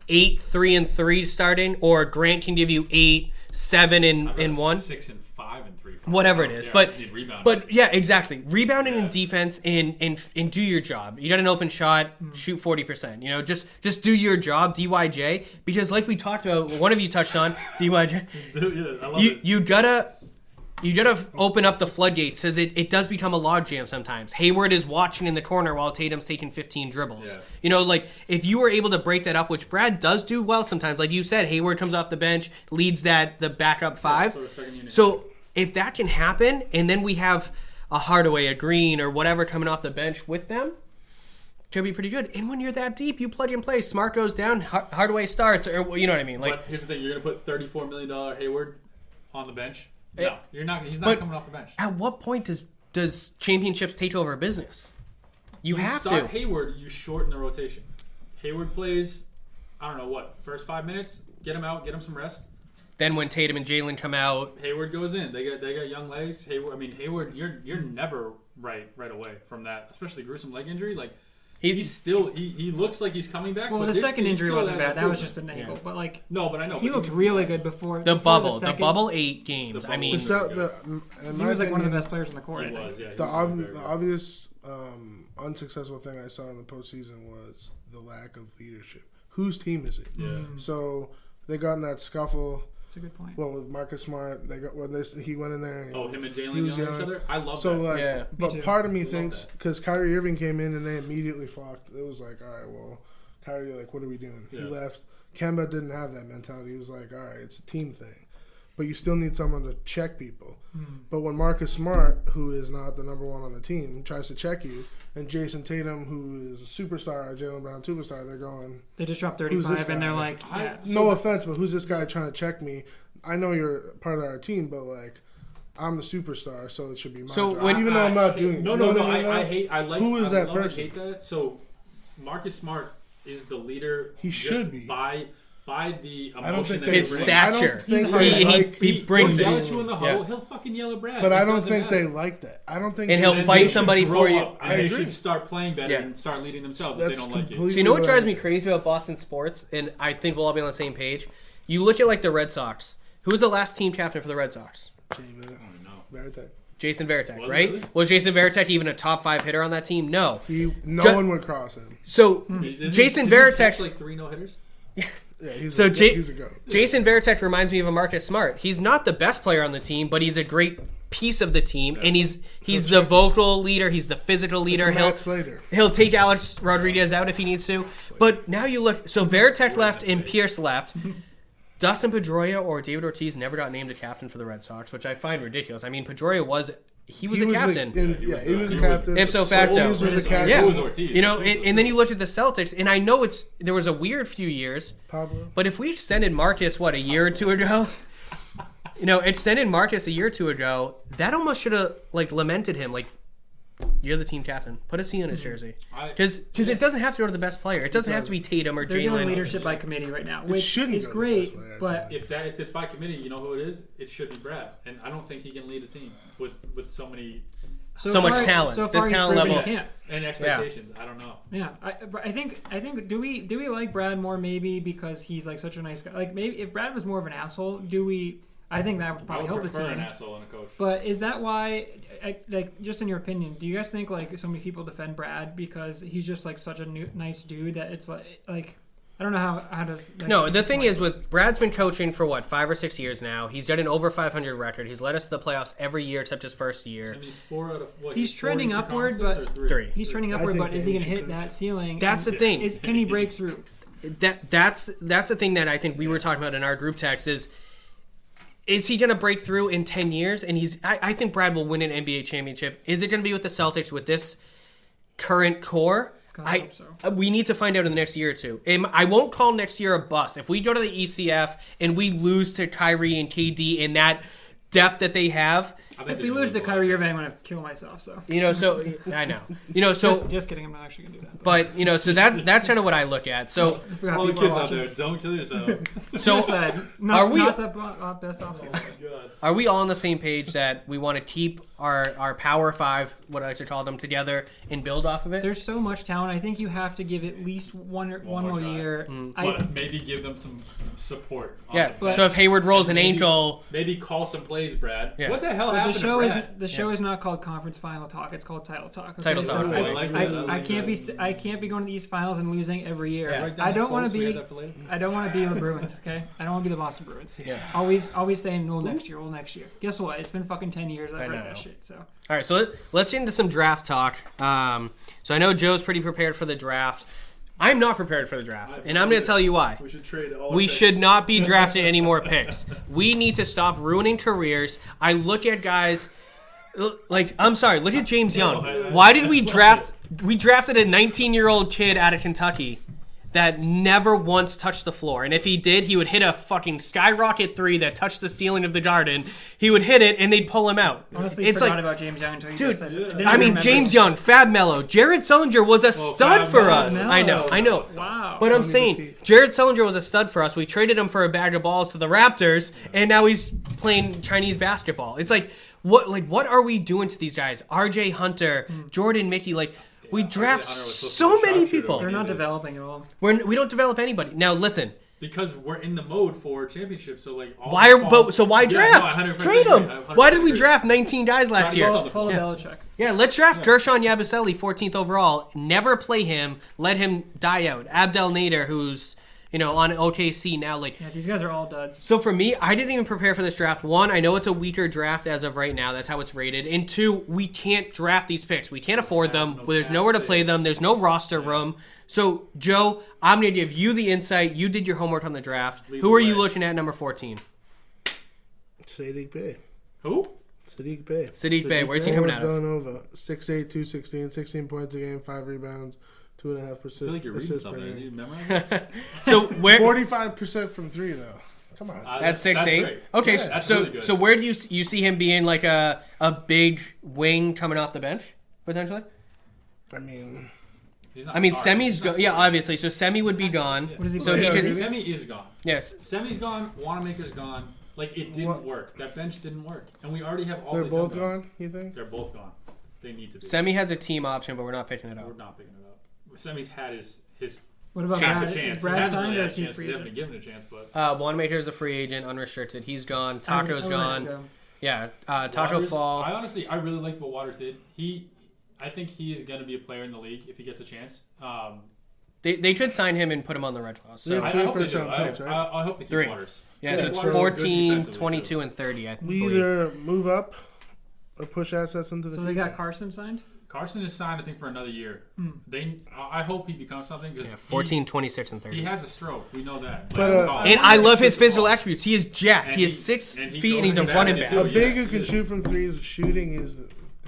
8, 3 and 3 starting, or Grant can give you 8, 7 and 1, 6 and 5 and 3 whatever it is. But yeah, exactly. Rebounding and defense and do your job. You got an open shot, shoot 40%. You know, just do your job, DYJ. Because like we talked about, one of you touched on DYJ. Dude, I love it. You gotta open up the floodgates because it does become a logjam sometimes. Hayward is watching in the corner while Tatum's taking 15 dribbles. Yeah. You know, like if you were able to break that up, which Brad does do well sometimes, like you said, Hayward comes off the bench, leads the backup five. So if that can happen, and then we have a Hardaway, a Green, or whatever coming off the bench with them, could be pretty good. And when you're that deep, you plug and play. Smart goes down, Hardaway starts, or you know what I mean. Like, but here's the thing: you're gonna put $34 million Hayward on the bench. No, you're not. He's not coming off the bench. At what point does championships take over business? You have to start Hayward. You shorten the rotation. Hayward plays, I don't know first 5 minutes. Get him out. Get him some rest. Then when Tatum and Jalen come out, Hayward goes in. They got young legs. Hayward. You're never right away from that, especially gruesome leg injury. Like. He looks like he's coming back. Well, but the second injury wasn't bad. That was just an ankle. But like, no, but I know he looked really good before the bubble 8 games. I mean, he was like one of the best players on the court. He was, yeah. The obvious unsuccessful thing I saw in the postseason was the lack of leadership. Whose team is it? Yeah. So they got in that scuffle. That's a good point. Well, with Marcus Smart, they got he went in there. And him and Jalen yelling at each other. I love so, that. Like, yeah. But part of me thinks because Kyrie Irving came in and they immediately flocked. It was like, all right, well, Kyrie, like, what are we doing? Yeah. He left. Kemba didn't have that mentality. He was like, all right, it's a team thing. But you still need someone to check people. But when Marcus Smart, who is not the number one on the team, tries to check you, and Jason Tatum, who is a superstar, or Jaylen Brown superstar, they're going... They just dropped 35, and they're like... No offense, but who's this guy trying to check me? I know you're part of our team, but, like, I'm the superstar, so it should be my job. Even though I'm not doing it. Who is that person? I hate that. So, Marcus Smart is the leader. He should be. By the emotion that his stature. He brings he'll it. yell at you in the huddle. He'll fucking yell at Brad. But I don't think they like that. I don't think. And he'll fight somebody for you. And they should start playing better and start leading themselves if they don't like it. So you know what drives me crazy about Boston sports, and I think we'll all be on the same page? You look at like the Red Sox. Who was the last team captain for the Red Sox? Jason Varitek, right? Really? Was Jason Varitek even a top 5 hitter on that team? No. No one would cross him. So Jason Varitek, like 3 no-hitters. Yeah, he's a goat. Jason Varitek reminds me of a Marcus Smart. He's not the best player on the team, but he's a great piece of the team, and he's the vocal leader. He's the physical leader. He'll take Alex Rodriguez out if he needs to. But now you look. So Varitek left and Pierce left. Dustin Pedroia or David Ortiz never got named a captain for the Red Sox, which I find ridiculous. I mean, Pedroia was a captain. He was a captain. Ipso facto. Ortiz was a captain. Yeah. Ortiz. You know, and then you look at the Celtics, and I know there was a weird few years. Pablo. But if we extended Marcus, a year or two ago? Extended Marcus a year or two ago, that almost should have, lamented him. You're the team captain. Put a C on his jersey. Because it doesn't have to go to the best player. It doesn't have to be Tatum or Jalen. They're doing leadership by committee right now, which is great. But if it's by committee, you know who it is? It should be Brad. And I don't think he can lead a team with so many... So much talent. So far this talent level. And expectations. Yeah. I don't know. Yeah. I think do we like Brad more maybe because he's such a nice guy? Maybe if Brad was more of an asshole, I think that would probably help the team. An asshole and a coach. But is that why, just in your opinion, do you guys think so many people defend Brad because he's just such a nice dude that it's like I don't know how to. No, the thing is with Brad's been coaching for 5 or 6 years now. He's got an over 500 record. He's led us to the playoffs every year except his first year. And he's 4 out of what? He's trending upward, but 3. He's trending upward, but is he going to hit that ceiling? That's the thing. Can he break through? That's the thing that I think we were talking about in our group text is he going to break through in 10 years? And I think Brad will win an NBA championship. Is it going to be with the Celtics with this current core? I hope so. We need to find out in the next year or two. I won't call next year a bust. If we go to the ECF and we lose to Kyrie and KD in that depth that they have... If we lose to Kyrie Irving, I'm going to kill myself. So I know. So just kidding. I'm not actually going to do that. But so that's kind of what I look at. So all the kids out there, don't kill yourself. So are we not the best offseason? God. Are we all on the same page that we want to keep our Power Five, what I like to call them, together and build off of it? There's so much talent. I think you have to give at least one more year. But maybe give them some support. Yeah. So if Hayward rolls an ankle, maybe call some plays, Brad. Yeah. What the hell the show is not called Conference Final Talk. It's called Title Talk. Okay? Title Talk. So I can't be going to the East Finals and losing every year. Yeah. I don't want to be the Bruins. Okay, I don't want to be the Boston Bruins. Yeah. Always saying no next year. Well, next year. Guess what? It's been fucking 10 years. I've heard that shit. So. All right, so let's get into some draft talk. So I know Joe's pretty prepared for the draft. I'm not prepared for the draft, and I'm going to tell you why. We should trade all. We should not be drafting any more picks. We need to stop ruining careers. I look at guys like, I'm sorry, look at James Young. Why did we draft? We drafted a 19-year-old kid out of Kentucky that never once touched the floor. And if he did, he would hit a fucking skyrocket three that touched the ceiling of the garden. He would hit it, and they'd pull him out. Honestly, it's forgot about James Young until you just said it. I mean, James Young, Fab Mello, Jared Sullinger was a stud for us. I know. Wow. But I'm saying, Jared Sullinger was a stud for us. We traded him for a bag of balls to the Raptors, and now he's playing Chinese basketball. It's like, what are we doing to these guys? RJ Hunter, Jordan Mickey, we draft so many people. They're not developing at all. We don't develop anybody. Now listen, because we're in the mode for championships. So why draft? No, Trade them. Why did we draft 19 guys last year? Follow Belichick. Yeah, let's draft Gershon Yabusele 14th overall. Never play him. Let him die out. Abdel Nader, who's on OKC now. These guys are all duds. So for me, I didn't even prepare for this draft. One, I know it's a weaker draft as of right now. That's how it's rated. And two, we can't draft these picks. We can't afford them. There's nowhere to play them. There's no roster room. So, Joe, I'm going to give you the insight. You did your homework on the draft. Who are you looking at number 14? Sadiq Bey. Who? Sadiq Bey. Sadiq Bey. Where's he coming out of? Villanova. 6'8", 216, 16 points a game, 5 rebounds. 2.5%. I feel like you're reading something. Is you memorizing? So where? 45% from three though. Come on. That's 6'8". Okay, yeah, so where do you see him being like a big wing coming off the bench potentially? I mean, Semi's gone. Yeah, obviously. So Semi would be gone. What is he? So Semi is gone. Yes. Semi's gone. Wanamaker's gone. It didn't work. That bench didn't work, and we already have all. They're these both gone. You think? They're both gone. They need to be. Semi has a team option, but we're not picking it up. We're not picking it up. Semi's had his what about chance. Is Brad signed or is he free agent? They haven't given a chance, but Wanamaker is a free agent, unrestricted. He's gone. Taco's gone. Yeah, Taco Waters, Fall. I really liked what Waters did. I think he is going to be a player in the league if he gets a chance. They could sign him and put him on the red class. So. I hope they do. I hope they keep Waters. Yeah, so it's 14, 22, and 30. I we either move up or push assets into the. So they got Carson signed. Carson is signed, I think, for another year. I hope he becomes something. 14, 26, and 30. He has a stroke. We know that. And I love his physical attributes. He is jacked. He is 6 feet, and he's a running back. A big who can shoot from threes, shooting is,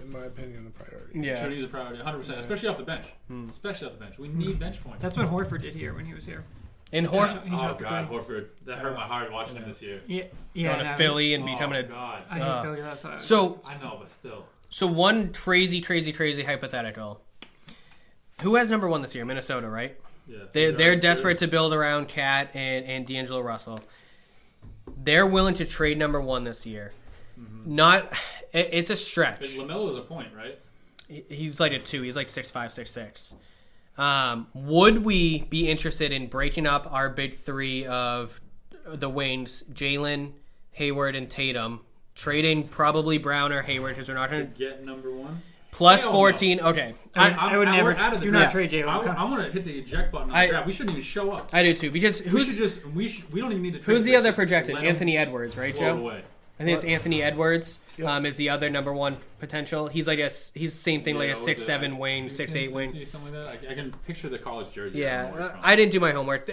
in my opinion, the priority. Yeah. Shooting is a priority, 100%, especially off the bench. Especially off the bench. We need bench points. That's what Horford did here when he was here. And Horford. Horford. That hurt my heart watching him this year. Going to Philly and becoming a. God. I hate Philly. That's why. So I know, but still. So one crazy hypothetical. Who has number 1 this year? Minnesota, right? Yeah. They're desperate to build around Cat and D'Angelo Russell. They're willing to trade number 1 this year. Mm-hmm. It's a stretch. But LaMelo is a point, right? He's like a 2. He's like 6'5", 6'6". Would we be interested in breaking up our big 3 of the wings, Jalen, Hayward, and Tatum? Trading probably Brown or Hayward because we're not going to get number 1. Plus 14. Okay. I would never. Do not trade Jalen. I want to hit the eject button on the draft. We shouldn't even show up. I do too because we don't even need to trade. Who's the other projected? Anthony Edwards, right, Joe? Away. I think it's Anthony Edwards. Yep. Is the other number 1 potential? He's like he's the same thing, like a 6'7" wing, 6'8" wing. Something like that. I can picture the college jersey. Yeah, I didn't do my homework.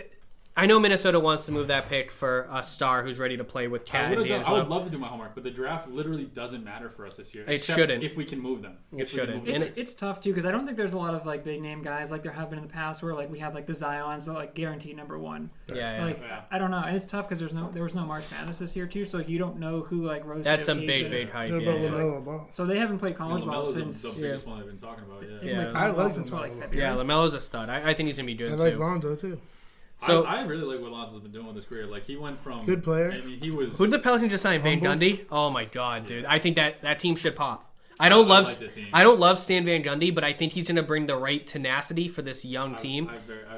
I know Minnesota wants to move that pick for a star who's ready to play with Cat and D'Angelo. I would love to do my homework, but the draft literally doesn't matter for us this year. It shouldn't. If we can move them. It shouldn't. It's tough, too, because I don't think there's a lot of big name guys like there have been in the past where we have the Zions that guaranteed number 1. Yeah. I don't know. And it's tough because there was no March Madness this year, too, so you don't know who rose. That's some big hype. So they haven't played college ball since. The biggest one I've been talking about, I like since February. Yeah, LaMelo's a stud. I think he's going to be good, too. I like Lonzo, too. So I really like what Lonzo's been doing with his career. He went from good player. I mean, he was. Who did the Pelicans just sign? Van Gundy. Oh my god, dude! I think that team should pop. I don't love like this team. I don't love Stan Van Gundy, but I think he's going to bring the right tenacity for this young team,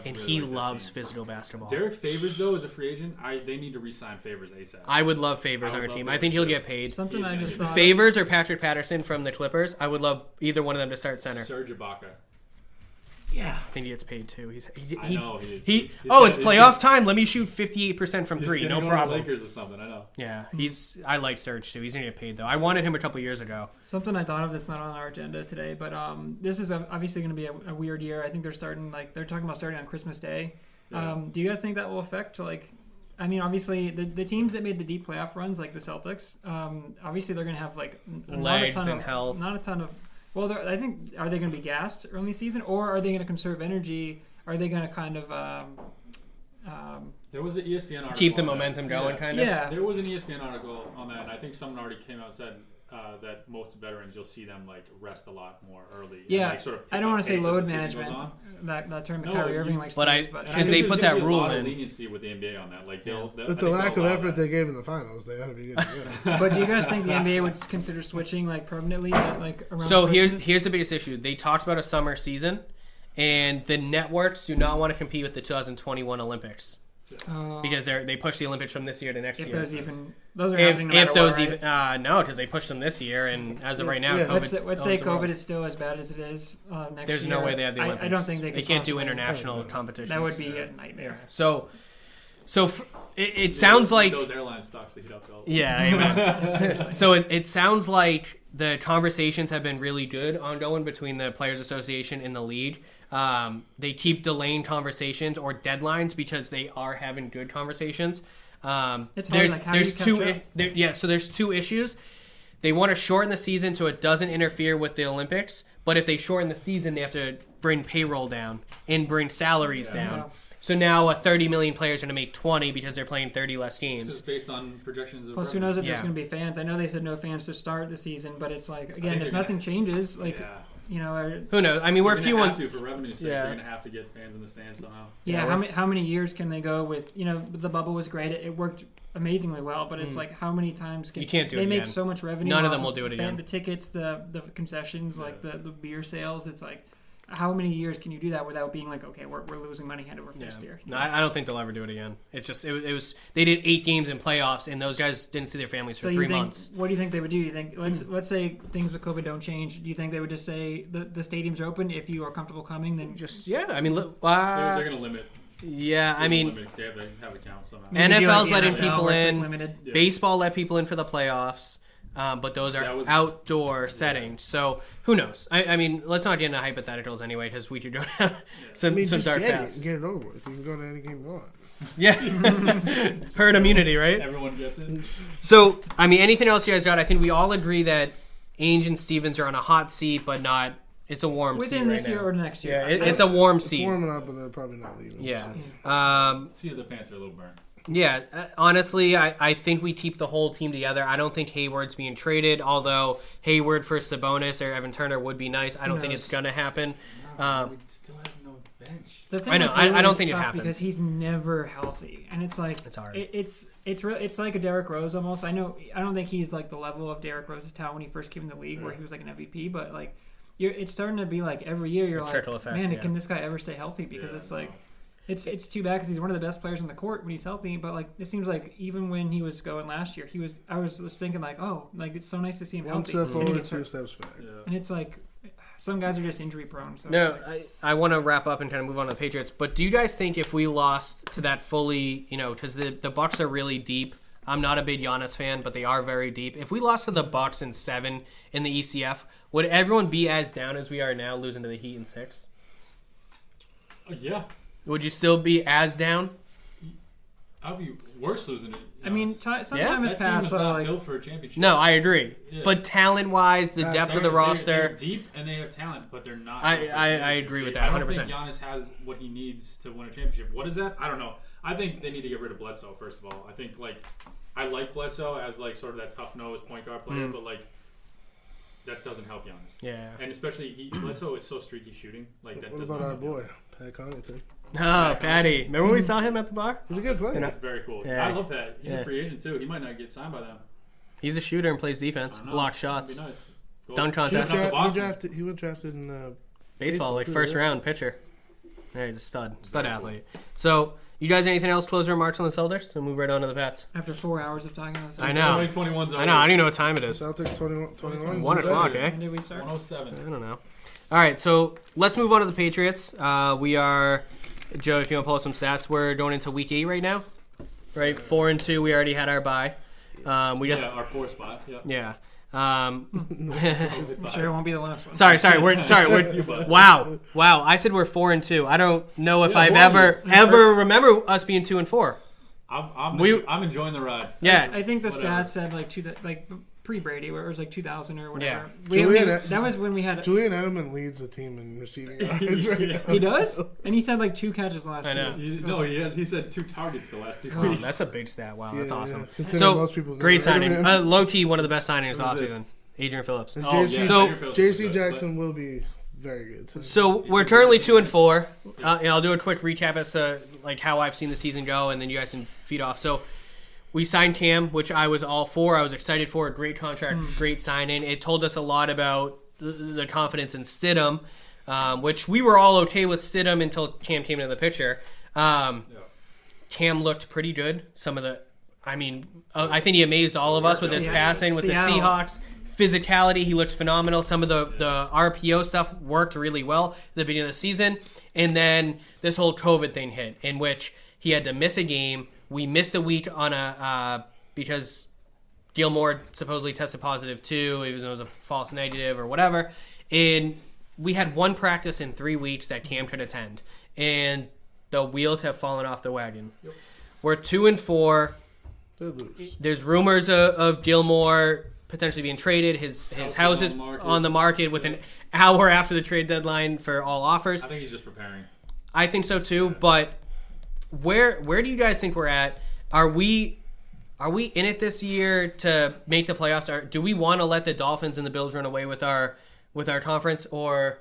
and really he like loves physical basketball. Derek Favors, though, as a free agent, they need to re-sign Favors ASAP. I would love Favors on our team. I think he'll get paid. Something I just thought. Favors or Patrick Patterson from the Clippers. I would love either one of them to start center. Serge Ibaka. Yeah, I think he gets paid too. I know he is. It's playoff time. Let me shoot 58% from three. No problem. Lakers or something. I know. Yeah, I like Serge too. He's gonna get paid though. I wanted him a couple years ago. Something I thought of that's not on our agenda today, but this is obviously going to be a weird year. I think they're talking about starting on Christmas Day. Yeah. Do you guys think that will affect obviously the teams that made the deep playoff runs, like the Celtics, obviously they're going to have legs and health. Not a ton of. Well, I think, are they going to be gassed early season, or are they going to conserve energy? Are they going to kind of there was an ESPN article keep the momentum going, kind of? Yeah. There was an ESPN article on that, and I think someone already came out and said that most veterans, you'll see them rest a lot more early. Yeah, and, sort of I don't want to say load management. That term Kyrie Irving likes to use, but because they put that rule in. A lot of leniency with the NBA on that. With the lack of effort they gave in the finals, they ought to be good to go. But do you guys think the NBA would consider switching permanently around? So here's the biggest issue. They talked about a summer season, and the networks do not want to compete with the 2021 Olympics because they pushed the Olympics from this year to next year. Those are happening no matter what, right? No, because they pushed them this year, and as of right now, let's say COVID is still as bad as it is next year. There's no way they have the Olympics. I don't think they can't do international competitions. That would be a nightmare. So it sounds like those airline stocks they hit up though. Yeah, amen. So it sounds like the conversations have been really good ongoing between the Players Association and the league. They keep delaying conversations or deadlines because they are having good conversations. It's hard, there's two issues. They want to shorten the season so it doesn't interfere with the Olympics, but if they shorten the season, they have to bring payroll down and bring salaries down. Yeah. So now a 30 million player is going to make 20 because they're playing 30 less games. It's based on projections of Plus, who knows if there's going to be fans. I know they said no fans to start the season, but it's again, if nothing changes, who knows? I mean, we're few ones. For revenue's sake, they're going to have to get fans in the stands somehow. Yeah, how many years can they go with? The bubble was great. It worked amazingly well, but it's how many times you can't do it they again. make so much revenue. None of them will do it again. The tickets, the concessions, the beer sales. It's how many years can you do that without being okay, we're losing money hand over fist here? No, I don't think they'll ever do it again. It's just it was they did 8 games in playoffs, and those guys didn't see their families for 3 months. What do you think they would do? You think let's say things with COVID don't change? Do you think they would just say the stadiums are open if you are comfortable coming? Then I mean, they're going to limit. Yeah, I mean, they have a count somehow. NFL's letting people in. Yeah. Baseball let people in for the playoffs. But those are outdoor settings, so who knows? I mean, let's not get into hypotheticals anyway, because we could go down some dark paths. Get it over with. You can go to any game you want. Yeah, herd immunity, right? Everyone gets it. So, I mean, anything else you guys got? I think we all agree that Ainge and Stevens are on a hot seat, but not. It's a warm seat within this right year now. or next year. Yeah, it's a warm seat. It's warming up, but they're probably not leaving. Yeah. See, the pants are a little burnt. Yeah, honestly, I think we keep the whole team together. I don't think Hayward's being traded, although Hayward for Sabonis or Evan Turner would be nice. I don't think it's going to happen. We still have no bench. The thing I know. I don't think it happens because he's never healthy, and it's it's hard. It's like a Derrick Rose almost. I don't think he's the level of Derrick Rose's talent when he first came in the league, where he was an MVP. But it's starting to be every year you're man, can this guy ever stay healthy? Because it's too bad because he's one of the best players on the court when he's healthy. But it seems even when he was going last year, I was thinking it's so nice to see him healthy. 1 step forward, 2 steps back. Yeah. And it's some guys are just injury prone. So no, I want to wrap up and kind of move on to the Patriots. But do you guys think if we lost to that fully, because the Bucks are really deep. I'm not a big Giannis fan, but they are very deep. If we lost to the Bucks in 7 in the ECF, would everyone be as down as we are now, losing to the Heat in 6? Yeah. Would you still be as down? I'd be worse losing it. I mean, some time has passed. That team is not built for a championship. No, I agree. Yeah. But talent-wise, the depth of the roster... They're deep, and they have talent, but they're not... I agree with that, 100%. I don't think Giannis has what he needs to win a championship. What is that? I don't know. I think they need to get rid of Bledsoe, first of all. I think, I like Bledsoe as, sort of that tough-nosed point guard player, but, that doesn't help Giannis. Yeah. And especially, Bledsoe is so streaky shooting. What about our boy, Pat Connaughton? Oh, Patty. Remember when we saw him at the bar? He's a good player. That's very cool. Yeah. I love Pat. He's a free agent, too. He might not get signed by them. He's a shooter and plays defense. Block shots. That'd be nice. dunk contest. He was drafted in baseball, like first round pitcher. Yeah, he's a stud athlete. So, you guys, anything else? Closing remarks on the Celtics? We'll move right on to the Pats. After 4 hours of talking about the Celtics. I know. 2021's over. I know. I don't even know what time it is. Celtics 21. 1 o'clock, eh? When did we start? 107. I don't know. All right, so let's move on to the Patriots. We are, Joe, if you want to pull up some stats, we're going into week 8 right now. Right, 4-2. We already had our bye. Our 4th spot. Yeah. I'm sure it won't be the last one. Sorry. We're wow. I said we're 4-2. I don't know if I've ever remember us being 2-4. I'm enjoying the ride. Yeah, I think the stats said like pre-Brady, where it was like 2000 or whatever. Yeah. That was when we had Julian Edelman leads the team in receiving yards right now. He does, and he's had like 2 catches last 2 weeks. He said 2 targets the last 2 Oh, weeks. that's a big stat. Wow, that's awesome. Yeah. So most people great signing. Low key, one of the best signings offseason. Adrian Phillips. And So J.C. Jackson will be very good. So we're currently 2-4. I'll do a quick recap as to like how I've seen the season go, and then you guys can feed off. So we signed Cam, which I was all for. I was excited for. A great contract, great signing. It told us a lot about the confidence in Stidham, which we were all okay with Stidham until Cam came into the picture. Cam looked pretty good. I think he amazed all of us with his passing, with Seattle. the Seahawks. Physicality, he looked phenomenal. Some of the RPO stuff worked really well at the beginning of the season. And then this whole COVID thing hit, in which he had to miss a game. We missed a week on because Gilmore supposedly tested positive too. It was a false negative or whatever. And we had 1 practice in 3 weeks that Cam could attend. And the wheels have fallen off the wagon. Yep. We're 2-4. There's rumors of Gilmore potentially being traded. His house is on the market with an hour after the trade deadline for all offers. I think he's just preparing. I think so too, but where do you guys think we're at? Are we in it this year to make the playoffs? Or do we want to let the Dolphins and the Bills run away with our conference or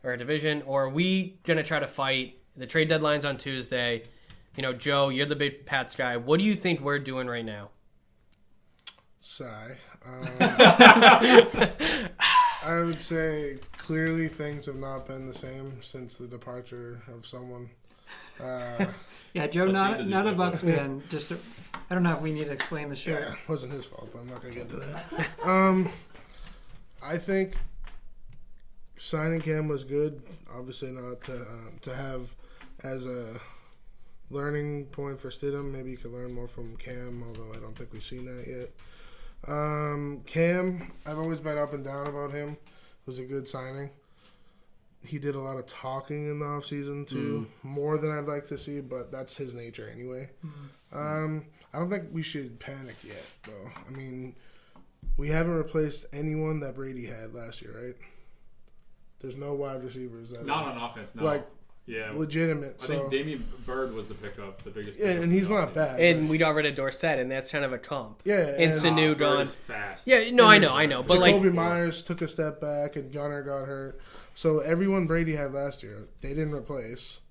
our division? Or are we gonna try to fight? The trade deadline's on Tuesday. Joe, you're the big Pats guy. What do you think we're doing right now? Sigh. I would say clearly things have not been the same since the departure of someone. Yeah, Joe, not a Bucs fan. Just I don't know if we need to explain the shirt. Yeah, it wasn't his fault, but I'm not going to get into that. I think signing Cam was good. Obviously not to have as a learning point for Stidham. Maybe you could learn more from Cam, although I don't think we've seen that yet. Cam, I've always been up and down about him. It was a good signing. He did a lot of talking in the offseason too, more than I'd like to see, but that's his nature anyway. I don't think we should panic yet, though. I mean, we haven't replaced anyone that Brady had last year, right? There's no wide receivers. Not on offense, no. Legitimate. I think Damian Bird was the pickup, the biggest. Yeah, and he's not bad. And we got rid of Dorsett, and that's kind of a comp. Yeah, and Sanu gone. Fast. Yeah, no, I know. But Jacoby Myers took a step back, and Gunner got hurt. So everyone Brady had last year, they didn't replace.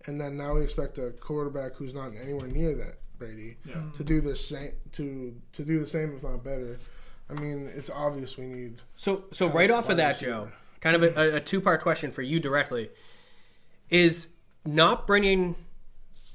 And then now we expect a quarterback who's not anywhere near that Brady to do the same, to do the same, if not better. I mean, it's obvious we need. So right off of that, Joe, kind of a 2-part question for you directly. Is not bringing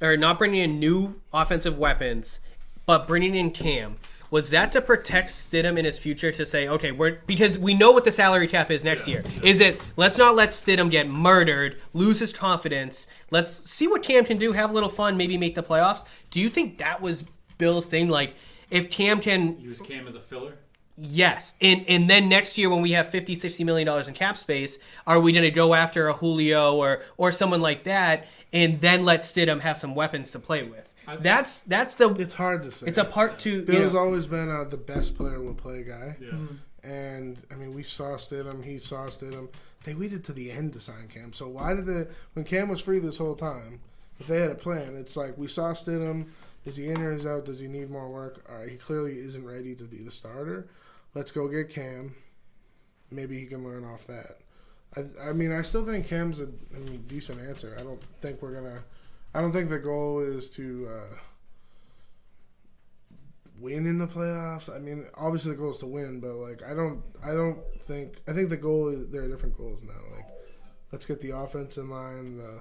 in new offensive weapons, but bringing in Cam, was that to protect Stidham in his future, to say, okay, because we know what the salary cap is next year. Is it, let's not let Stidham get murdered, lose his confidence, let's see what Cam can do, have a little fun, maybe make the playoffs? Do you think that was Bill's thing? Like, if Cam can... Use Cam as a filler? Yes. And then next year when we have $50, $60 million in cap space, are we going to go after a Julio or someone like that and then let Stidham have some weapons to play with? That's the... It's hard to say. It's a part two... Bill's always been the best player will play guy. Yeah. And, I mean, we saw Stidham. He saw Stidham. They waited to the end to sign Cam. So why did they... When Cam was free this whole time, if they had a plan, it's like we saw Stidham. Is he in or is out? Does he need more work? All right, he clearly isn't ready to be the starter. Let's go get Cam. Maybe he can learn off that. I mean, I still think Cam's a decent answer. I don't think we're going to... I don't think the goal is to win in the playoffs. I mean, obviously the goal is to win, but like I think the goal is there are different goals now. Like, let's get the offense in line. The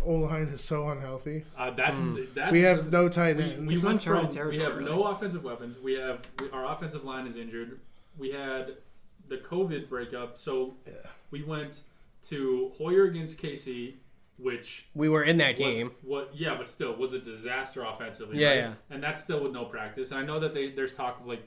O-line is so unhealthy. That's we have no tight ends. We have no offensive weapons. Our offensive line is injured. We had the COVID breakup, so we went to Hoyer against KC, which we were in that game. But still was a disaster offensively. Yeah, right? yeah. And that's still with no practice. And I know that there's talk of like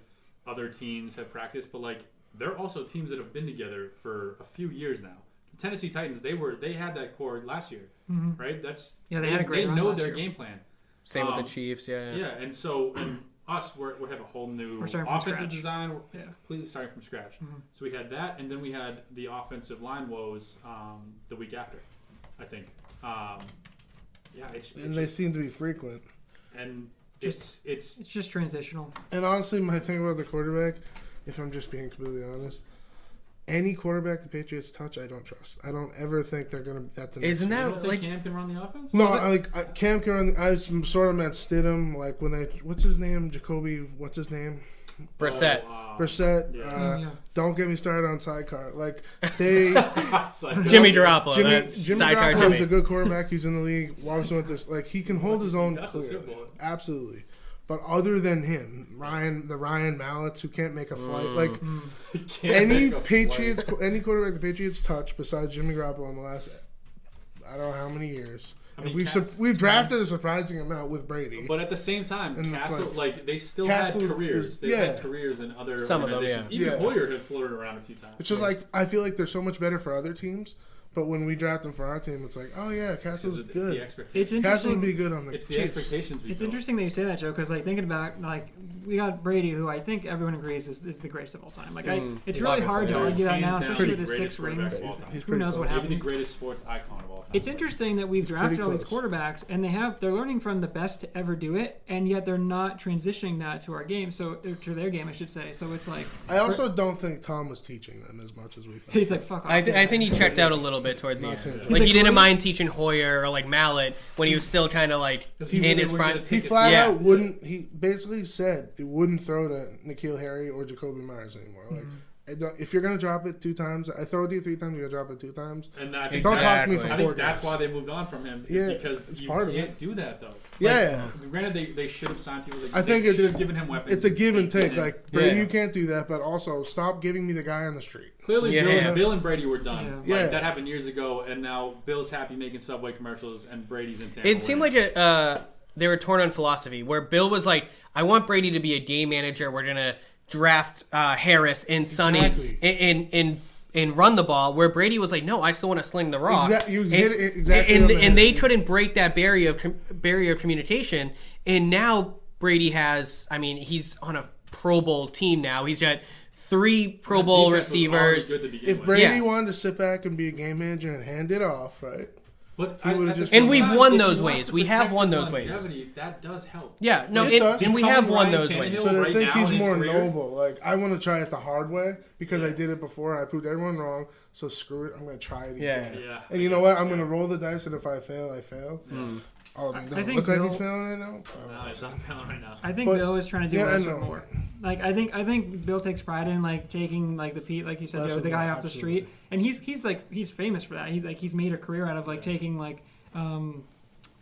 other teams have practiced, but like there are also teams that have been together for a few years now. The Tennessee Titans, they had that core last year, right? They had a great run know last their year. game plan. Same with the Chiefs, yeah. Yeah, and so us, we have a whole new offensive design. We're completely starting from scratch. Mm-hmm. So we had that, and then we had the offensive line woes the week after, I think. They seem to be frequent. And it's just transitional. And honestly, my thing about the quarterback, if I'm just being completely honest, any quarterback the Patriots touch, I don't trust. I don't ever think they're gonna. That's an. Isn't that you don't think Cam can run the offense? No, Cam can run. I sort of meant Stidham. Like when what's his name? Jacoby. What's his name? Brissett. Brissett. Yeah. Don't get me started on sidecar. Like they. Jimmy Garoppolo. Jimmy Garoppolo is a good quarterback. He's in the league. Walks with this. Like he can hold his own clearly. Absolutely. But other than him, the Ryan Mallets who can't make a flight, any quarterback the Patriots touch besides Jimmy Garoppolo in the last, I don't know how many years. We've drafted a surprising amount with Brady. But at the same time, they still had careers. They had careers in other organizations. Even Hoyer had floated around a few times. It's just I feel like they're so much better for other teams. But when we draft them for our team, it's like, oh yeah, Castle's good. It's interesting. Castle would be good on the It's the Chiefs. expectations. It's interesting that you say that, Joe, because thinking about we got Brady, who I think everyone agrees is the greatest of all time. It's really hard to argue that now, especially with his 6 rings. Who knows what happens? Maybe the greatest sports icon of all time. It's interesting that we've drafted all these quarterbacks, and they're learning from the best to ever do it, and yet they're not transitioning that to our game, to their game, I should say. So it's like I also don't think Tom was teaching them as much as we thought. He's like, fuck off. I think he checked out a little bit towards the end. He didn't mind teaching Hoyer or Mallet when he was still kind of in his prime. He flat out wouldn't. He basically said he wouldn't throw to N'Keal Harry or Jacoby Myers anymore. If you're gonna drop it 2 times, I throw it to you 3 times. You're gonna drop it 2 times. And I think don't talk to me for 4 games. That's why they moved on from him. Because you can't do that though. Granted, they should have signed people. I think should have given him weapons. It's a give and take. Like Brady, you can't do that, but also stop giving me the guy on the street. Clearly, Bill and Brady were done. That happened years ago, and now Bill's happy making Subway commercials, and Brady's in Tampa. It seemed like they were torn on philosophy, where Bill was like, "I want Brady to be a game manager. We're gonna draft Harris and Sonny and run the ball." Where Brady was like, "No, I still want to sling the rock." You hit it exactly. And they couldn't break that barrier of communication. And now Brady has. I mean, he's on a Pro Bowl team now. He's got 3 Pro Bowl receivers. If Brady wanted to sit back and be a game manager and hand it off, right? But we've won those ways. We have won those ways. That does help. Yeah, no, and we have won those ways. But I think he's more noble. Like, I want to try it the hard way because I did it before. I proved everyone wrong. So screw it. I'm going to try it again. Yeah. And you know what? I'm going to roll the dice, and if I fail, I fail. Does it look like he's failing right now? No, he's not failing right now. I think Bill is trying to do less with more. I think Bill takes pride in taking the Pete, like you said, Joe, the guy off the street, and he's famous for that. He's made a career out of taking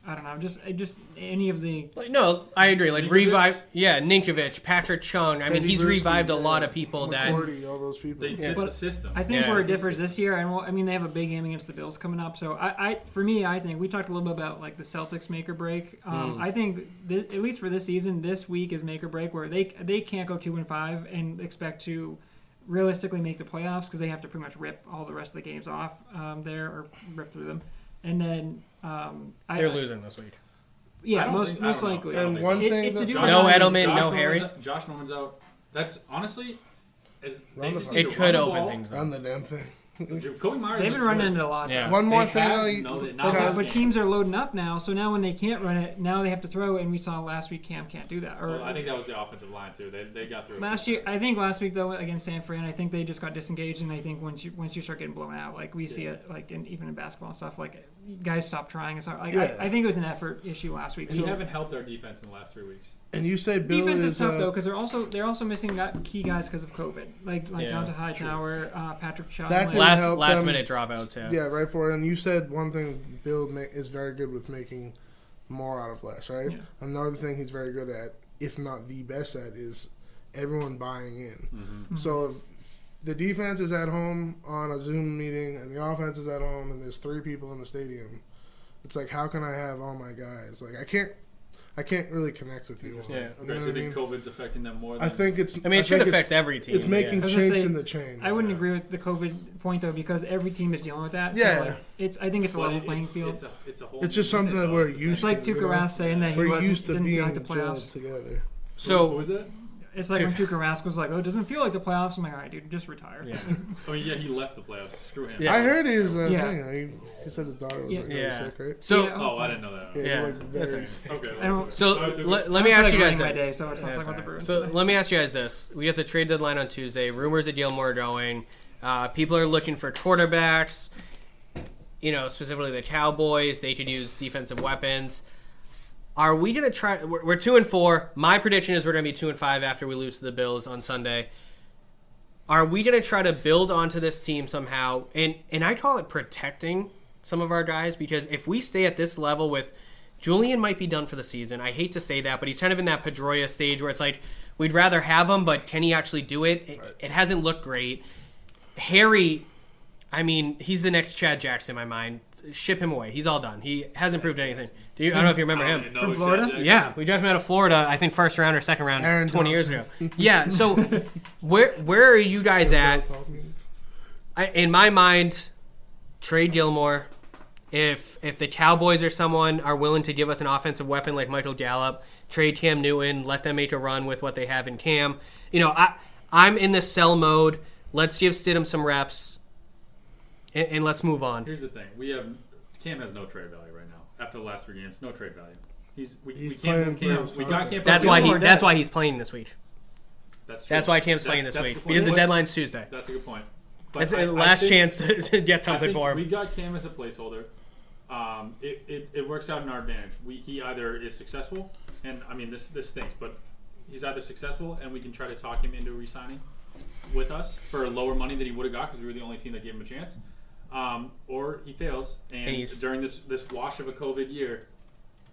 I don't know, just any of the. No, I agree. Ninkovich, Patrick Chung. I mean, he's revived a lot of people McCourty, all those people. They fit the system. I think where it differs this year, and they have a big game against the Bills coming up. So I think we talked a little bit about the Celtics make or break. I think at least for this season, this week is make or break, where they can't go 2-5 and expect to realistically make the playoffs because they have to pretty much rip all the rest of the games off there or rip through them. And then they're losing this week. Yeah, most likely. And one thing, no Edelman, no Harry. Josh Norman's out. That's honestly, it could open things up. Run the damn thing. Jacoby Myers. They've been running into a lot. Yeah. One more thing, but teams are loading up now. So now when they can't run it, now they have to throw it. And we saw last week Cam can't do that. I think that was the offensive line too. They got through. Last week though against San Fran, I think they just got disengaged. And I think once you start getting blown out, we see it even in basketball and stuff, guys stopped trying. It's not, Yeah. I think it was an effort issue last week. And you haven't helped our defense in the last 3 weeks. And you say Bill defense is tough though because they're also missing key guys because of COVID, like down to Hightower, Patrick Shaw. That last minute dropouts. Yeah, right for it. And you said one thing Bill is very good with making more out of less, right? Yeah. Another thing he's very good at, if not the best at, is everyone buying in. Mm-hmm. So if the defense is at home on a Zoom meeting and the offense is at home and there's 3 people in the stadium, it's like, how can I have all my guys? Like, I can't really connect with you. Yeah. Okay, so you think COVID's affecting them more? I think it's. I mean, it should affect every team. It's making chinks in the chain. I wouldn't agree with the COVID point though because every team is dealing with that. Yeah. So I think it's a level playing field. It's just something that we're used to. to. It's like Tuukka Rask saying that he didn't feel like the playoffs. Together. So who was that? It's like when Tuukka Rask was like, "Oh, it doesn't feel like the playoffs." I'm like, "All right, dude, just retire." Yeah. I mean, he left the playoffs. Screw him. Yeah. I heard his thing. He said his daughter was really sick, right? So, I didn't know that. Yeah. Okay. So let me ask you guys my this. day, so let's not talk about the Bruins. So let me ask you guys this: we get the trade deadline on Tuesday. Rumors of Gilmore are going. People are looking for quarterbacks. Specifically the Cowboys. They could use defensive weapons. Are we going to try? We're 2-4. My prediction is we're going to be 2-5 after we lose to the Bills on Sunday. Are we going to try to build onto this team somehow? And I call it protecting some of our guys because if we stay at this level with Julian might be done for the season. I hate to say that, but he's kind of in that Pedroia stage where it's like we'd rather have him, but can he actually do it? It hasn't looked great. Harry, I mean, he's the next Chad Jackson in my mind. Ship him away. He's all done. He hasn't proved anything. I don't know if you remember him. From Florida? Yeah, we drafted him out of Florida, I think first round or second round 20 years ago. Yeah, so where are you guys at? In my mind, trade Gilmore. If the Cowboys or someone are willing to give us an offensive weapon like Michael Gallup, trade Cam Newton, let them make a run with what they have in Cam. I'm in the sell mode. Let's give Stidham some reps. And let's move on. Here's the thing: Cam has no trade value right now. After the last 3 games, no trade value. We can't move Cam. We got Cam. That's why he's playing this week. That's true. That's why Cam's playing this week because the deadline's Tuesday. That's a good point. It's a last chance to get something for him. We got Cam as a placeholder. It works out in our advantage. He either is successful, and I mean this stinks, but he's either successful, and we can try to talk him into re-signing with us for lower money than he would have got because we were the only team that gave him a chance. Or he fails, and during this wash of a COVID year,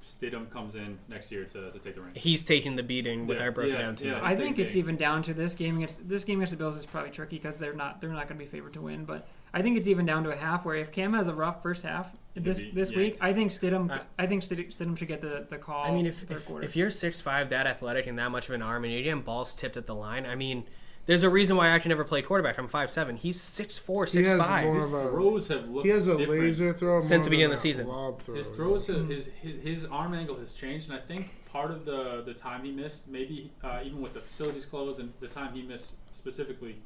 Stidham comes in next year to take the reins. He's taking the beating with our broken down team. Yeah, I think it's even down to this game against the Bills is probably tricky because they're not going to be favored to win. But I think it's even down to a half where if Cam has a rough first half this week, I think Stidham should get the call. I mean, if you're 6'5", that athletic, and that much of an arm, and you're getting balls tipped at the line, I mean. There's a reason why I can never play quarterback. I'm 5'7". He's 6'4", 6'5". His throws have looked He has a different laser throw since the beginning of the season. His throws, his arm angle has changed, and I think part of the time he missed, maybe even with the facilities closed and the time he missed specifically,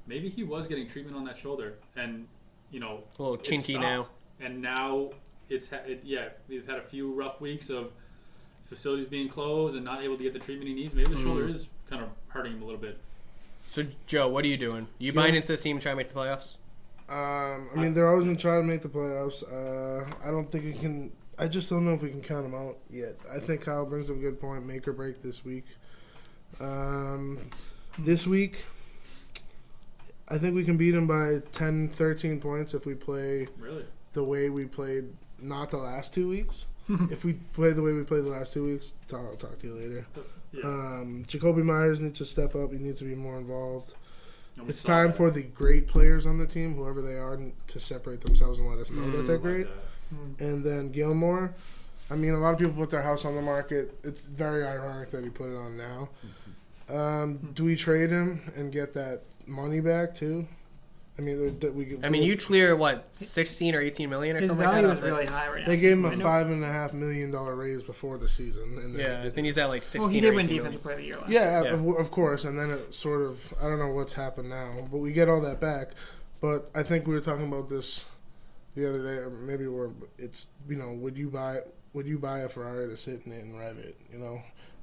maybe he was getting treatment on that shoulder, and a little kinky now. And now we've had a few rough weeks of facilities being closed and not able to get the treatment he needs. Maybe the shoulder is kind of hurting him a little bit. So, Joe, what are you doing? You buying into this team and trying to make the playoffs? I mean, they're always going to try to make the playoffs. I don't think we can – I just don't know if we can count them out yet. I think Kyle brings up a good point, make or break this week. This week, I think we can beat them by 10, 13 points if we play the way we played not the last 2 weeks. If we play the way we played the last 2 weeks, I'll talk to you later. Yeah. Jacoby Myers needs to step up. He needs to be more involved. It's time for the great players on the team, whoever they are, to separate themselves and let us know that they're great. And then Gilmore, I mean, a lot of people put their house on the market. It's very ironic that he put it on now. Do we trade him and get that money back too? I mean, you clear what, 16 or 18 million or his something like that? His value is really high right now. They gave him a $5.5 million raise before the season. And I think he's at like 16. Well, he did win Defensive Player of the Year last year. Of course. And then it sort of, I don't know what's happened now, but we get all that back. But I think we were talking about this the other day, or maybe it's would you buy a Ferrari to sit in it and rev it?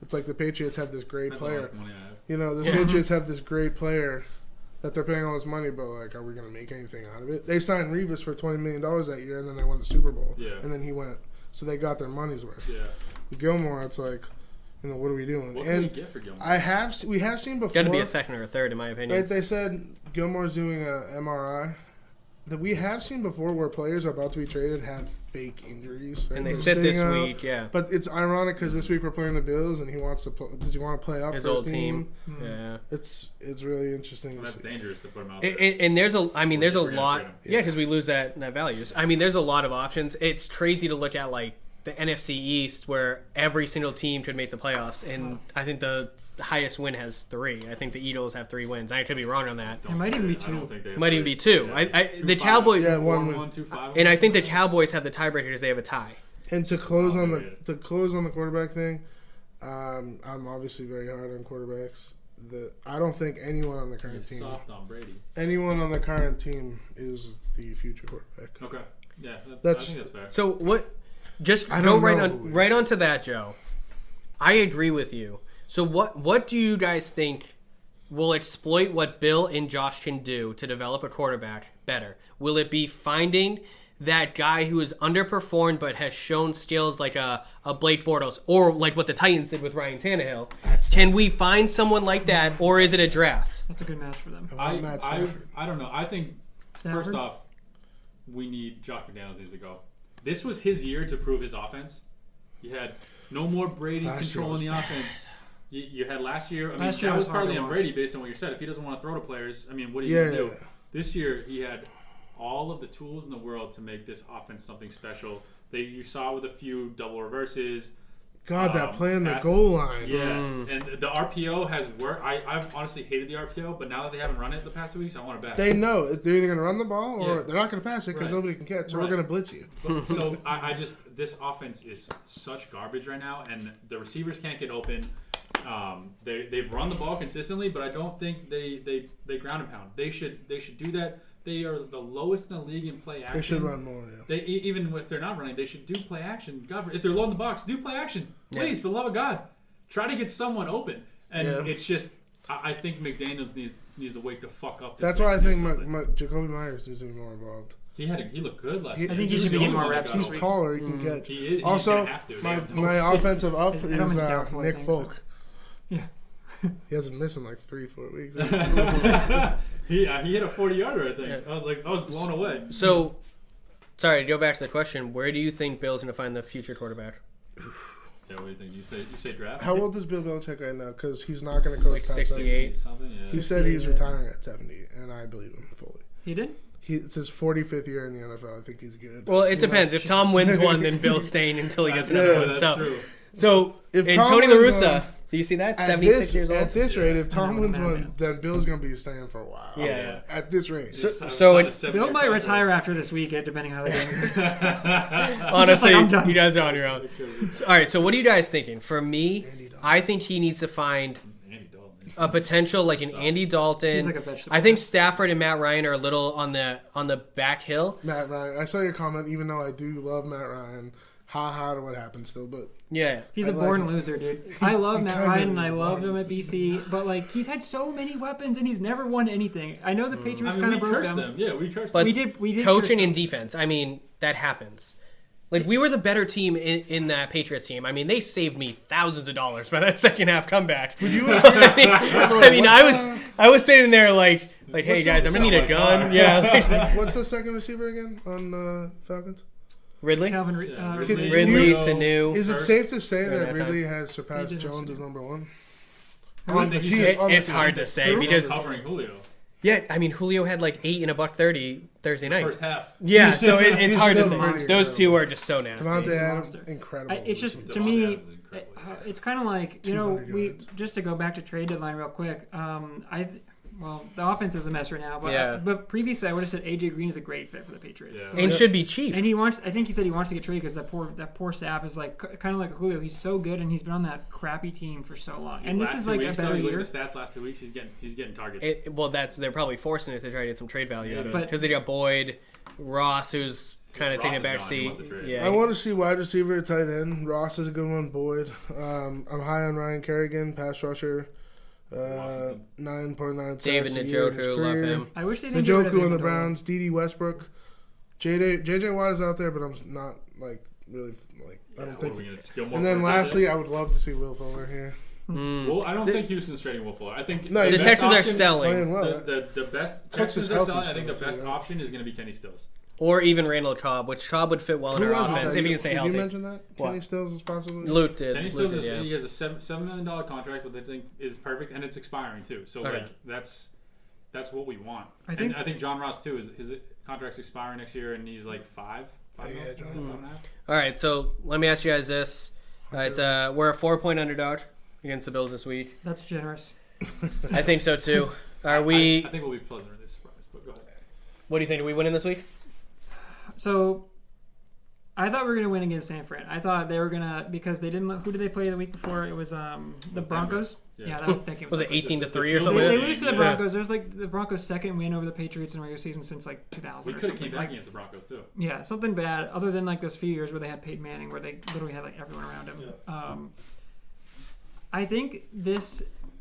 It's like the Patriots have this great player. Patriots have this great player that they're paying all this money, but like, are we going to make anything out of it? They signed Revis for $20 million that year, and then they won the Super Bowl. Yeah. And then he went. So they got their money's worth. Yeah. With Gilmore, it's like, what are we doing? What can we get for Gilmore? We have seen before. Got to be a second or a third, in my opinion. They said Gilmore's doing a MRI. That we have seen before where players are about to be traded have fake injuries. And they sit this week, yeah. But it's ironic because this week we're playing the Bills, and he wants to. Does he want to play up his for old his team? Yeah, it's really interesting. Well, that's dangerous to put him out there. And there's a lot. Yeah, because we lose that values. I mean, there's a lot of options. It's crazy to look at like the NFC East where every single team could make the playoffs, and I think the highest win has 3. I think the Eagles have 3 wins. I could be wrong on that. It might even be 2. It might even be 2. Yeah, the Cowboys. Yeah, 1 win. 2-5. And I think the Cowboys have the tiebreaker because they have a tie. And to close on the quarterback thing, I'm obviously very hard on quarterbacks. I don't think anyone on the current team. Soft on Brady. Anyone on the current team is the future quarterback. Okay. Yeah, I think that's fair. So what? Just go right onto that, Joe. I agree with you. So what do you guys think will exploit what Bill and Josh can do to develop a quarterback better? Will it be finding that guy who has underperformed but has shown skills like a Blake Bortles, or like what the Titans did with Ryan Tannehill? Can we find someone like that, or is it a draft? That's a good match for them. I don't know. I think, first off, we need Josh McDaniels needs to go. This was his year to prove his offense. You had no more Brady controlling the offense. You had last year. I mean, that was partly on Brady based on what you said. If he doesn't want to throw to players, I mean, what are you going to do? This year, he had all of the tools in the world to make this offense something special. You saw with a few double reverses. God, that play on the goal line. Yeah, and the RPO has worked. I've honestly hated the RPO, but now that they haven't run it the past 2 weeks, I want it back. They know they're either going to run the ball or they're not going to pass it because nobody can catch. So we're going to blitz you. So I just this offense is such garbage right now, and the receivers can't get open. They've run the ball consistently, but I don't think they ground and pound. They should do that. They are the lowest in the league in play action. They should run more. Yeah. They even if they're not running, they should do play action. God, if they're low in the box, do play action, please, for the love of God. Try to get someone open, and it's just I think McDaniels needs to wake the fuck up. That's why I think Jacoby Myers needs to be more involved. He looked good last year. I think he should be getting more reps. He's taller. He can catch. He is. Also, my offensive up is Nick Folk. So. Yeah. He hasn't missed in like 3-4 weeks. He hit a 40-yarder, I think. I was blown away. So, sorry to go back to the question. Where do you think Bill's going to find the future quarterback? Yeah, what do you think? You say draft? How old is Bill Belichick right now? Because he's not going to coach like 68 something. Yeah. He said he's retiring at 70, and I believe him fully. He did? It's his 45th year in the NFL. I think he's good. Well, it depends. If Tom wins one, then Bill's staying until he gets another one. That's true. So if Tony La Russa, do you see that? 76 years old. At this rate, if Tom wins one, then Bill's going to be staying for a while. Yeah. At this rate. So Bill might retire after this weekend, depending on how the game goes. Honestly, you guys are on your own. All right, so what are you guys thinking? For me, I think he needs to find a potential like an Andy Dalton. He's like a vegetable. I think Stafford and Matt Ryan are a little on the back hill. Matt Ryan. I saw your comment, even though I do love Matt Ryan. Ha to what happened still, but yeah, he's a born loser, dude. I love Matt Ryan and I loved him at BC, but like he's had so many weapons and he's never won anything. I know the Patriots kind of broke them. Yeah, we cursed but them. We did coaching and defense. I mean, that happens. Like we were the better team in that Patriots team. I mean, they saved me thousands of dollars by that second half comeback. I was sitting there like, hey guys, I'm gonna need a gun. Yeah. What's the second receiver again on Falcons? Ridley? Ridley, Sanu. Is it safe to say that Ridley has surpassed Jones as number one? It's hard to say because covering Julio. Yeah, I mean Julio had like 8 in $130 Thursday night. First half. Yeah, so it's hard to say. Those two are just so nasty. Devontae Adams, incredible. It's just to me, it's kind of like we just to go back to trade deadline real quick. Well, the offense is a mess right now, but previously I would have said AJ Green is a great fit for the Patriots. Yeah. And should be cheap. And I think he said he wants to get traded because that poor Sapp is like kind of like Julio. He's so good and he's been on that crappy team for so long. And this is like a better year. The stats last 2 weeks, he's getting targets. They're probably forcing it to try to get some trade value out of it because they got Boyd, Ross, who's kind of taking a back seat. I want to see wide receiver, tight end. Ross is a good one. Boyd. I'm high on Ryan Kerrigan, pass rusher. 9.9 David Njoku, love him. I wish they didn't get rid of Njoku on the Amendola. Browns. D.D. Westbrook. JJ Watt is out there, but I'm not like really like. I don't think. And then lastly, I would love to see Will Fuller here. Well, I don't think Houston's trading Will Fuller. I think the Texans are selling. The best Texans are selling. I think the best option is going to be Kenny Stills. Or even Randall Cobb, which Cobb would fit well in our offense if you can stay healthy. Did you mention that? Kenny Stills is possibly? Luke did. Kenny Stills he has a $7 million contract, which I think is perfect, and it's expiring too. So that's what we want. I think John Ross too. His contract's expiring next year, and he's like five months. All right, so let me ask you guys this: we're a 4-point underdog against the Bills this week. That's generous. I think so too. Are we? I think we'll be pleasantly surprised. But go ahead. What do you think? Are we winning this week? So, I thought we were going to win against San Fran. I thought they were going to, because they didn't, who did they play the week before? It was the Broncos. Yeah, that thinking was it 18-3 or something? They lose to the Broncos. There's like the Broncos' second win over the Patriots in regular season since like 2000. We could have came back against the Broncos too. Yeah, something bad. Other than like those few years where they had Peyton Manning, where they literally had like everyone around him. Yeah. I think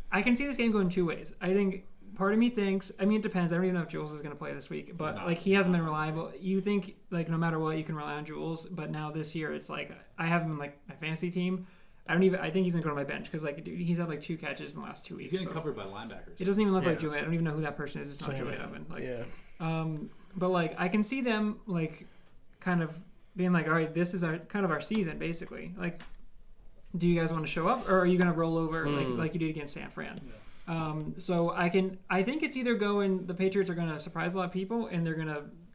I can see this game going two ways. I think part of me thinks, I mean, it depends. I don't even know if Jules is going to play this week, but like he hasn't been reliable. You think like no matter what you can rely on Jules, but now this year it's like I have him in like my fantasy team. I think he's going to go to my bench because like dude, he's had like 2 catches in the last 2 weeks. He's getting covered by linebackers. It doesn't even look like Juliet. I don't even know who that person is. It's not Juliet Oven. But like I can see them like kind of being like, all right, this is our season basically. Like, do you guys want to show up or are you going to roll over like you did against San Fran? Yeah. So I think it's either the Patriots are going to surprise a lot of people and they're going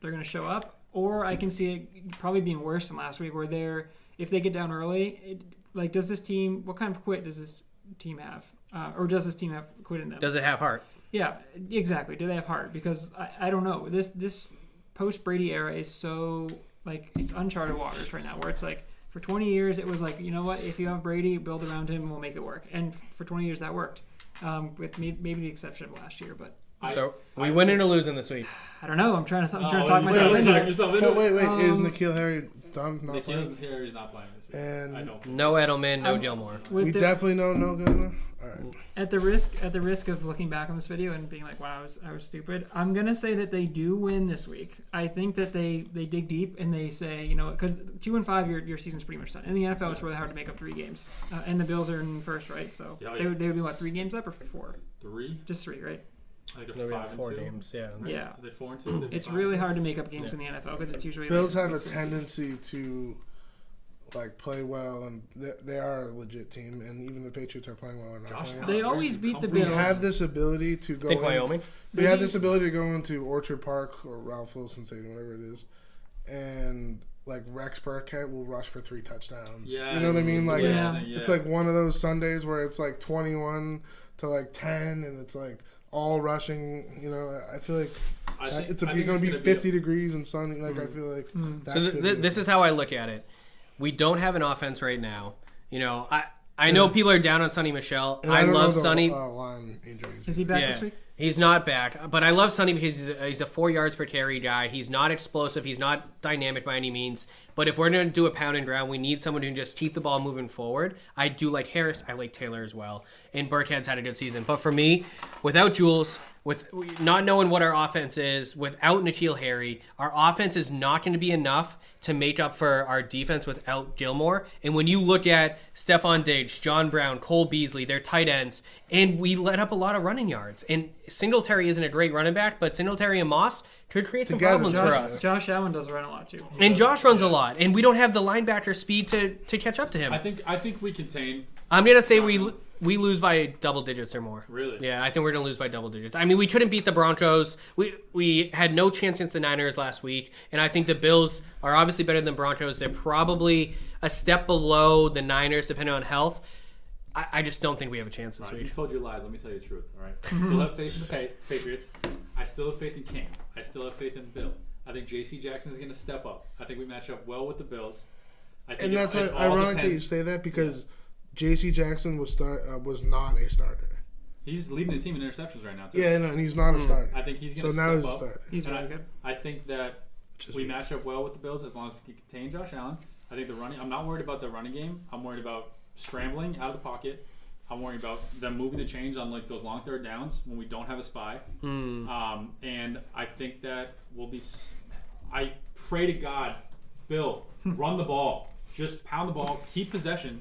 to show up, or I can see it probably being worse than last week where if they get down early, what kind of quit does this team have? Or does this team have quit in them? Does it have heart? Yeah, exactly. Do they have heart? Because I don't know. This post Brady era is so like it's uncharted waters right now where it's like for 20 years it was like, you know what, if you have Brady, build around him and we'll make it work. And for 20 years that worked. With maybe the exception of last year, but so we winning or losing this week? I don't know. I'm trying to talk myself into it. Wait. Is N'Keal Harry done? N'Keal Harry's not playing this week. And no Edelman, no Gilmore. We definitely know no Gilmore. All right. At the risk of looking back on this video and being like, wow, I was stupid. I'm gonna say that they do win this week. I think that they dig deep and they say, you know, because 2-5, your season's pretty much done. In the NFL, it's really hard to make up 3 games, and the Bills are in first, right? So they would be what, 3 games up or 4? 3? Just 3, right? I think they're 5-2 games. Yeah. Yeah. They're 4-2. It's really hard to make up games in the NFL because it's usually Bills have a tendency to like play well, and they are a legit team, and even the Patriots are playing well. They always beat the Bills. We have this ability to go. Wyoming. We have this ability to go into Orchard Park or Ralph Wilson Stadium, whatever it is, and like Rex Burkhead will rush for 3 touchdowns. Yeah, you know what I mean? Like it's like one of those Sundays where it's like 21 to like 10, and it's like all rushing. You know, I feel like it's going to be 50 degrees and sunny. Like I feel like so this is how I look at it. We don't have an offense right now. You know, I know people are down on Sonny Michel. I love Sonny. Is he back this week? He's not back, but I love Sonny because he's a 4 yards per carry guy. He's not explosive. He's not dynamic by any means. But if we're going to do a pound and ground, we need someone who can just keep the ball moving forward. I do like Harris. I like Taylor as well. And Burkhead's had a good season. But for me, without Jules, with not knowing what our offense is, without N'Keal Harry, our offense is not going to be enough to make up for our defense without Gilmore. And when you look at Stephon Diggs, John Brown, Cole Beasley, their tight ends, and we let up a lot of running yards. And Singletary isn't a great running back, but Singletary and Moss could create some problems for us. Josh Allen does run a lot too. And Josh runs a lot, and we don't have the linebacker speed to catch up to him. I think we contain. I'm gonna say we lose by double digits or more. Really? Yeah, I think we're gonna lose by double digits. I mean, we couldn't beat the Broncos. We had no chance against the Niners last week, and I think the Bills are obviously better than Broncos. They're probably a step below the Niners, depending on health. I just don't think we have a chance this week. You told your lies. Let me tell you the truth. All right. I still have faith in the Patriots. I still have faith in Cam. I still have faith in Bill. I think J.C. Jackson is going to step up. I think we match up well with the Bills. And that's ironic that you say that because J.C. Jackson was not a starter. He's leading the team in interceptions right now, too. Yeah, no, and he's not a starter. I think he's going to step now up. he's a starter. He's really good. I think that we match up well with the Bills as long as we can contain Josh Allen. I think I'm not worried about the running game. I'm worried about scrambling out of the pocket I'm worried about them moving the chains on like those long third downs when we don't have a spy. And I think that we'll be. I pray to God, Bill, run the ball, just pound the ball, keep possession,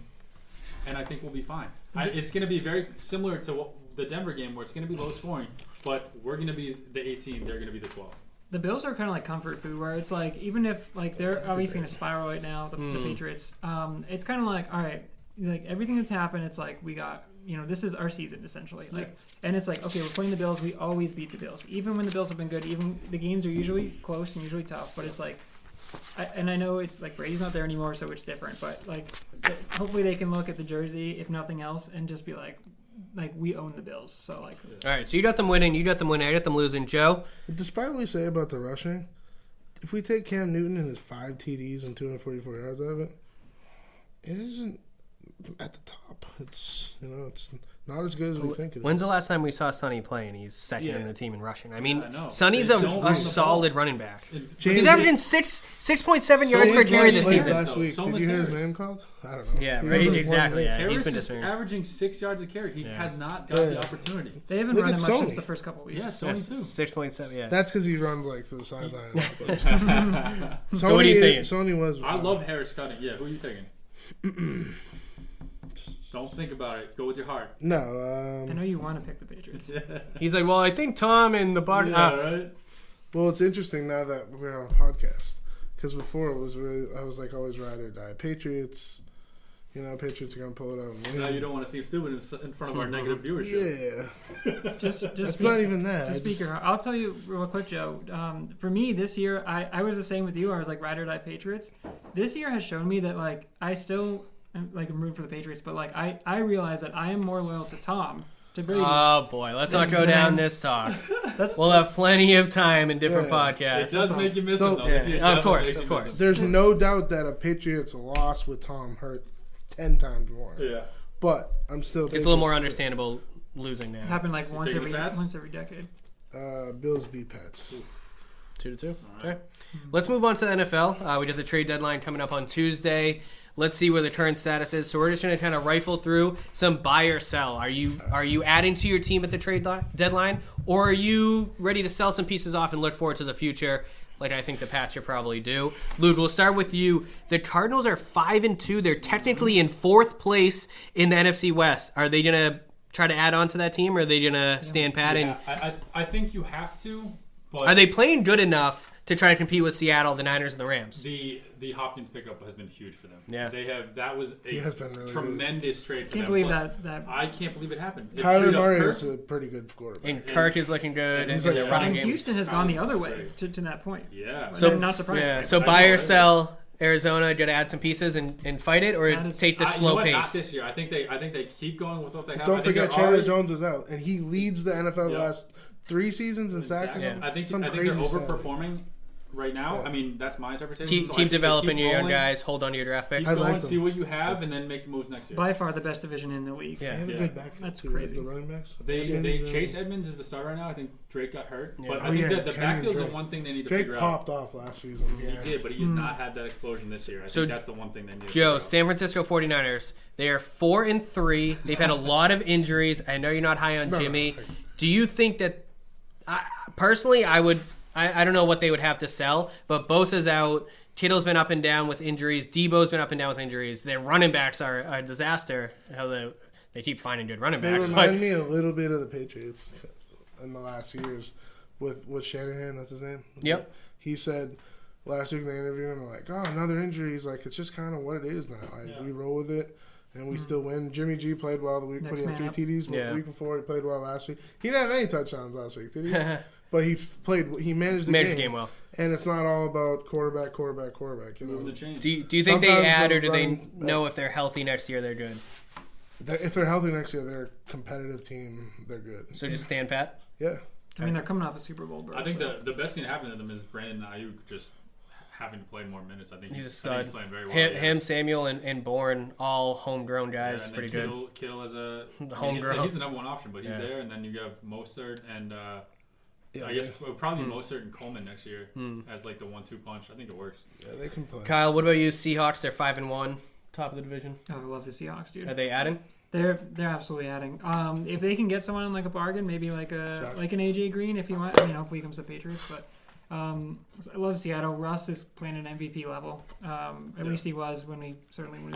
and I think we'll be fine. It's going to be very similar to the Denver game where it's going to be low scoring, but we're going to be the 18, they're going to be the 12. The Bills are kind of like comfort food, where it's like even if like they're obviously in a spiral right now, the Patriots. It's kind of like, all right, like everything that's happened, it's like we got, this is our season essentially. Like, and it's like, okay, we're playing the Bills. We always beat the Bills, even when the Bills have been good. Even the games are usually close and usually tough, but it's like, I know it's like Brady's not there anymore, so it's different. But like, hopefully they can look at the jersey, if nothing else, and just be like we own the Bills. So like, all right. So you got them winning. I got them losing. Joe, despite what we say about the rushing, if we take Cam Newton and his 5 TDs and 244 yards out of it, it isn't at the top. It's it's not as good as we think it is. When's the last time we saw Sonny play and he's second in the team in rushing? I mean, Sonny's a solid running back. He's averaging 6.7 yards per carry this season. Last week. Did you hear his name called? I don't know. Yeah, right. Exactly. Yeah, Harris is averaging 6 yards a carry. He has not got the opportunity. They haven't run him much since the first couple of weeks. Yeah, Sony too. 6.7. Yeah. That's because he runs like to the sideline. So what do you think? Sony was. I love Harris cutting. Yeah, who are you taking? Don't think about it. Go with your heart. No. I know you want to pick the Patriots. He's like, well, I think Tom and the body. Yeah, right. Well, it's interesting now that we're on a podcast, because before it was really, I was like always ride or die. Patriots, Patriots are gonna pull it out. And win. Now you don't want to seem stupid in front of our negative viewership. Yeah. just it's not even that. Just speaker. I'll tell you real quick, Joe. For me this year, I was the same with you. I was like ride or die Patriots. This year has shown me that like I still. I'm rooting for the Patriots, but like I realize that I am more loyal to Tom, to Brady. Oh boy, let's not go down this talk. We'll have plenty of time in different podcasts. It does make you miss him though. This year, of course. There's no doubt that a Patriots loss with Tom hurt 10 times more. Yeah, but I'm still. It's a little more understandable losing now. It happened like once every decade. Bills beat Pats. 2-2. Okay. Let's move on to the NFL. We did the trade deadline coming up on Tuesday. Let's see where the current status is. So we're just going to kind of rifle through some buy or sell. Are you adding to your team at the trade deadline, or are you ready to sell some pieces off and look forward to the future, like I think the Pats should probably do? Lude, we'll start with you. The Cardinals are 5-2. They're technically in 4th place in the NFC West. Are they going to try to add on to that team, or are they going to stand pat? Yeah, I think you have to. But are they playing good enough to try to compete with Seattle, the Niners, and the Rams? The Hopkins pickup has been huge for them. Yeah, that was a really tremendous trade for them. Can't believe that. I can't believe it happened. Kyler Murray is a pretty good quarterback. And Kirk is looking good. And Houston has gone the other way to that point. Yeah, so not surprising. Yeah, so buy or sell Arizona, got to add some pieces and fight it, or take the slow pace? Not this year. I think they keep going with what they have. Don't forget Chandler Jones is out, and he leads the NFL the last 3 seasons in sacks. Yeah. I think they're overperforming right now. Yeah. I mean, that's my interpretation. Keep developing your young guys. Hold on to your draft picks. Keep going, see what you have, and then make the moves next year. By far the best division in the league. Yeah, they have a good backfield. That's crazy. The running backs. Chase Edmonds is the star right now. I think Drake got hurt, but I think that the backfield is the one thing they need to figure out. Drake popped off last season. He did, but he's not had that explosion this year. I think that's the one thing they need. Joe, San Francisco 49ers. They are 4-3. They've had a lot of injuries. I know you're not high on Jimmy. Do you think that? Personally, I would. I don't know what they would have to sell, but Bosa's out. Kittle's been up and down with injuries. Debo's been up and down with injuries. Their running backs are a disaster. How they keep finding good running backs. They remind me a little bit of the Patriots in the last years with Shanahan. That's his name. Yep. He said last week in the interview, I'm like, another injury. He's like, it's just kind of what it is now. We roll with it. And we still win. Jimmy G played well the week, putting in 3 TDs. But the week before, he played well last week. He didn't have any touchdowns last week, did he? But he managed the game well. And it's not all about quarterback. You know? Do you think they add, or do they know if they're healthy next year, they're good? If they're healthy next year, they're a competitive team. They're good. So just stand pat? Yeah. I mean, they're coming off a Super Bowl, bro. I think the best thing that happened to them is Brandon Ayuk just having to play more minutes. I think he's a stud. He's playing very well. Him, Samuel, and Bourne, all homegrown guys. And pretty Kittle, good. Kittle as a homegrown. He's the number one option, but he's there. And then you have Mostert and I guess probably Mostert and Coleman next year as like the 1-2 punch. I think it works. Yeah, they can play. Kyle, what about you? Seahawks, they're 5-1, top of the division. Oh, I love the Seahawks, dude. Are they adding? They're absolutely adding. If they can get someone like a bargain, maybe like an AJ Green, if you want. I mean, hopefully he comes to Patriots. But I love Seattle. Russ is playing an MVP level. At least he was when we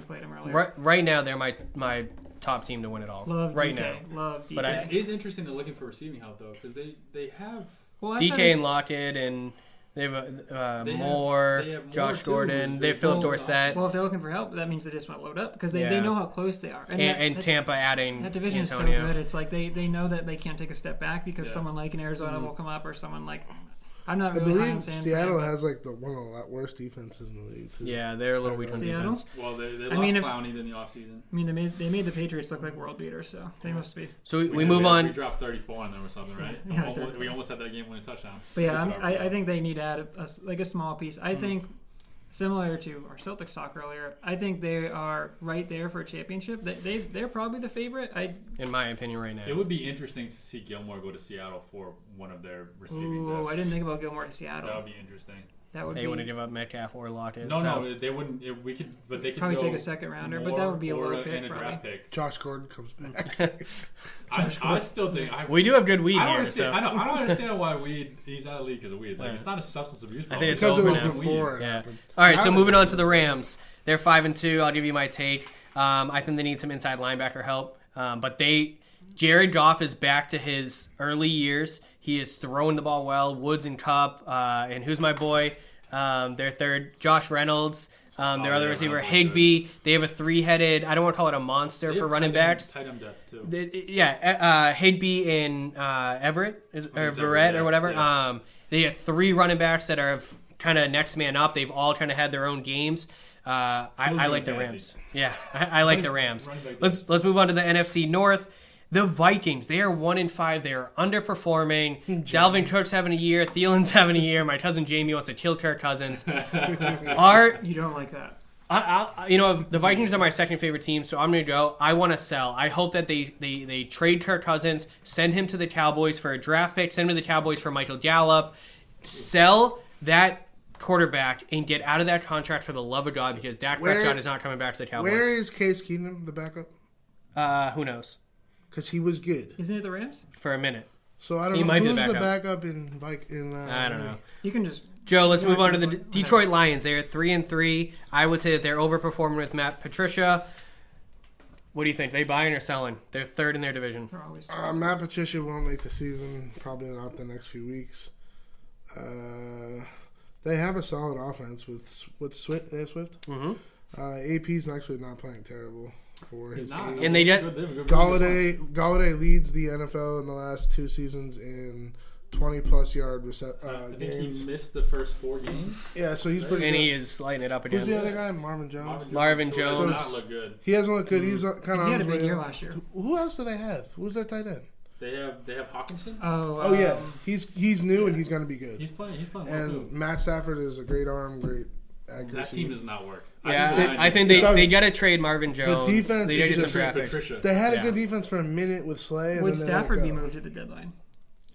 played him earlier. Right now, they're my top team to win it all. Love right DK. now. Love DK. But it is interesting they're looking for receiving help though, because they have DK and Lockett and. They have Moore, Josh Gordon. They have Philip Dorsett. Well, if they're looking for help, that means they just want to load up because they know how close they are. And Tampa adding that division Antonio. is so good. It's like they know that they can't take a step back because someone like in Arizona will come up or someone like. I'm not really high on San Seattle has like one of the worst defenses in the league. Too. Yeah, they're a little weak on defense. Well, they lost Clowney in the offseason. I mean, they made the Patriots look like world beaters, so they must be. So we move on. We dropped 34 on them or something, right? Yeah, we almost had that game-winning touchdown. But yeah, I think they need to add a small piece. I think similar to our Celtics talk earlier, I think they are right there for a championship. They're probably the favorite. In my opinion, right now, it would be interesting to see Gilmore go to Seattle for one of their receiving depths. I didn't think about Gilmore to Seattle. That would be interesting. They wouldn't give up Metcalf or Lockett. No, they wouldn't. But they could probably take a second rounder, but that would be a low pick. And a draft pick. Josh Gordon comes back. I still think we do have good weed here. So. I don't understand why he's out of the league because of weed. Like it's not a substance abuse problem. I think because it was before. Yeah. All right, so moving on to the Rams. They're 5-2. I'll give you my take. I think they need some inside linebacker help, but Jared Goff is back to his early years. He is throwing the ball well. Woods and Kupp, and who's my boy? Their third, Josh Reynolds. Their other receiver, Higbee. They have a three-headed, I don't want to call it a monster for running backs. Tight end depth, too. Higbee and Everett, or Verrett, or whatever. Yeah. They have three running backs that are kind of next man up. They've all kind of had their own games. I like the Rams. Yeah, I like the Rams. Let's move on to the NFC North. The Vikings, they are 1-5. They are underperforming. Dalvin Cook's having a year. Thielen's having a year. My cousin Jamie wants to kill Kirk Cousins. You don't like that. The Vikings are my second favorite team, so I'm going to go. I want to sell. I hope that they trade Kirk Cousins, send him to the Cowboys for a draft pick, send him to the Cowboys for Michael Gallup, sell that quarterback, and get out of that contract for the love of God because Dak Prescott is not coming back to the Cowboys. Where is Case Keenum, the backup? Who knows? Because he was good. Isn't it the Rams? For a minute. So I don't know who's the backup in I don't know. You can just Joe, let's move on to the Detroit Lions. They're 3-3. I would say that they're overperforming with Matt Patricia. What do you think? They buying or selling? They're third in their division. They're always Matt Patricia won't make the season. Probably not the next few weeks. They have a solid offense with Swift. Mm-hmm. AP's actually not playing terrible for his game. And they get Galladay leads the NFL in the last two seasons in 20-plus yard I think games. he missed the first 4 games. Yeah, so he's pretty good. And he is lighting it up again. Who's the other guy? Marvin Jones. Marvin Jones. Does not look good. He hasn't looked good. He's kind of. He had a big year last year. Who else do they have? Who's their tight end? They have Hawkinson. Oh yeah, he's new and he's going to be good. He's playing well and too. Matt Stafford is a great arm, great accuracy. That team does not work. Yeah, I think they got to trade Marvin Jones. The defense they is get just some draft. They had a good defense for a minute with Slay. Would Stafford be moved to the deadline?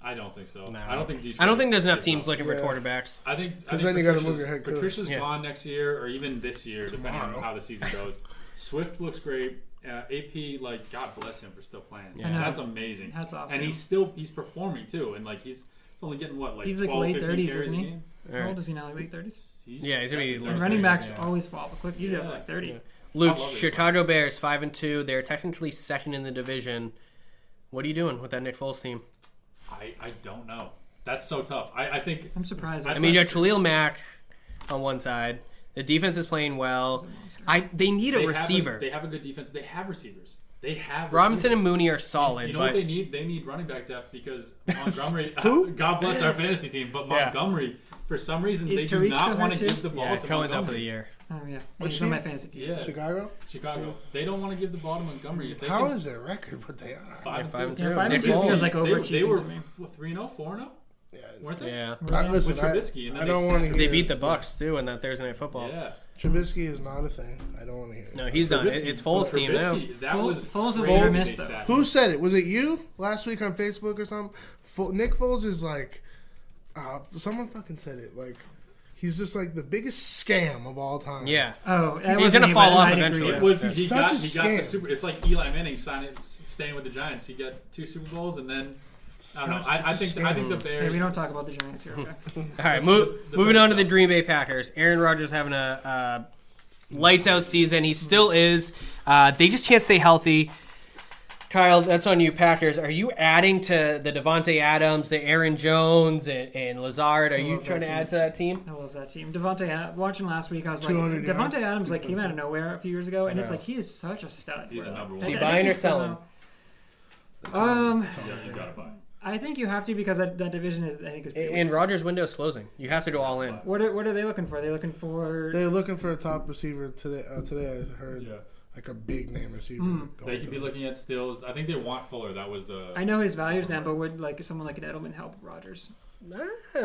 I don't think so. No. I don't think there's enough teams looking for quarterbacks. I think because then you got to move your head coach. Patricia's gone next year or even this year, depending on how the season goes. Swift looks great. AP, God bless him for still playing. Yeah, that's amazing. Hats off. And he's performing too, and he's only getting he's 12, late 15 30s, isn't he? game? How old is he now? Late 30s. He's gonna be. And running backs always fall. The cliff usually have 30. Yeah. Luke, Chicago Bears 5-2. They're technically second in the division. What are you doing with that Nick Foles team? I don't know. That's so tough. I think I'm surprised. I mean, you have Khalil Mack on one side. The defense is playing well. They need a receiver. They have a good defense. They have receivers. They have Robinson and Mooney are solid. You know what they need? They need running back depth because Montgomery. Who? God bless our fantasy team, but Montgomery, for some reason, they do not want to give the ball to Cohen's Montgomery. up for the year. Oh yeah, Which he's on my fantasy team. Yeah. Chicago. They don't want to give the ball to Montgomery. How is their record? But they are 5-2. Yeah, 5-2 feels like overachieving. They were to me. 3-0, 4-0. Yeah. Weren't they? Yeah. Listen, With Trubisky, and then I don't want to hear. They beat the Bucks too in that Thursday Night Football. Yeah. Trubisky is not a thing. I don't want to hear it. No, he's done. It's Foles' team now. Foles is hit or miss, though. Who said it? Was it you last week on Facebook or something? Nick Foles is someone fucking said it. he's just like the biggest scam of all time. Yeah. Oh, he's gonna fall off eventually. It was He's he such got a the scam. Super. It's like Eli Manning staying with the Giants. He got 2 Super Bowls, and then I don't know. I think the Bears. Hey, we don't talk about the Giants here. Okay. All right, moving on to the Green Bay Packers. Aaron Rodgers having a lights out season. He still is. They just can't stay healthy. Kyle, that's on you, Packers. Are you adding to the Devontae Adams, the Aaron Jones, and Lazard? Are you trying to add to that team? I love that team. Watching last week, I was like, 200 Devontae yards, Adams came out of nowhere a few years ago, and it's Yeah. like he is such a stud. He's bro. a number Is he one. buying or selling? Yeah, you gotta buy. I think you have to because that division is pretty And weak. Rodgers' window is closing. You have to go all in. What are they looking for? Are they looking for? They're looking for a top receiver today. Today I heard Yeah. like a big name receiver. They could be looking at Stills. I think they want Fuller. That was the. I know his value's down, but would like someone like an Edelman help Rodgers?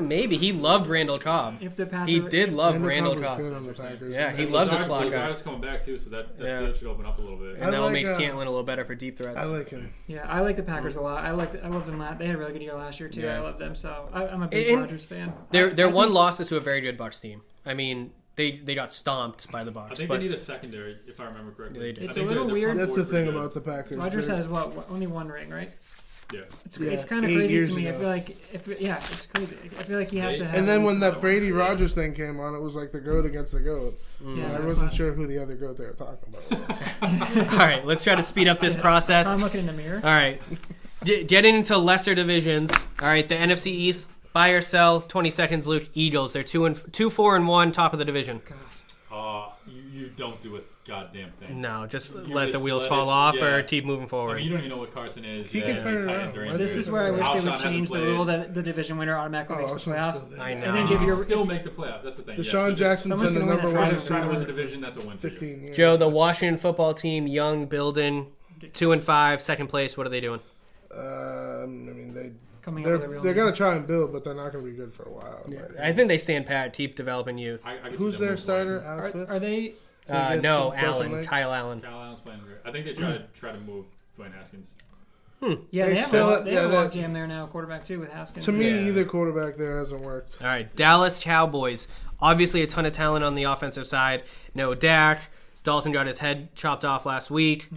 Maybe. He loved Randall Cobb. If the Pats He are- did love Randall Randall Cobb Cobb. was good on the Packers. Yeah, he And loves a Lazard- slot guy. Lazard's coming back too, so that Yeah. field should open up a little bit. And I that'll like, make Stanton a little better for deep threats. I like him. Yeah, I like the Packers a lot. I love them. They had a really good year last year too. Yeah. I love them, so I'm a big And Rodgers fan. Their I one think- loss is to a very good Bucs team. I mean, they got stomped by the Bucs. I think but they need a secondary, if I remember correctly. They do. I It's think a little their weird. front That's the four's pretty thing good. about the Packers. Rodgers They're- has only one ring, right? Yeah. It's kind of 8 crazy years to me. I ago. feel like it's crazy. I feel like he has to have. And then at when least that one. Brady Rogers thing came on, it was like the goat against the goat. Yeah, I that's wasn't not- sure who the other goat they were talking about was. all right, let's try to speed up this process. I'm looking in the mirror. All right. Getting into lesser divisions. All right, the NFC East, buy or sell, 20 seconds, Luke. Eagles, they're 2-4-1, top of the division. You don't do a goddamn thing. No, just You let the just wheels let fall it- off yeah. or keep moving I forward. mean, you don't even know what Carson is. He can turn it Titans around. are This injured. This is where I wish they Alshon would hasn't change the played. rule that the division winner automatically makes the Alshon's playoffs. still there. I know. And then You give can your still make the playoffs. That's the thing. Deshaun so just Jackson's Someone's been the gonna win number that one trophy. try to win the receiver division. That's a win for you. 15 years. Joe, the Washington football team, young, building, 2-5, second place. What are they doing? I mean, coming up with a real they're name. gonna try and build, but they're not gonna be good for a while. I think they stand pat, keep developing youth. I can see Who's them their moving starter? on. Alex Smith. Are they? So he gets No, some broken Allen, leg? Kyle Allen. Kyle Allen's playing great. I think they try to move Dwayne Haskins. Yeah, They they still- have a yeah, log jam there now. Quarterback too with Haskins. To me, Yeah. either quarterback there hasn't worked. All right, Dallas Cowboys. Obviously, a ton of talent on the offensive side. No Dak. Dalton got his head chopped off last week.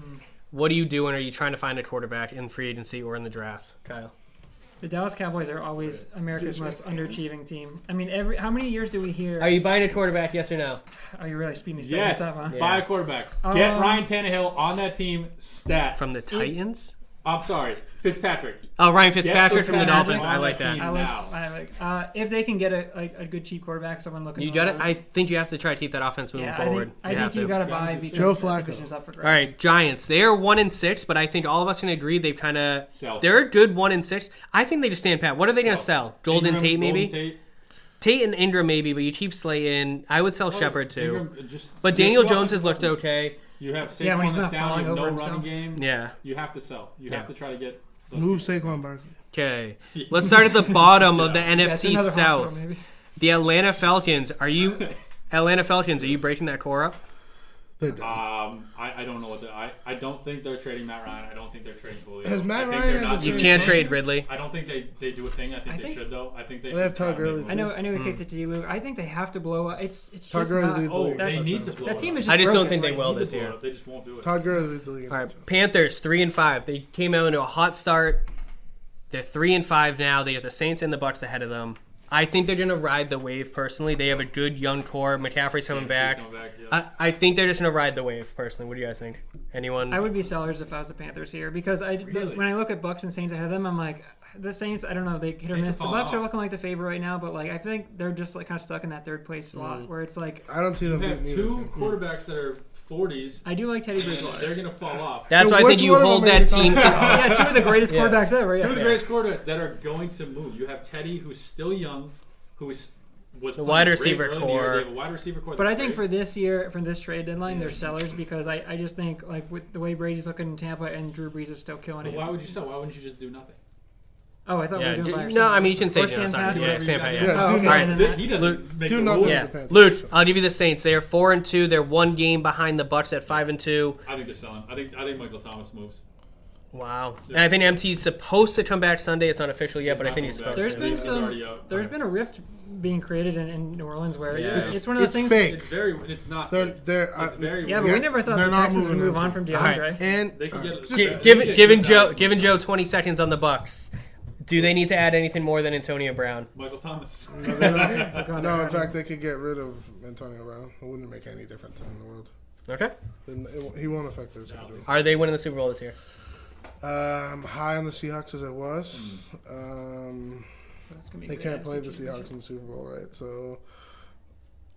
What are you doing? Are you trying to find a quarterback in free agency or in the draft, Kyle? The Dallas Cowboys are always America's most underachieving team. I mean, how many years do we hear? Are you buying a quarterback? Yes or no? Are you really speeding these Yes, segments up, huh? buy a quarterback. Get Um, Ryan Tannehill on that team. Stat. From the Titans? I'm sorry, Fitzpatrick. Oh, Ryan Fitzpatrick Get from the Fitzpatrick Dolphins. on I like that that. team. I like if they can get a good cheap quarterback, someone looking. You got it. I think you have to try to keep that offense moving Yeah, forward. I think you got to buy because Joe the Flacco. division's up for grabs. All right, Giants. They are 1-6, but I think all of us can agree they've kind of. Sell. They're a good 1-6. I think they just stand pat. What are they going to sell? Golden Ingram, Tate, maybe. Golden Tate. Tate and Ingram, maybe, but you keep Slayton. I would sell Shepard too. Ingram, just But you Daniel have two Jones has looked offensive okay. You have Yeah, when Saquon he's that's not down. You falling have no over running himself. game. Yeah. You have to sell. You have to try to get. those Move people. Saquon Barkley. Okay. Let's start at the bottom of the Yeah, it's NFC another hospital, South. maybe. The Atlanta Falcons. Are you breaking that core up? They're done. I don't know what I don't think they're trading Matt Ryan. I don't think they're trading Julio. Has Matt I think Ryan they're had not the You doing can't anything. trade Ridley. I don't think they do a thing. I think they should though. I think they They should have Todd try to Gurley, make I moves. know we kicked it to you, Lou. I think they have to blow up. It's Todd just Gurley not. leads the Oh, league. they need to touchdowns. blow That it team up. is just I just don't broken. think they Like, will They this blow it year. up. They just won't do it. Todd Gurley leads the league. All right, Panthers 3-5. They came out into a hot start. They're 3-5 now. They have the Saints and the Bucks ahead of them. I think they're gonna ride the wave. Personally, they have a good young core. McCaffrey's coming back. Yeah. I think they're just gonna ride the wave. Personally, what do you guys think? Anyone? I would be sellers if I was the Panthers here because Really? when I look at Bucks and Saints ahead of them, I'm like the Saints. I don't know, they hit or Saints are miss. The falling Bucks are off. looking like the favorite right now, but like I think they're just like kind of stuck in that third place slot where it's like I don't see them You have beating either two team. quarterbacks that are 40s. I do like Teddy and Bridgewater. they're gonna fall off. That's So why I think which you one of hold them are that you team. talking To, Yeah, two of the greatest Yeah. quarterbacks ever. Two Yeah. of the greatest quarterbacks that are going to move. You have Teddy, who's still young, was The playing wide great receiver early in the year. core. They have a wide receiver core. But I that's think great. for this year, for this trade deadline, they're sellers because I just think like with the way Brady's looking in Tampa and Drew Brees is still killing But it. why would you sell? Why wouldn't you just do nothing? Oh, I thought yeah, we were doing by no, ourselves. I mean you can say Or no, stand sorry. pat. Yeah, Whatever stand you pat. gotta Yeah. do. Oh, okay. Alright. then He that- doesn't make do the nothing. rules. Yeah, the Panthers. Luke, I'll give you the Saints. They are 4-2. They're one game behind the Bucks at 5-2. I think they're selling. I think Michael Thomas moves. Wow. And I think MT's supposed to come back Sunday. It's not official yet, but I think he's supposed There's to. There's been a rift being created in New Orleans where it's one of It's those things. fake. It's not. They're it's very. Yeah, weird. but we never thought the Texans would move on from DeAndre. Right. And They could Given Joe 20 seconds on the Bucks, do they need to add anything more than Antonio Brown? Michael Thomas. no, in fact, they could get rid of Antonio Brown. It wouldn't make any difference in the world. Okay. He won't affect their schedule. Are they winning the Super Bowl this year? High on the Seahawks as it was. They can't play the Seahawks in the Super Bowl, right? So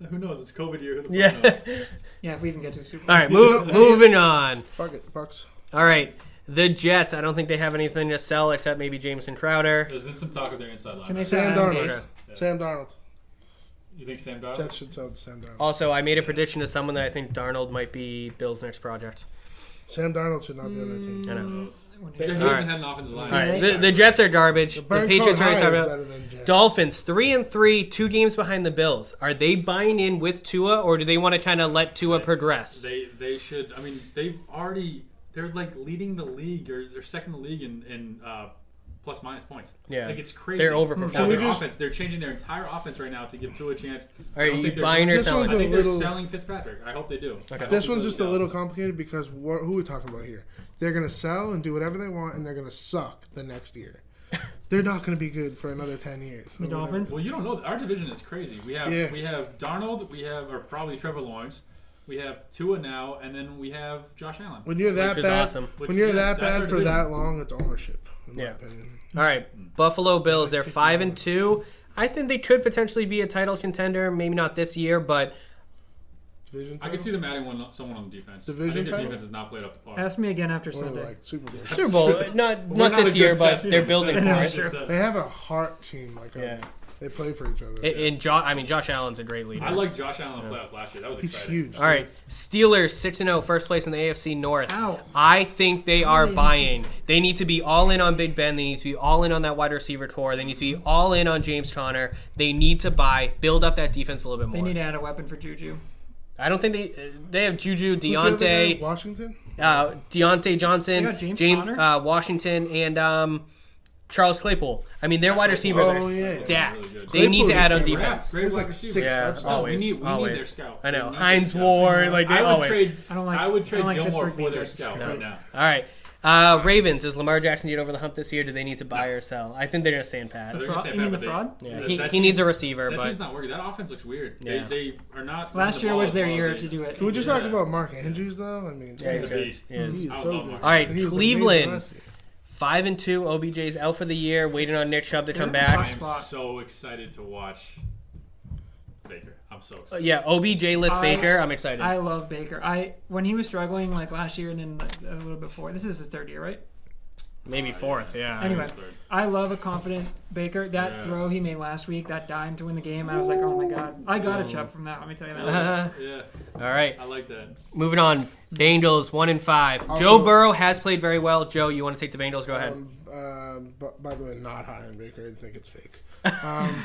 who knows? It's COVID year. Who the Yeah. fuck knows? Yeah, if we even get to the Super Bowl. All right, moving on. fuck it, Bucks. All right. The Jets, I don't think they have anything to sell except maybe Jameson Crowder. There's been some talk of their inside line. Can they Sam sell Darnold. Case? Yeah. Sam Darnold. You think Sam Darnold? Jets should sell to Sam Darnold. Also, I made a prediction to someone that I think Darnold might be Bill's next project. Sam Darnold should not be on that team. I know. Who knows? They- He All hasn't right. had an offensive line. All right, the Jets are garbage. The Patriots are better than Jets. Dolphins 3-3, 2 games behind the Bills. Are they buying in with Tua, or do they want to kind of let Tua progress? They should. I mean, they're like leading the league, or they're second in the league in plus minus points. Yeah. Like it's crazy. They're overperforming. Now, their Can we just- offense, they're changing their entire offense right now to give Tua a chance. Are I don't you think they're buying or doing- This selling? one's I think a they're little- selling Fitzpatrick. I hope they do. Okay. This one's just a little complicated because who are we talking about here? They're going to sell and do whatever they want, and they're going to suck the next year. They're not going to be good for another 10 years. The Dolphins? Well, you don't know. Our division is crazy. We have Darnold. We have or probably Trevor Lawrence. We have Tua now, and then we have Josh Allen. When you're that Which is bad, awesome. when you're that That's our bad for division. that long, it's ownership, in my Yeah. opinion. All right, Buffalo Bills, they're 5-2. I think they could potentially be a title contender. Maybe not this year, but Division I could see them adding someone on the defense. Division I think their title? defense has not played up to par. Ask me again after Or Sunday. like Super Bowl. Super Bowl, not not this a year, good but test. they're building for Yeah, it. sure. They have a heart team. Like Yeah. they play for each other. And Josh Allen's a great leader. I like Josh Allen in the playoffs last year. That was He's exciting. huge. All right, Steelers 6-0, first place in the AFC North. Ow. I think they are Really? buying. They need to be all in on Big Ben. They need to be all in on that wide receiver core. They need to be all in on James Conner. They need to build up that defense a little bit They more. need to add a weapon for Juju. I don't think they have Juju, Who's the other guy? Deontay, Washington. Deontay Johnson, They got James Conner? Washington, and Charles Claypool. I mean, their wide receivers Oh, are yeah. stacked. Really good. They need to add on Claypool is defense. Great He's wide like receiver. 6 Yeah, touchdowns. always. We need their scout. I know. We need Hines their scout. Ward, like I would always. trade. I don't like- I would I trade don't like Gilmore Pittsburgh for their defense. scout No. right now. All right. Ravens, does Lamar Jackson get over the hump this year? Do they need to buy or sell? I think they're going to stand pat. They're gonna Fraud? stand You mean pat, the but fraud? Yeah, that he team- needs a receiver, That but team's not working. That offense looks weird. Yeah. They are not. Last running the year ball was as their well as year they- to do it. Can we just Yeah. talk about Mark Andrews though? I mean, Yeah, He's he's a good. beast. He is. he's I so love good. Mark all right, And he was Cleveland amazing last year. 5-2. OBJ's out for the year, waiting on Nick Chubb to come They're in back. tough I'm spot. so excited to watch Baker. I'm so excited. Yeah, OBJ-less I- Baker. I'm excited. I love Baker. When he was struggling like last year and then a little before. This is his third year, right? Maybe fourth. Yeah. Anyway, Third. I love a confident Baker. That Yeah. throw he made last week, that dime to win the game, I was like, oh my god, I got a chub from that. Let me tell you that. Yeah, All right. I like that. Moving on. Bengals 1-5. Also- Joe Burrow has played very well. Joe, you want to take the Bengals? Go ahead. By the way, not high on Baker. I think it's fake.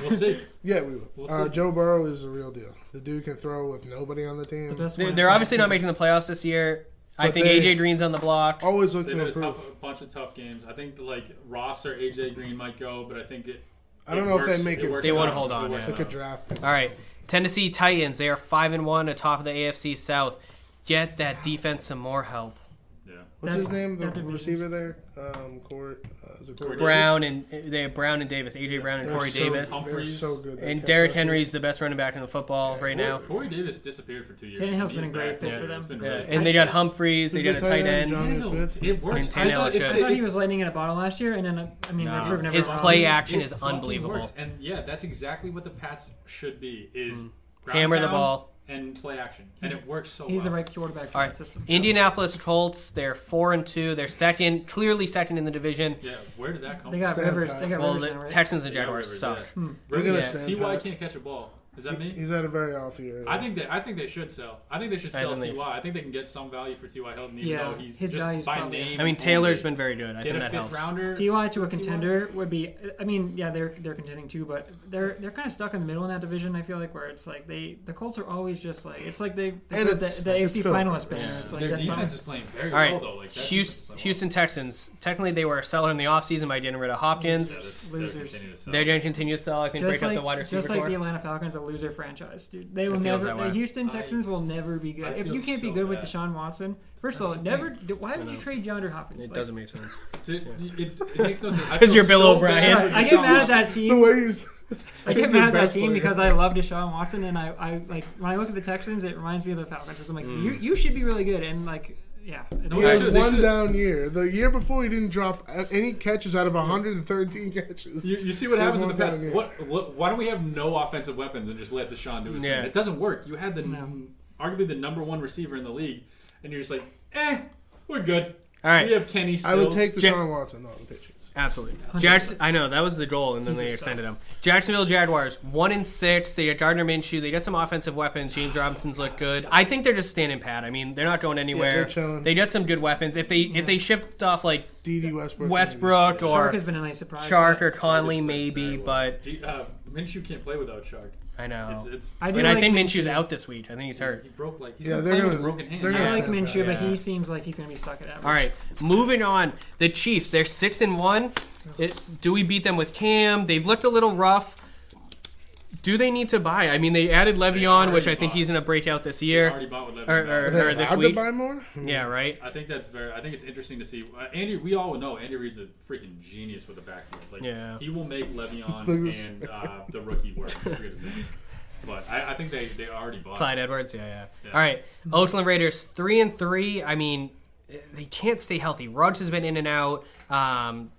We'll see. Yeah, we will. We'll see. Joe Burrow is the real deal. The dude can throw with nobody on the team. The best They're obviously not making the playoffs this year. I But think they- AJ Green's on the block. Always look They've to had improve. a bunch of tough games. I think like Ross or AJ Green might go, but I think it. I don't know if they make it. works They wanna out. hold on, It works yeah. Like a out. draft. All right. Tennessee Titans. They are 5-1 atop of the AFC South. Get that defense some more help. Yeah. What's That- his name? The that division's- receiver there? Court. Is it Corey Court? Brown and they have Brown and Davis. AJ Brown and They're Corey so- Davis. They're Humphreys. so good. They And catch Derrick us. Henry's the best running back in the football right now. Corey Davis disappeared for 2 years. Tannehill's He's been a great back. fit Yeah, for them. it's been Yeah. really- And they got Humphreys. They Who's got a the tight tight end? end. John Smith? It works. And I Tannehill thought should. I thought he was lightning in a bottle last year, and then No. never His won. play action is It fucking unbelievable. works. And yeah, that's exactly what the Pats should be: is ground Hammer the down ball. and play action, and it works so He's well. the right quarterback for All that right. system. Indianapolis Colts. They're 4-2. They're clearly second in the division. Yeah, where did that come They from? got Stand Rivers. pat. They got Well, Rivers the now, right? Texans and They got Jaguars Rivers, suck. yeah. They're gonna Rivers, stand T.Y. pat. can't catch a ball. Is that me? He's had a very off year. I think they should sell. I think they should sell T.Y. I think they can get some value for T.Y. Hilton, even though he's his just by name. I mean, Taylor's been very good. I get think a that helps. Rounder. T.Y. to a contender would be. I mean, yeah, they're contending too, but they're kind of stuck in the middle in that division. I feel like where it's like the Colts are always just like it's like they put the AFC finalist banner. Yeah. It's like their defense is playing very well though. Like Houston Texans. Technically, they were selling in the offseason by getting rid of Hopkins. Losers. They're going to continue to sell. I think break up the wide receiver just like the Atlanta Falcons, a loser franchise. Dude, they will never. The Houston Texans will never be good. If you can't be good with Deshaun Watson, first of all, never. Why would you trade DeAndre Hopkins? It doesn't make sense. It makes no sense. Because you're Bill O'Brien. I get mad at that team. The way he's I get mad at that team because I love Deshaun Watson, and I like when I look at the Texans, it reminds me of the Falcons. I'm like, you should be really good, and like. Yeah, he had one down year. The year before, he didn't drop any catches out of 113 catches. You see what happens in the past. Why don't we have no offensive weapons and just let Deshaun do his thing? It doesn't work. You had arguably the number one receiver in the league, and you're just like, we're good. All right, we have Kenny Stills. I would take Deshaun Watson on the Patriots. Absolutely. I know that was the goal, and then they extended him. Jacksonville Jaguars 1-6. They got Gardner Minshew. They got some offensive weapons. James Robinson's look good. I think they're just standing pat. I mean, they're not going anywhere. They got some good weapons. If they shipped off like D.D. Westbrook or Shark has been a nice surprise. Shark or Conley maybe, but Minshew can't play without Shark. I know. I think Minshew's out this week. I think he's hurt. He broke he's they're playing gonna, with a broken hand. I like Minshew, but he seems like he's going to be stuck at average. All right, moving on. The Chiefs, they're 6-1. Do we beat them with Cam? They've looked a little rough. Do they need to buy? I mean, they added Le'Veon, which I think he's going to break out this year. They already bought with Le'Veon. Or this week. To buy more? Yeah, right. I think it's interesting to see. We all know Andy Reid's a freaking genius with the backfield. Like, he will make Le'Veon and the rookie work. I forget his name. But I think they already bought Clyde Edwards. Yeah. All right, Oakland Raiders 3-3. I mean, they can't stay healthy. Ruggs has been in and out.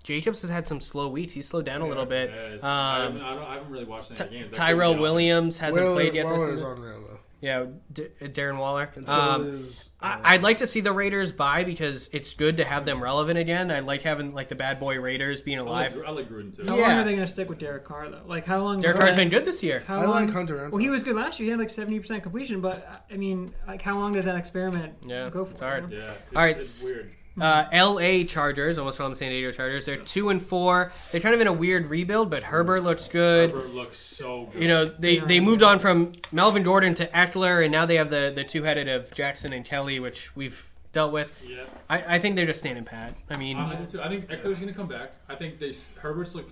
Jacobs has had some slow weeks. He's slowed down a little bit. I haven't really watched any games. Tyrell Williams hasn't played yet this season. Unreal, though. Yeah, Darren Waller. And so is, I'd like to see the Raiders buy because it's good to have them relevant again. I like having like the bad boy Raiders being alive. I like Gruden too. How long are they going to stick with Derek Carr though? Like how long? Derek Carr's been good this year. I like Hunter Renfrow. Well, he was good last year. He had like 70% completion, but I mean, like how long does that experiment go for? It's hard. Yeah. All right. It's weird. L.A. Chargers, almost call them San Diego Chargers. They're 2-4. They're kind of in a weird rebuild, but Herbert looks good. Herbert looks so good. You know, they moved on from Melvin Gordon to Eckler, and now they have the two-headed of Jackson and Kelly, which we've dealt with. Yeah. I think they're just standing pat. I mean, I think Eckler's going to come back. I think Herbert's look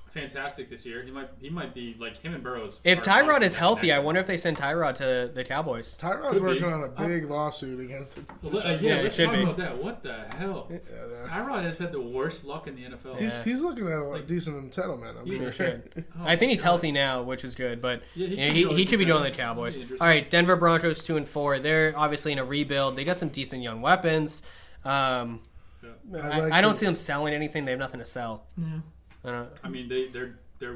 fantastic this year. He might be like him and Burrows. If Tyrod is healthy, I wonder if they send Tyrod to the Cowboys. Tyrod's working on a big lawsuit against the let's talk about that. What the hell? Tyrod has had the worst luck in the NFL. He's looking at a decent entitlement. I'm sure. I think he's healthy now, which is good, but he could be doing the Cowboys. All right, Denver Broncos 2-4. They're obviously in a rebuild. They got some decent young weapons. I don't see them selling anything. They have nothing to sell. Yeah. I mean, their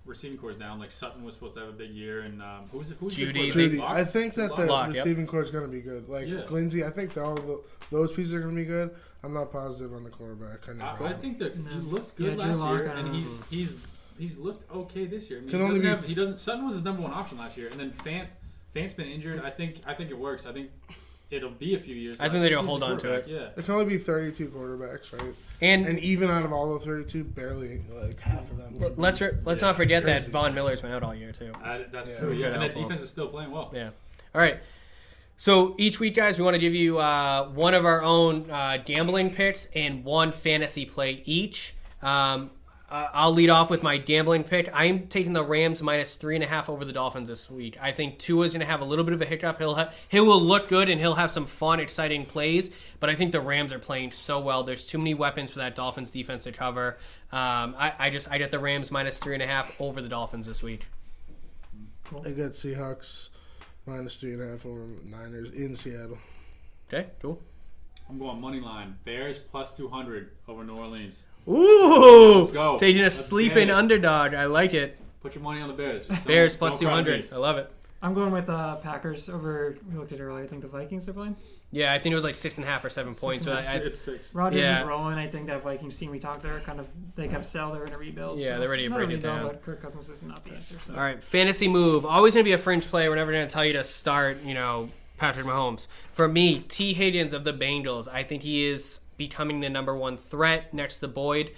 receiving core is down. Like Sutton was supposed to have a big year, and who's Judy. I think that the receiving core is going to be good. Like Lindsey, I think those pieces are going to be good. I'm not positive on the quarterback. I think that he looked good last year, and he's looked okay this year. I mean, Sutton was his number one option last year, and then Fant's been injured. I think it works. I think it'll be a few years. I think they're going to hold on to it. Yeah. There can only be 32 quarterbacks, right? And even out of all the 32, barely like half of them. Let's not forget that Von Miller's been out all year too. That's true. Yeah, and that defense is still playing well. Yeah. All right. So each week, guys, we want to give you one of our own gambling picks and one fantasy play each. I'll lead off with my gambling pick. I'm taking the Rams minus 3.5 over the Dolphins this week. I think Tua's going to have a little bit of a hiccup. He will look good, and he'll have some fun, exciting plays. But I think the Rams are playing so well. There's too many weapons for that Dolphins defense to cover. I get the Rams minus 3.5 over the Dolphins this week. Cool. I got Seahawks minus 3.5 over Niners in Seattle. Okay, cool. I'm going money line. Bears plus 200 over New Orleans. Ooh! Let's go. Taking a sleeping underdog. I like it. Put your money on the Bears. Bears plus 200. I love it. I'm going with Packers over. We looked at it earlier. I think the Vikings are playing. Yeah, I think it was like 6.5 or 7 points. But it's 6. Rodgers is rolling. I think that Vikings team we talked there they got to sell. They're in a rebuild. Yeah, so they're ready to break it down. But Kirk Cousins is not the answer. So. All right, fantasy move. Always going to be a fringe play. We're never going to tell you to start, Patrick Mahomes. For me, T. Higgins of the Bengals. I think he is becoming the number 1 threat next to Boyd.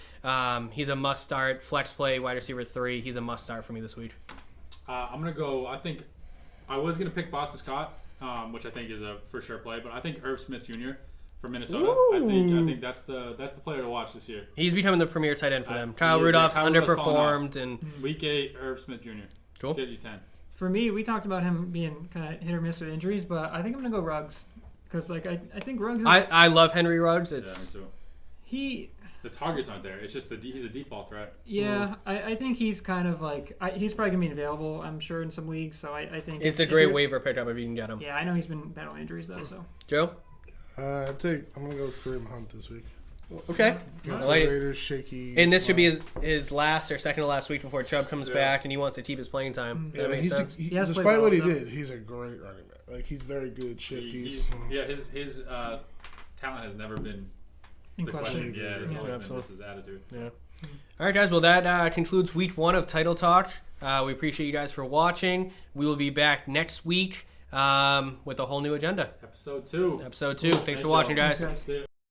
He's a must start. Flex play, wide receiver 3. He's a must start for me this week. I'm going to go, I think, I was going to pick Boston Scott, which I think is a for sure play, but I think Irv Smith Jr. from Minnesota. I think that's the player to watch this year. He's becoming the premier tight end for them. Kyle Rudolph's underperformed. And Week 8, Irv Smith Jr. Cool. Get you 10. For me, we talked about him being kind of hit or miss with injuries, but I think I'm going to go Ruggs. Because I think Ruggs is... I love Henry Ruggs. Me too. The targets aren't there. It's just he's a deep ball threat. Yeah, I think he's kind of like... he's probably going to be available, I'm sure, in some leagues. So I think... It's a great waiver pickup if you can get him. Yeah, I know he's been battling injuries, though. So Joe? I'm going to go with Kareem Hunt this week. Okay. Raiders shaky. And this should be his last or second to last week before Chubb comes back, and he wants to keep his playing time. Yeah, that makes sense. Despite what he did, he's a great running back. Like, he's very good, shifty. His talent has never been in the question. Yeah, it's always been his attitude. Yeah. All right, guys. Well, that concludes week 1 of Title Talk. We appreciate you guys for watching. We will be back next week with a whole new agenda. Episode 2. Thanks for watching, guys. Thanks, guys.